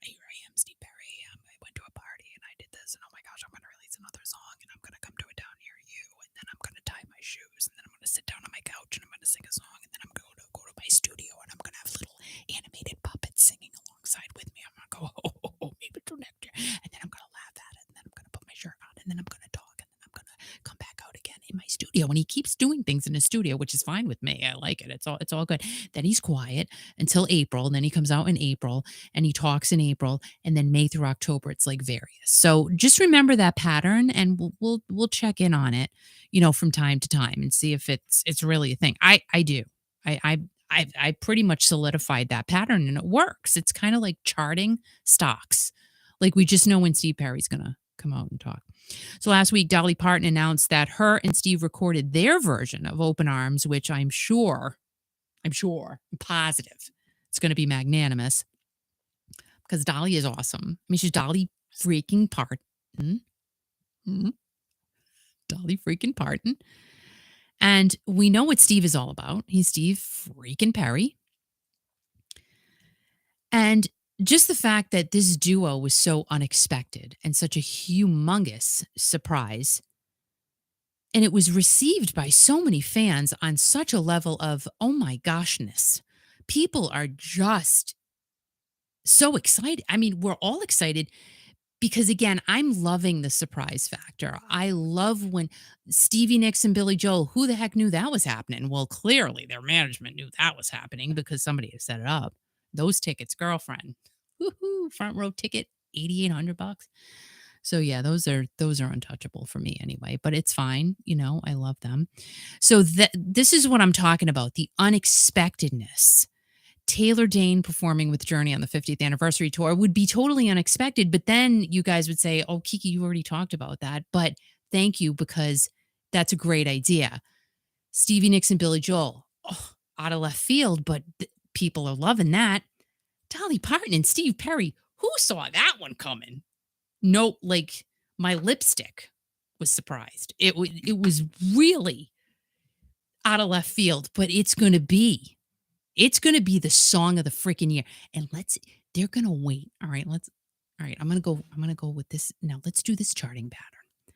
Here I am, Steve Perry. I went to a party and I did this, and oh my gosh, I'm going to release another song, and I'm going to come to a town near you, and then I'm going to tie my shoes, and then I'm going to sit down on my couch and I'm going to sing a song, and then I'm going to go to my studio and I'm going to have little animated puppets singing alongside with me. I'm going to go, maybe till next year, and then I'm going to laugh at it, and then I'm going to put my shirt on, and then I'm going to talk, and then I'm going to come back out again in my studio. And he keeps doing things in his studio, which is fine with me. I like it. It's all good. Then he's quiet until April, and then he comes out in April and he talks in April, and then May through October it's like various. So just remember that pattern, and we'll check in on it, from time to time, and see if it's really a thing. I do. I pretty much solidified that pattern, and it works. It's kind of like charting stocks. Like we just know when Steve Perry's gonna come out and talk. So last week, Dolly Parton announced that her and Steve recorded their version of Open Arms, which I'm positive it's going to be magnanimous, because Dolly is awesome. I mean, she's Dolly freaking Parton. Dolly freaking Parton. And we know what Steve is all about. He's Steve freaking Perry. And just the fact that this duo was so unexpected and such a humongous surprise, and it was received by so many fans on such a level of, oh my goshness. People are just so excited. I mean, we're all excited because, again, I'm loving the surprise factor. I love when Stevie Nicks and Billy Joel, who the heck knew that was happening? Well, clearly their management knew that was happening because somebody had set it up. Those tickets, girlfriend, woohoo, front row ticket, $8,800. So yeah, those are untouchable for me anyway, but it's fine. I love them. So this is what I'm talking about. The unexpectedness. Taylor Dane performing with Journey on the 50th anniversary tour would be totally unexpected. But then you guys would say, oh, Kiki, you already talked about that. But thank you, because that's a great idea. Stevie Nicks and Billy Joel, out of left field, but people are loving that. Dolly Parton and Steve Perry, who saw that one coming? No, like my lipstick was surprised. It was really out of left field, but it's going to be the song of the freaking year. And they're going to wait. All right, I'm going to go with this. Now let's do this charting pattern.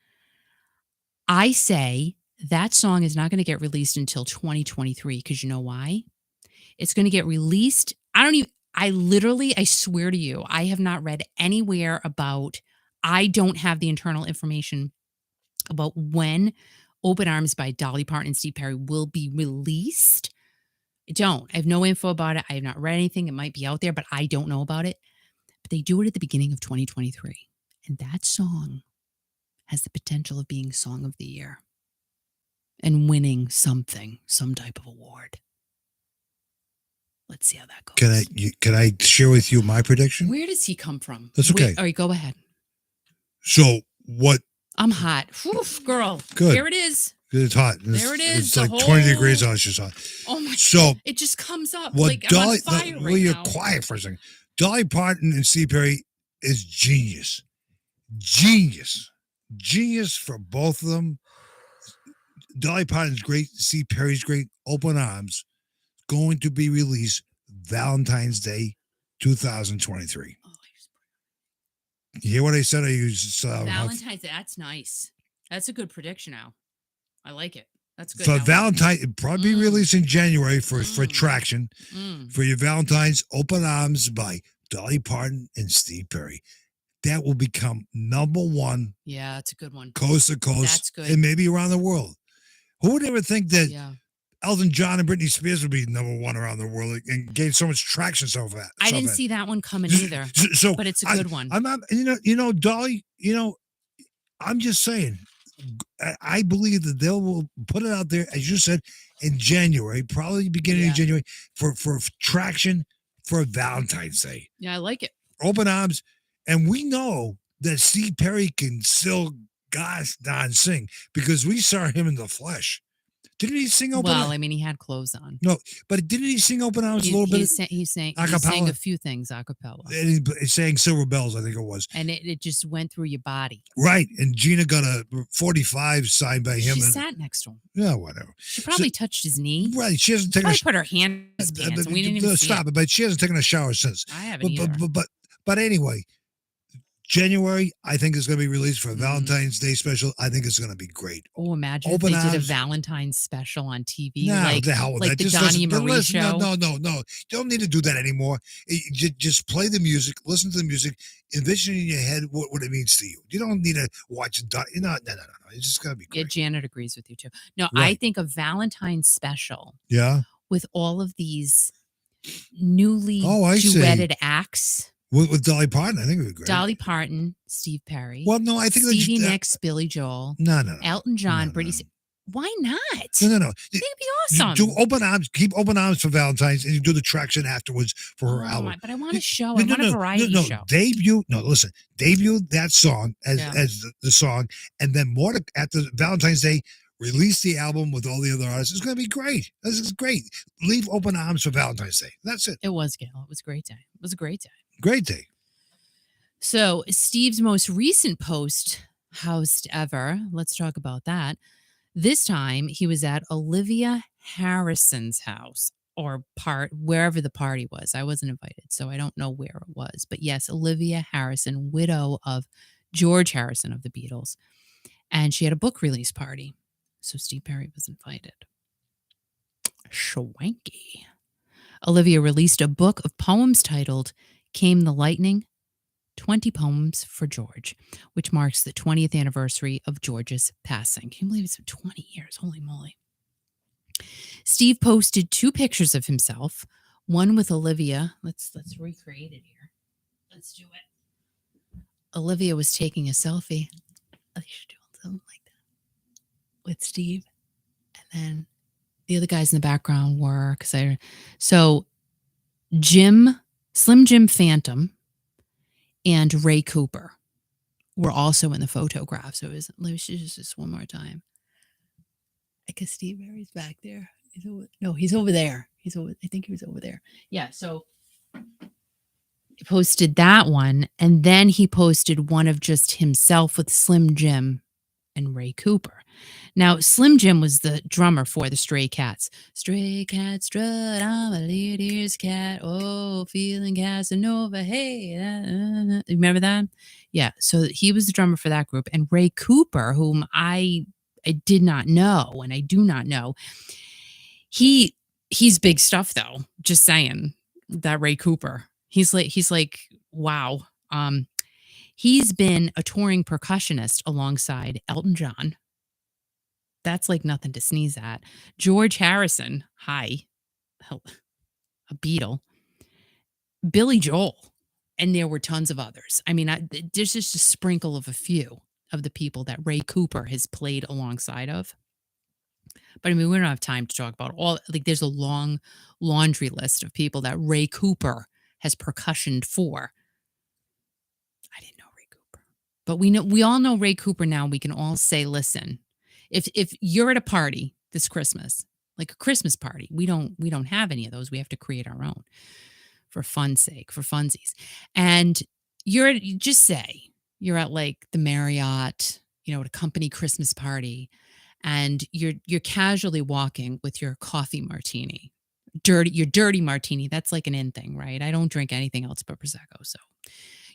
I say that song is not going to get released until 2023, because you know why? It's going to get released. I swear to you, I have not read anywhere about, I don't have the internal information about when Open Arms by Dolly Parton and Steve Perry will be released. I have no info about it. I have not read anything. It might be out there, but I don't know about it. They do it at the beginning of 2023. And that song has the potential of being Song of the Year and winning something, some type of award. Let's see how that goes. Can I share with you my prediction? Where does he come from? That's okay. All right, go ahead. So what? I'm hot. Oof, girl. Good. Here it is. It's hot. There it is. It's like 20 degrees out. It's just hot. Oh my so, God. It just comes up. What like Dolly, I'm on fire right well, you're now. quiet for a second. Dolly Parton and Steve Perry is genius. Genius for both of them. Dolly Parton's great. Steve Perry's great. Open Arms. Going to be released Valentine's Day 2023. You hear what I said? I used Valentine's Day. That's nice. That's a good prediction now. I like it. That's good. For Valentine's, it'll probably be released in January for Traction. For your Valentine's, Open Arms by Dolly Parton and Steve Perry. That will become number one. Yeah, that's a good one. Coast to coast. That's good. And maybe around the world. Who would ever think that Elton John and Britney Spears would be number one around the world and gain so much traction so fast? I didn't see that one coming either. But it's a good one. I'm not, Dolly, I'm just saying, I believe that they will put it out there, as you said, in January, probably beginning of January, for traction for Valentine's Day. Yeah, I like it. Open Arms. And we know that Steve Perry can still gosh darn sing because we saw him in the flesh. Didn't he sing Open Arms? Well, I mean, he had clothes on. No, but didn't he sing Open Arms a little bit? He sang a few things a cappella. And he sang Silver Bells, I think it was. And it just went through your body. Right. And Gina got a 45 signed by him. She sat next to him. Yeah, whatever. She probably touched his knee. Right. She hasn't taken put her hand in his pants. And we didn't even stop it. But she hasn't taken a shower since. I haven't either. But anyway, January, I think is going to be released for a Valentine's Day special. I think it's going to be great. Oh, imagine if they did a Valentine's special on TV. No, like the hell with like that. the Donnie Marie show. No. You don't need to do that anymore. Just play the music, listen to the music, envision in your head what it means to you. You don't need to watch it. No. It's just going to be great. Yeah, Janet agrees with you too. No, Right. I think a Valentine's special. Yeah. With all of these newly duetted acts. With Dolly Parton, I think it would be great. Dolly Parton, Steve Perry. Well, no, I think Stevie Nicks, Billy Joel. No. Elton John, Britney. Why not? No. I think it'd be awesome. Do Open Arms, keep Open Arms for Valentine's, and you do the traction afterwards for her album. But I want a show. I want a variety show. Debut that song as the song, and then more at the Valentine's Day, release the album with all the other artists. It's going to be great. This is great. Leave Open Arms for Valentine's Day. That's it. It was, Gail. It was a great day. It was a great day. Great day. So Steve's most recent post housed ever. Let's talk about that. This time he was at Olivia Harrison's house or wherever the party was. I wasn't invited, so I don't know where it was. But yes, Olivia Harrison, widow of George Harrison of the Beatles. And she had a book release party. So Steve Perry was invited. Schwanky. Olivia released a book of poems titled Came the Lightning, 20 Poems for George, which marks the 20th anniversary of George's passing. Can you believe it's been 20 years? Holy moly. Steve posted 2 pictures of himself, one with Olivia. Let's recreate it here. Let's do it. Olivia was taking a selfie. I should do something like that with Steve. And then the other guys in the background were, Slim Jim Phantom and Ray Cooper were also in the photograph. So let me just this one more time. I guess Steve Perry's back there. He's over there. I think he was over there. Yeah, so he posted that one, and then he posted one of just himself with Slim Jim and Ray Cooper. Now, Slim Jim was the drummer for the Stray Cats. Stray cat strut, I'm a leader's cat. Oh, feeling Casanova. Hey, remember that? Yeah. So he was the drummer for that group. And Ray Cooper, whom I did not know, and I do not know, he's big stuff though. Just saying, that Ray Cooper. He's like wow. He's been a touring percussionist alongside Elton John. That's like nothing to sneeze at. George Harrison, a Beatle. Billy Joel, And there were tons of others. I mean, there's just a sprinkle of a few of the people that Ray Cooper has played alongside of. But I mean, we don't have time to talk about all. Like, there's a long laundry list of people that Ray Cooper has percussioned for. I didn't know Ray Cooper, but we all know Ray Cooper now. We can all say, listen, if you're at a party this Christmas, like a Christmas party, we don't have any of those. We have to create our own for fun's sake, for funsies. And you just say you're at like the Marriott, at a company Christmas party, and you're casually walking with your coffee martini, your dirty martini. That's like an in thing, right? I don't drink anything else but Prosecco. So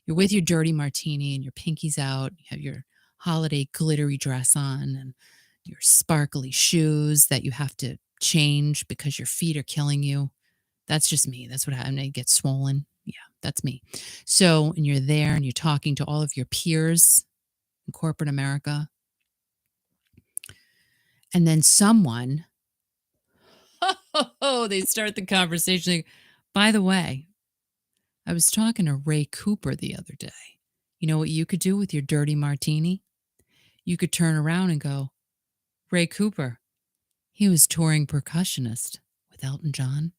you're with your dirty martini and your pinky's out. You have your holiday glittery dress on and your sparkly shoes that you have to change because your feet are killing you. That's just me. That's what happens. I get swollen. Yeah, that's me. So, and you're there and you're talking to all of your peers in corporate America. And then someone, they start the conversation. Like, by the way, I was talking to Ray Cooper the other day. You know what you could do with your dirty martini? You could turn around and go, Ray Cooper, he was touring percussionist with Elton John,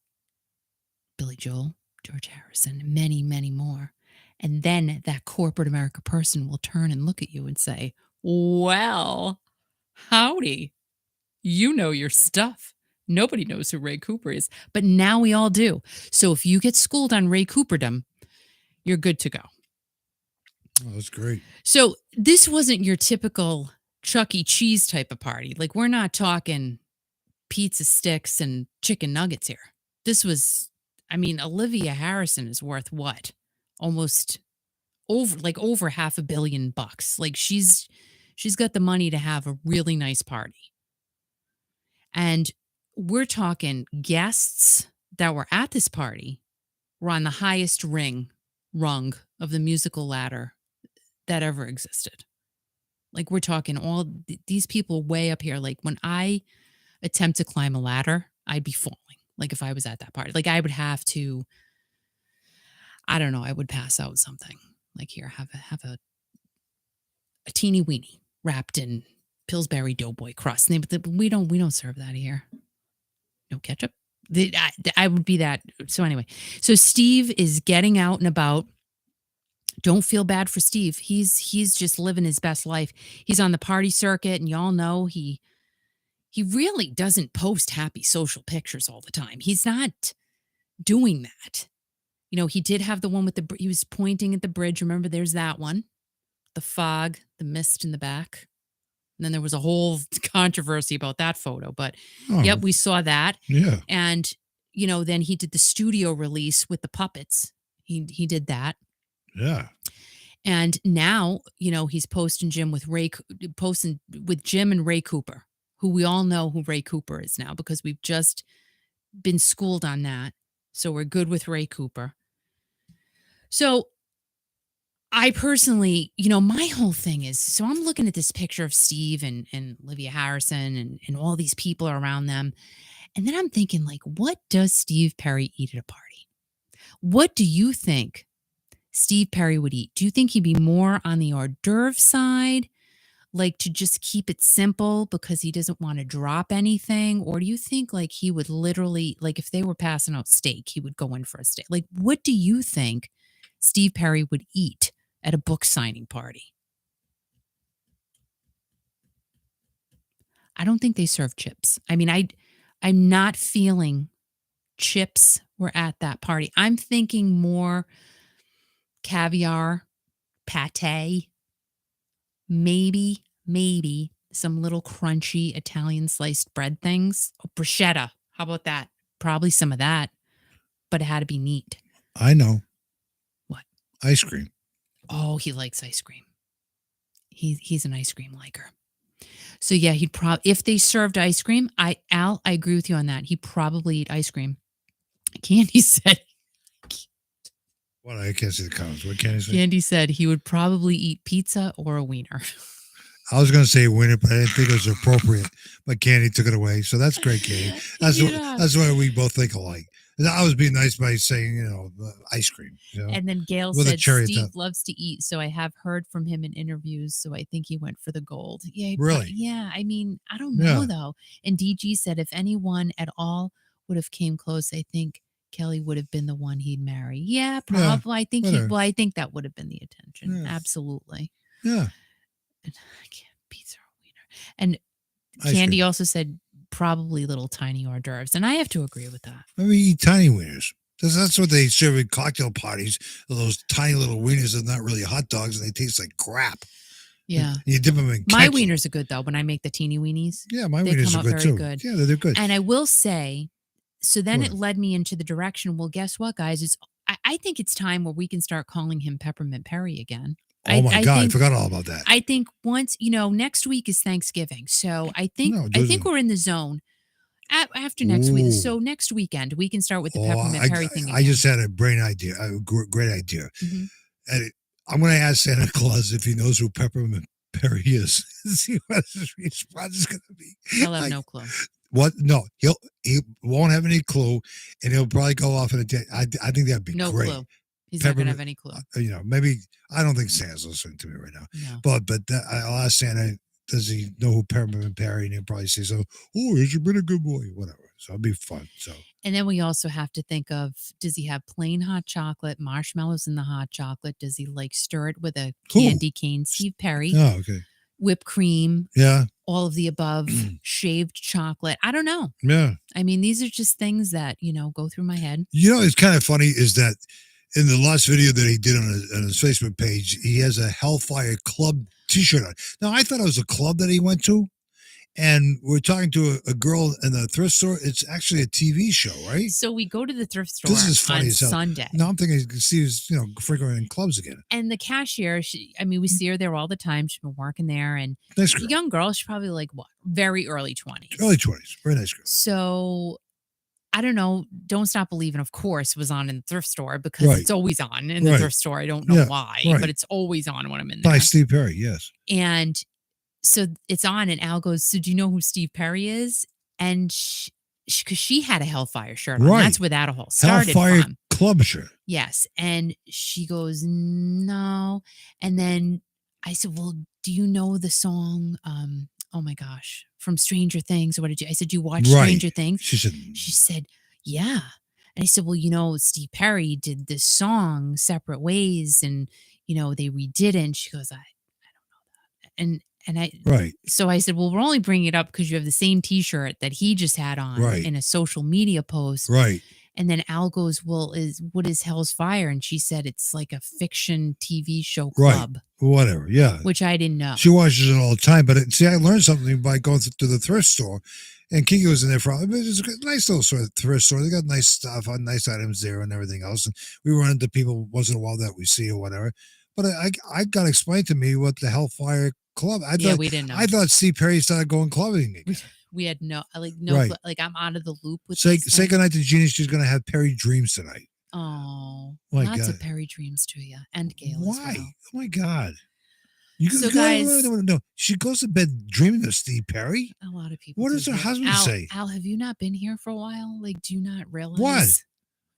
Billy Joel, George Harrison, and many, many more. And then that corporate America person will turn and look at you and say, well, howdy. You know your stuff. Nobody knows who Ray Cooper is, but now we all do. So if you get schooled on Ray Cooperdom, you're good to go. Oh, that's great. So this wasn't your typical Chuck E. Cheese type of party. Like, we're not talking pizza sticks and chicken nuggets here. This was, Olivia Harrison is worth what? Almost over $500 million. Like, she's got the money to have a really nice party. And we're talking guests that were at this party were on the highest rung of the musical ladder that ever existed. Like, we're talking all these people way up here. Like, when I attempt to climb a ladder, I'd be falling. Like, if I was at that party, like, I would have to, I don't know, I would pass out something. Like, here, have a teeny weeny wrapped in Pillsbury Doughboy crust. We don't serve that here. No ketchup. I would be that. So anyway, so Steve is getting out and about. Don't feel bad for Steve. He's just living his best life. He's on the party circuit, and y'all know he really doesn't post happy social pictures all the time. He's not doing that. He did have the one with he was pointing at the bridge. Remember, there's that one. The fog, the mist in the back. And then there was a whole controversy about that photo. But yep, we saw that. Yeah. And, then he did the studio release with the puppets. He did that. Yeah. And now, he's posting Jim with Jim and Ray Cooper, who we all know who Ray Cooper is now because we've just been schooled on that. So we're good with Ray Cooper. So I personally, my whole thing is, so I'm looking at this picture of Steve and Olivia Harrison and all these people around them. And then I'm thinking, like, what does Steve Perry eat at a party? What do you think Steve Perry would eat? Do you think he'd be more on the hors d'oeuvre side, like to just keep it simple because he doesn't want to drop anything? Or do you think like he would literally, like if they were passing out steak, he would go in for a steak? Like, what do you think Steve Perry would eat at a book signing party? I don't think they serve chips. I'm not feeling chips were at that party. I'm thinking more caviar, pate, maybe some little crunchy Italian sliced bread things. Oh, bruschetta. How about that? Probably some of that, but it had to be neat. I know. What? Ice cream. Oh, he likes ice cream. He's an ice cream liker. So yeah, he'd probably, if they served ice cream, I agree with you on that. He'd probably eat ice cream. Candy said. What? I can't see the comments. What Candy said? Candy said he would probably eat pizza or a wiener. I was going to say wiener, but I didn't think it was appropriate. But Candy took it away. So that's great, Candy. That's why we both think alike. And I was being nice by saying, ice cream. And then Gail with a said cherry Steve top. loves to eat, so I have heard from him in interviews, so I think he went for the gold. Yeah, Really? yeah. I mean, I don't Yeah. know though. And DG said if anyone at all would have came close, I think Kelly would have been the one he'd marry. Yeah, probably. I think whatever. I think that would have been the attention. Yeah. Absolutely. Yeah. And I can't pizza or wiener. And Ice Candy cream. also said probably little tiny hors d'oeuvres, and I have to agree with that. Maybe eat tiny wieners. That's what they serve at cocktail parties. Those tiny little wieners are not really hot dogs, and they taste like crap. Yeah. You dip them in ketchup. My wieners are good, though, when I make the teeny weenies. Yeah, my wieners are good, too. Good. Yeah, they're good. And I will say, so then it led me into the direction, well, guess what, guys? I think it's time where we can start calling him Peppermint Perry again. Oh, my God. I forgot all about that. I think once, next week is Thanksgiving. So I think we're in the zone. After next week, so next weekend we can start with the Peppermint Perry thing. I just had a great idea, great idea. Mm-hmm. And I'm going to ask Santa Claus if he knows who Peppermint Perry is. See what his response is going to be. He'll have no clue. What? No, he won't have any clue, and he'll probably go off in a day. I think that'd be no great. Clue. He's not going to have any clue. Maybe I don't think Santa's listening to me right now. No. But I'll ask Santa. Does he know who Peppermint Perry? And he'll probably say, "So, you've been a good boy, whatever." So it'll be fun. So, and then we also have to think of: does he have plain hot chocolate, marshmallows in the hot chocolate? Does he stir it with a candy cane? Steve Perry. Oh, okay. Whipped cream. Yeah. All of the above. Shaved chocolate. I don't know. Yeah. I mean, these are just things that go through my head. It's kind of funny is that in the last video that he did on his Facebook page, he has a Hellfire Club T-shirt on. Now, I thought it was a club that he went to, and we're talking to a girl in the thrift store. It's actually a TV show, right? So we go to the thrift store this is funny on Sunday. No, I'm thinking Steve's, frequenting clubs again. And the cashier, we see her there all the time. She's been working there, and nice girl. Young girl. She's probably very early 20s. Early 20s. Very nice girl. So I don't know. Don't Stop Believing, of course, was on in the thrift store because it's always on in the thrift store. I don't know why, but it's always on when I'm in there. By Steve Perry, yes. And so it's on, and Al goes, "So do you know who Steve Perry is?" And because she had a Hellfire shirt on. That's where that all started Hellfire from. Club shirt. Yes. And she goes, "No." And then I said, "Well, do you know the song, oh my gosh, from Stranger Things?" Or what did you? I said, "You watch Stranger Things?" She said, "Yeah." And I said, "Well, Steve Perry did this song Separate Ways, and they redid it." And she goes, I don't know that. And I So I said, "Well, we're only bringing it up because you have the same T-shirt that he just had on in a social media post." Right. And then Al goes, "Well, what is Hell's Fire?" And she said, "It's like a fiction TV show club." Whatever, yeah. Which I didn't know. She watches it all the time. But I learned something by going to the thrift store. And Kiki was in there for a while. It's a nice little thrift store. They got nice stuff, nice items there and everything else. And we run into people once in a while that we see or whatever. But I got explained to me what the Hellfire Club. We didn't know. I thought Steve Perry started going clubbing again. We had no, I'm out of the loop with Say goodnight to Jeannie. She's going to have Perry dreams tonight. Oh, lots of Perry dreams to you and Gail. Why? As well. Oh my God. You can guys, no. She goes to bed dreaming of Steve Perry. A lot of people. What does her husband say? Al, have you not been here for a while? Do you not realize what?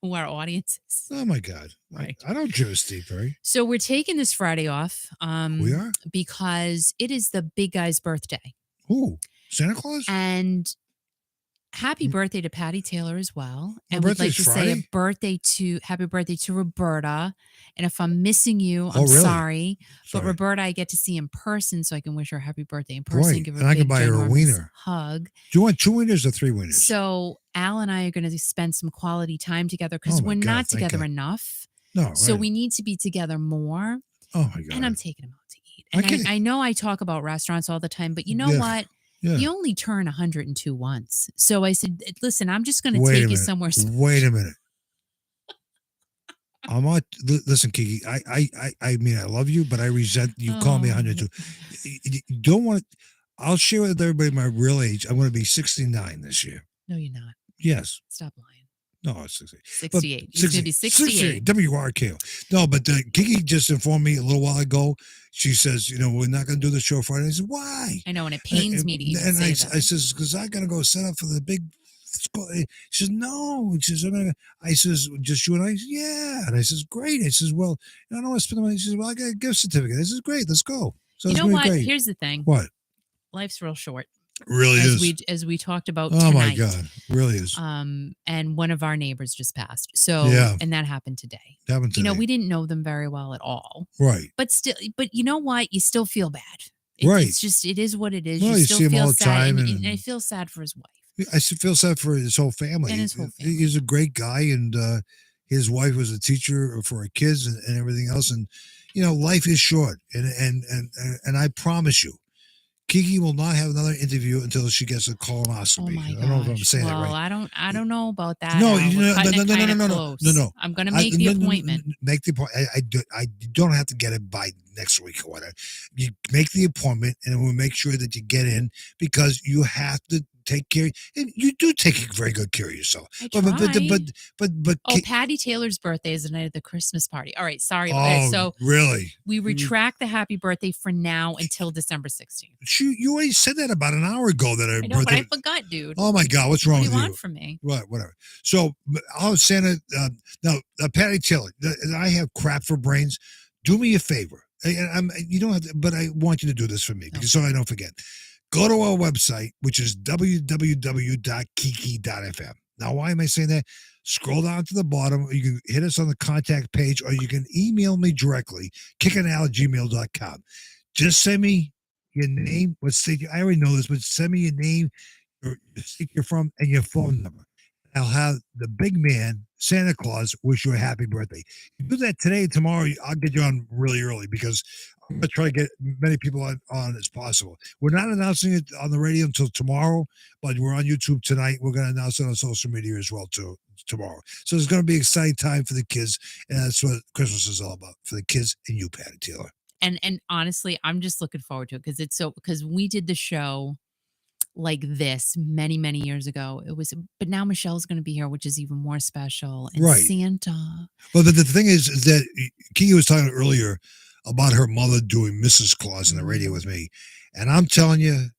Who our audience is? Oh my God! Right. I don't dream of Steve Perry. So we're taking this Friday off. We are because it is the big guy's birthday. Who? Santa Claus? And happy birthday to Patty Taylor as well. And we'd like to say happy birthday to Roberta. And if I'm missing you, I'm sorry. But Roberta, I get to see in person, so I can wish her happy birthday in person. Right. Give her and I can buy her a wiener. Hug. Do you want 2 wieners or 3 wieners? So Al and I are going to spend some quality time together because we're not together enough. No. So we need to be together more. Oh my God. And I'm taking him out to eat. And I know I talk about restaurants all the time, but you know what? Yeah. You only turn 102 once. So I said, "Listen, I'm just going to take you somewhere." Wait a minute. I'm not. Listen, Kiki. I mean, I love you, but I resent you calling me 102. You don't want. I'll share with everybody my real age. I'm going to be 69 this year. No, you're not. Yes. Stop lying. No, it's 68. 68. He's going to be 68. WRKO. No, but Kiki just informed me a little while ago. She says, we're not going to do the show Friday. I said, why? I know, and it pains me to even say that. I says, because I got to go set up for the big let's go. She says, no. She says, I says, just you and I? Yeah. And I says, great. I says, well, I don't want to spend the money. She says, well, I got a gift certificate. I says, great, let's go. So You it's know going to what? be great. Here's the thing. What? Life's real short. Really is. As we talked about Oh tonight. my God, really is. And one of our neighbors just passed. So Yeah. and that happened today. Happened today. You know, we didn't know them very well at all. Right. But you know what? You still feel bad. Right. It's just, it is what it is. Well, you you still see him feel all the sad. time, And I feel sad for his wife. I feel sad for his whole family. And his whole family. He's a great guy, and his wife was a teacher for her kids and everything else. And you know, life is short, and I promise you, Kiki will not have another interview until she gets a colonoscopy. Oh my gosh. I don't know if I'm saying that right. I don't know about that. No, No. I'm gonna make the appointment. Make the appointment. I don't have to get it by next week or whatever. You make the appointment, and we'll make sure that you get in because you have to take care. And you do take very good care of yourself. I try. But Patty Taylor's birthday is the night of the Christmas party. All right, sorry. Oh, So really? we retract the happy birthday for now until December 16th. You already said that about an hour ago. That I know, but I forgot, dude. Oh my God, what's wrong What do with you you? want from me? What, whatever. So, Santa. Now, Patty Taylor. I have crap for brains. Do me a favor. You don't have to, but I want you to do this for me because so I don't forget. Go to our website, which is www.kiki.fm. Now, why am I saying that? Scroll down to the bottom. You can hit us on the contact page, or you can email me directly, kickanal@gmail.com. Just send me your name, what state I already know this, but send me your name, or the state you're from, and your phone number. I'll have the big man, Santa Claus, wish you a happy birthday. You do that today, tomorrow, I'll get you on really early because I'm going to try to get many people on as possible. We're not announcing it on the radio until tomorrow, but we're on YouTube tonight. We're going to announce it on social media as well tomorrow. So it's going to be an exciting time for the kids, and that's what Christmas is all about, for the kids and you, Patty Taylor. And honestly, I'm just looking forward to it because we did the show like this many years ago. But now Michelle's going to be here, which is even more special. And right. Santa. Well, the thing is that Kiki was talking earlier about her mother doing Mrs. Claus on the radio with me, and I'm telling you,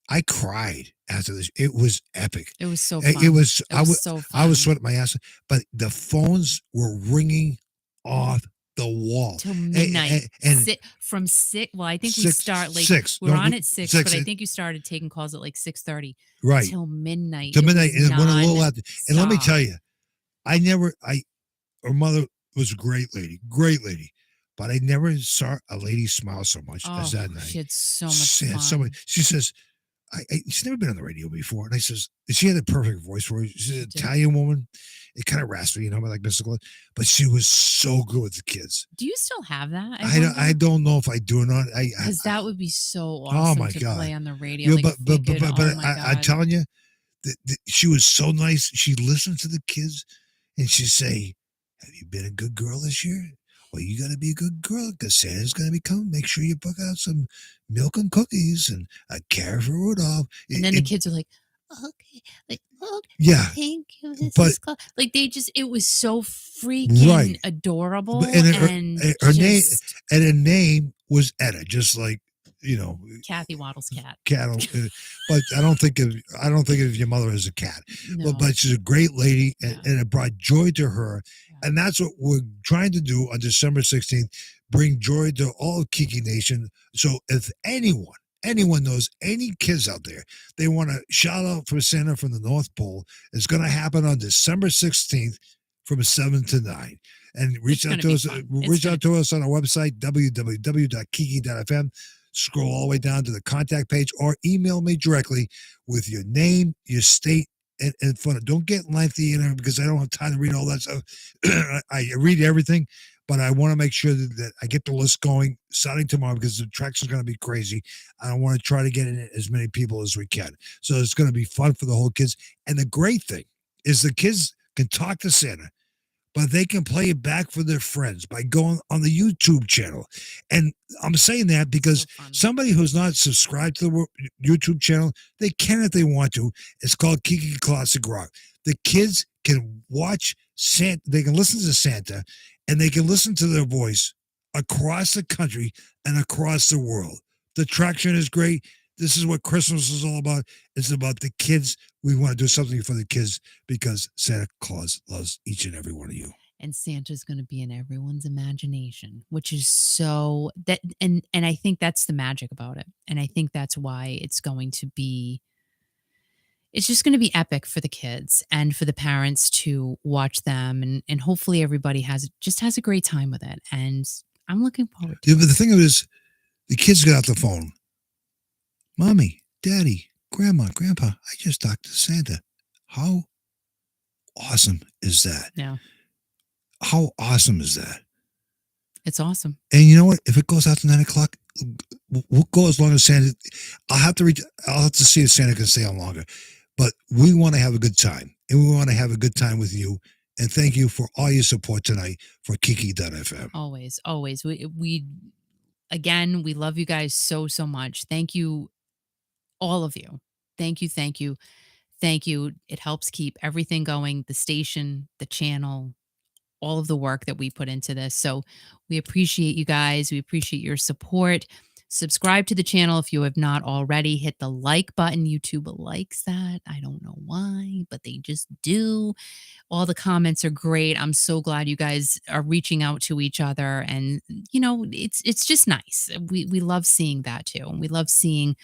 I cried after this. It was epic. It was so fun. It was so fun. I was sweating my ass, but the phones were ringing off the wall till midnight. And from 6. Well, I think we start like 6. We're on at 6, but I think you started taking calls at like 6:30. Right. Till midnight. Till midnight, and one a little after. And let me tell you, her mother was a great lady, but I never saw a lady smile so much as that night. She had so much fun. She says, she's never been on the radio before. And I says, she had a perfect voice for her. She's an Italian woman. It kind of raspy, like Mr. Claus, but she was so good with the kids. Do you still have that? I don't know if I do or not. Because that would be so awesome to play on the radio. Yeah, but I'm telling you, she was so nice. She listened to the kids and she'd say, have you been a good girl this year? Well, you got to be a good girl because Santa's going to be coming. Make sure you book out some milk and cookies and a carrot for Rudolph. And then the kids are like, okay, yeah, thank you. It was so freaking adorable. And her name was Etta, just like Kathy Waddle's cat. But I don't think of your mother as a cat. No. But she's a great lady, and it brought joy to her. Yeah. And that's what we're trying to do on December 16th, bring joy to all of Kiki Nation. So if anyone knows any kids out there, they want to shout out for Santa from the North Pole, it's going to happen on December 16th from 7 to 9. And reach out to us on our website, www.kiki.fm. Scroll all the way down to the contact page or email me directly with your name, your state, and phone. Don't get lengthy in there because I don't have time to read all that stuff. I read everything, but I want to make sure that I get the list going starting tomorrow because the tracks are going to be crazy. I want to try to get in as many people as we can. So it's going to be fun for the whole kids. And the great thing is the kids can talk to Santa, but they can play it back for their friends by going on the YouTube channel. And I'm saying that because somebody who's not subscribed to the YouTube channel, they can if they want to. It's called Kiki Classic Rock. The kids can watch Santa, they can listen to Santa, and they can listen to their voice across the country and across the world. The traction is great. This is what Christmas is all about. It's about the kids. We want to do something for the kids because Santa Claus loves each and every one of you. And Santa's going to be in everyone's imagination, which is so that and I think that's the magic about it. And I think that's why it's just going to be epic for the kids and for the parents to watch them, and hopefully everybody has a great time with it. And I'm looking forward to Yeah, it. but the thing is, the kids get out the phone. Mommy, Daddy, Grandma, Grandpa, I just talked to Santa. How awesome is that? Yeah. How awesome is that? It's awesome. And you know what? If it goes out to 9 o'clock, we'll go as long as Santa. I'll have to see if Santa can stay on longer. But we want to have a good time, and we want to have a good time with you. And thank you for all your support tonight for Kiki.fm. Always, always. We again, we love you guys so much. Thank you, all of you. Thank you, thank you, thank you. It helps keep everything going. The station, the channel, all of the work that we put into this. So we appreciate you guys. We appreciate your support. Subscribe to the channel if you have not already. Hit the like button. YouTube likes that. I don't know why, but they just do. All the comments are great. I'm so glad you guys are reaching out to each other, and it's just nice. We love seeing that too. And we love seeing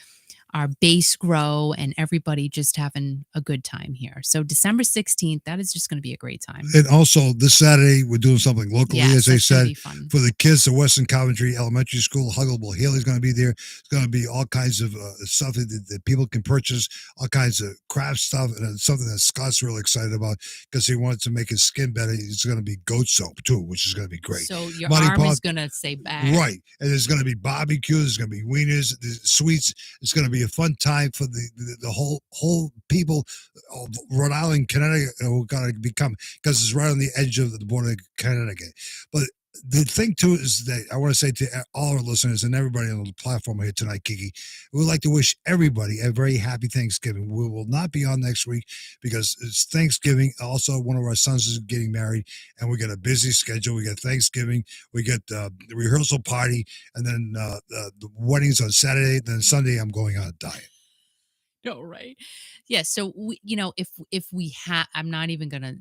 our base grow and everybody just having a good time here. So December 16th, that is just going to be a great time. And also this Saturday, we're doing something locally, as they said, fun. for the kids. The Western Coventry Elementary School, Huggable Haley's going to be there. It's going to be all kinds of stuff that people can purchase, all kinds of craft stuff, and it's something that Scott's really excited about because he wanted to make his skin better. It's going to be goat soap too, which is going to be great. So your arm is going to say back. Right. And there's going to be barbecue. There's going to be wieners, sweets. It's going to be a fun time for the whole people of Rhode Island, Connecticut, who are going to become, because it's right on the edge of the border of Connecticut. But the thing too is that I want to say to all our listeners and everybody on the platform here tonight, Kiki, we would like to wish everybody a very happy Thanksgiving. We will not be on next week because it's Thanksgiving. Also, one of our sons is getting married, and we got a busy schedule. We got Thanksgiving, we got the rehearsal party, and then the weddings on Saturday. Then Sunday, I'm going on a diet. No, right? Yeah. So if we have, I'm not even gonna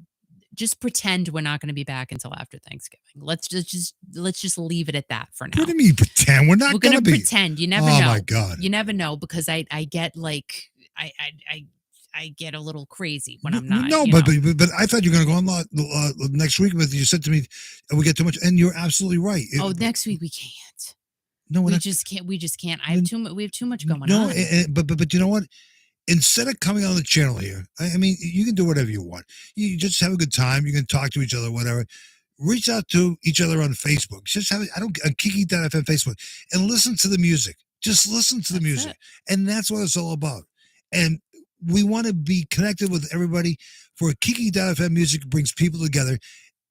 just pretend we're not going to be back until after Thanksgiving. Let's just leave it at that for now. What do you mean pretend? We're not going to be. pretend. You never know. Oh my God. You never know, because I get like I get a little crazy when I'm not. No, but I thought you were going to go on next week. But you said to me, we get too much, and you're absolutely right. Next week we can't. No, we just can't. We just can't. We have too much going on. No, but you know what? Instead of coming on the channel here, I mean, you can do whatever you want. You just have a good time. You can talk to each other, whatever. Reach out to each other on Facebook. Just have on Kiki.fm Facebook and listen to the music. Just listen to the music. And that's what it's all about. And we want to be connected with everybody. For Kiki.fm, music brings people together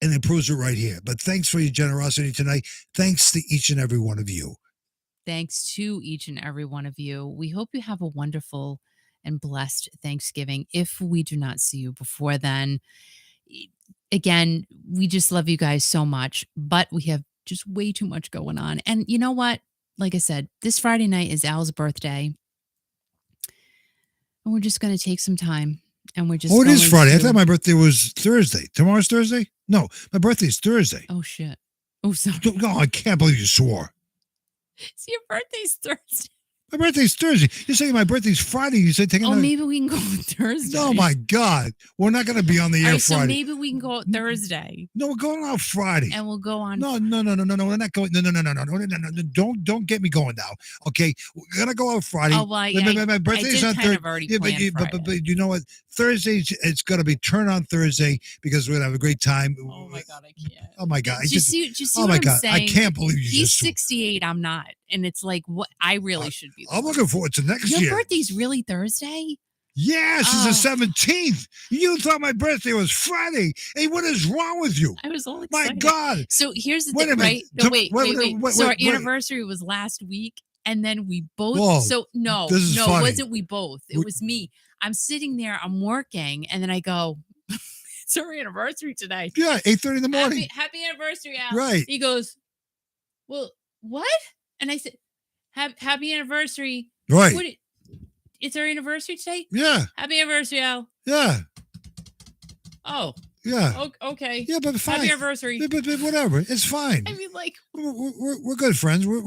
and improves it right here. But thanks for your generosity tonight. Thanks to each and every one of you. Thanks to each and every one of you. We hope you have a wonderful and blessed Thanksgiving. If we do not see you before then, again, we just love you guys so much, but we have just way too much going on. And you know what? Like I said, this Friday night is Al's birthday, and we're just going to take some time. And we're just. Oh, it is Friday. I thought my birthday was Thursday. Tomorrow's Thursday? No, my birthday's Thursday. Oh shit! Oh, sorry. No, I can't believe you swore. So your birthday's Thursday. My birthday's Thursday. You're saying my birthday's Friday. You said take another. Maybe we can go on Thursday. Oh my God, we're not going to be on the air Friday. So maybe we can go out Thursday. No, we're going out Friday. And we'll go on. No. We're not going. No. Don't get me going now. Okay, we're gonna go out Friday. Oh well, yeah, my birthday's on Thursday. But you know what? Thursday, it's gonna be turn on Thursday because we're gonna have a great time. Oh my God, I can't. Oh my God, do you see oh my God, saying? I can't believe you. He's 68. I'm not, and it's like what I really should be. I'm looking forward to next year. Your birthday's really Thursday? Yes, it's the 17th. You thought my birthday was Friday. Hey, what is wrong with you? I was all excited. My God. So here's the thing, right? No, wait. So our anniversary was last week, and then we both. Whoa, so no, it wasn't we both? It was me. I'm sitting there, I'm working, and then I go, it's our anniversary today. Yeah, 8:30 in the morning. Happy anniversary, Al. Right. He goes, well, what? And I said, happy anniversary. Right. It's our anniversary today? Yeah. Happy anniversary, Al. Yeah. Oh. Yeah. Okay. Yeah, but fine. Happy anniversary. But whatever. It's fine. I mean, like, we're good friends. We're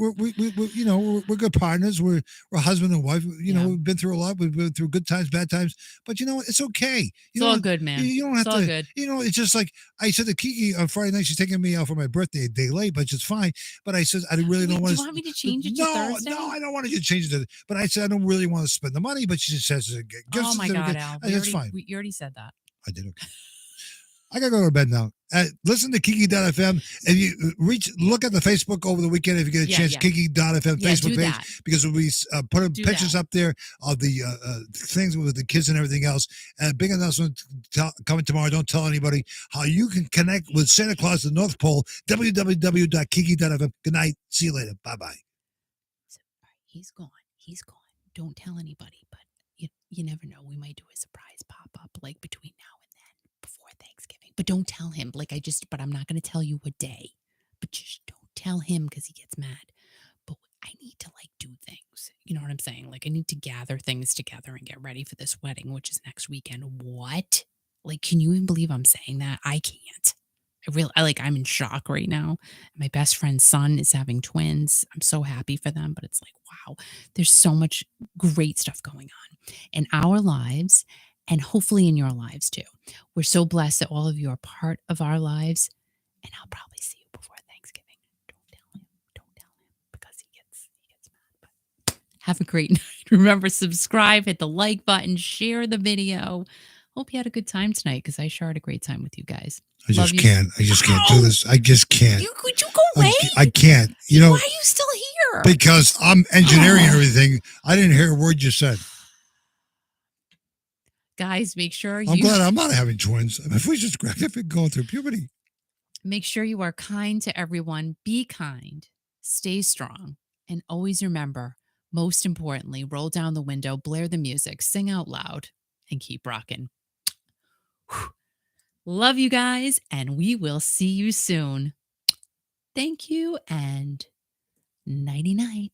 good partners. We're husband and wife. We've been through a lot. We've been through good times, bad times. But it's okay. It's all good, man. You don't have it's to. All good. It's just like I said to Kiki on Friday night. She's taking me out for my birthday a day late, but it's fine. But I said I really don't want to. Do you want me to change it to Thursday? No, I don't want you to change it. But I said I don't really want to spend the money. But she just says gift Oh my God, Al! It's fine. You already said that. I did. Okay. I gotta go to bed now. Listen to Kiki.fm. If you look at the Facebook over the weekend if you get a chance. Kiki.fm Facebook page because we put pictures up there of the things with the kids and everything else. And a big announcement coming tomorrow. Don't tell anybody how you can connect with Santa Claus at the North Pole. www.kiki.fm. Good night. See you later. Bye bye. He's gone. Don't tell anybody, but you never know. We might do a surprise pop up like between now and then before Thanksgiving. But don't tell him. But I'm not going to tell you what day. But just don't tell him because he gets mad. But I need to do things. You know what I'm saying? I need to gather things together and get ready for this wedding, which is next weekend. What? Can you even believe I'm saying that? I can't. I'm in shock right now. My best friend's son is having twins. I'm so happy for them, but it's wow, there's so much great stuff going on in our lives and hopefully in your lives too. We're so blessed that all of you are part of our lives, and I'll probably see you before Thanksgiving. Don't tell him because he gets mad. But have a great night. Remember, subscribe, hit the like button, share the video. Hope you had a good time tonight because I sure had a great time with you guys. I just can't do this. I just can't. Could you go away? I can't. Why are you still here? Because I'm engineering everything. I didn't hear a word you said. Guys, make sure I'm glad I'm not having twins. If we just going through puberty. Make sure you are kind to everyone. Be kind. Stay strong. And always remember, most importantly, roll down the window, blare the music, sing out loud, and keep rocking. Love you guys, and we will see you soon. Thank you, and nighty-night.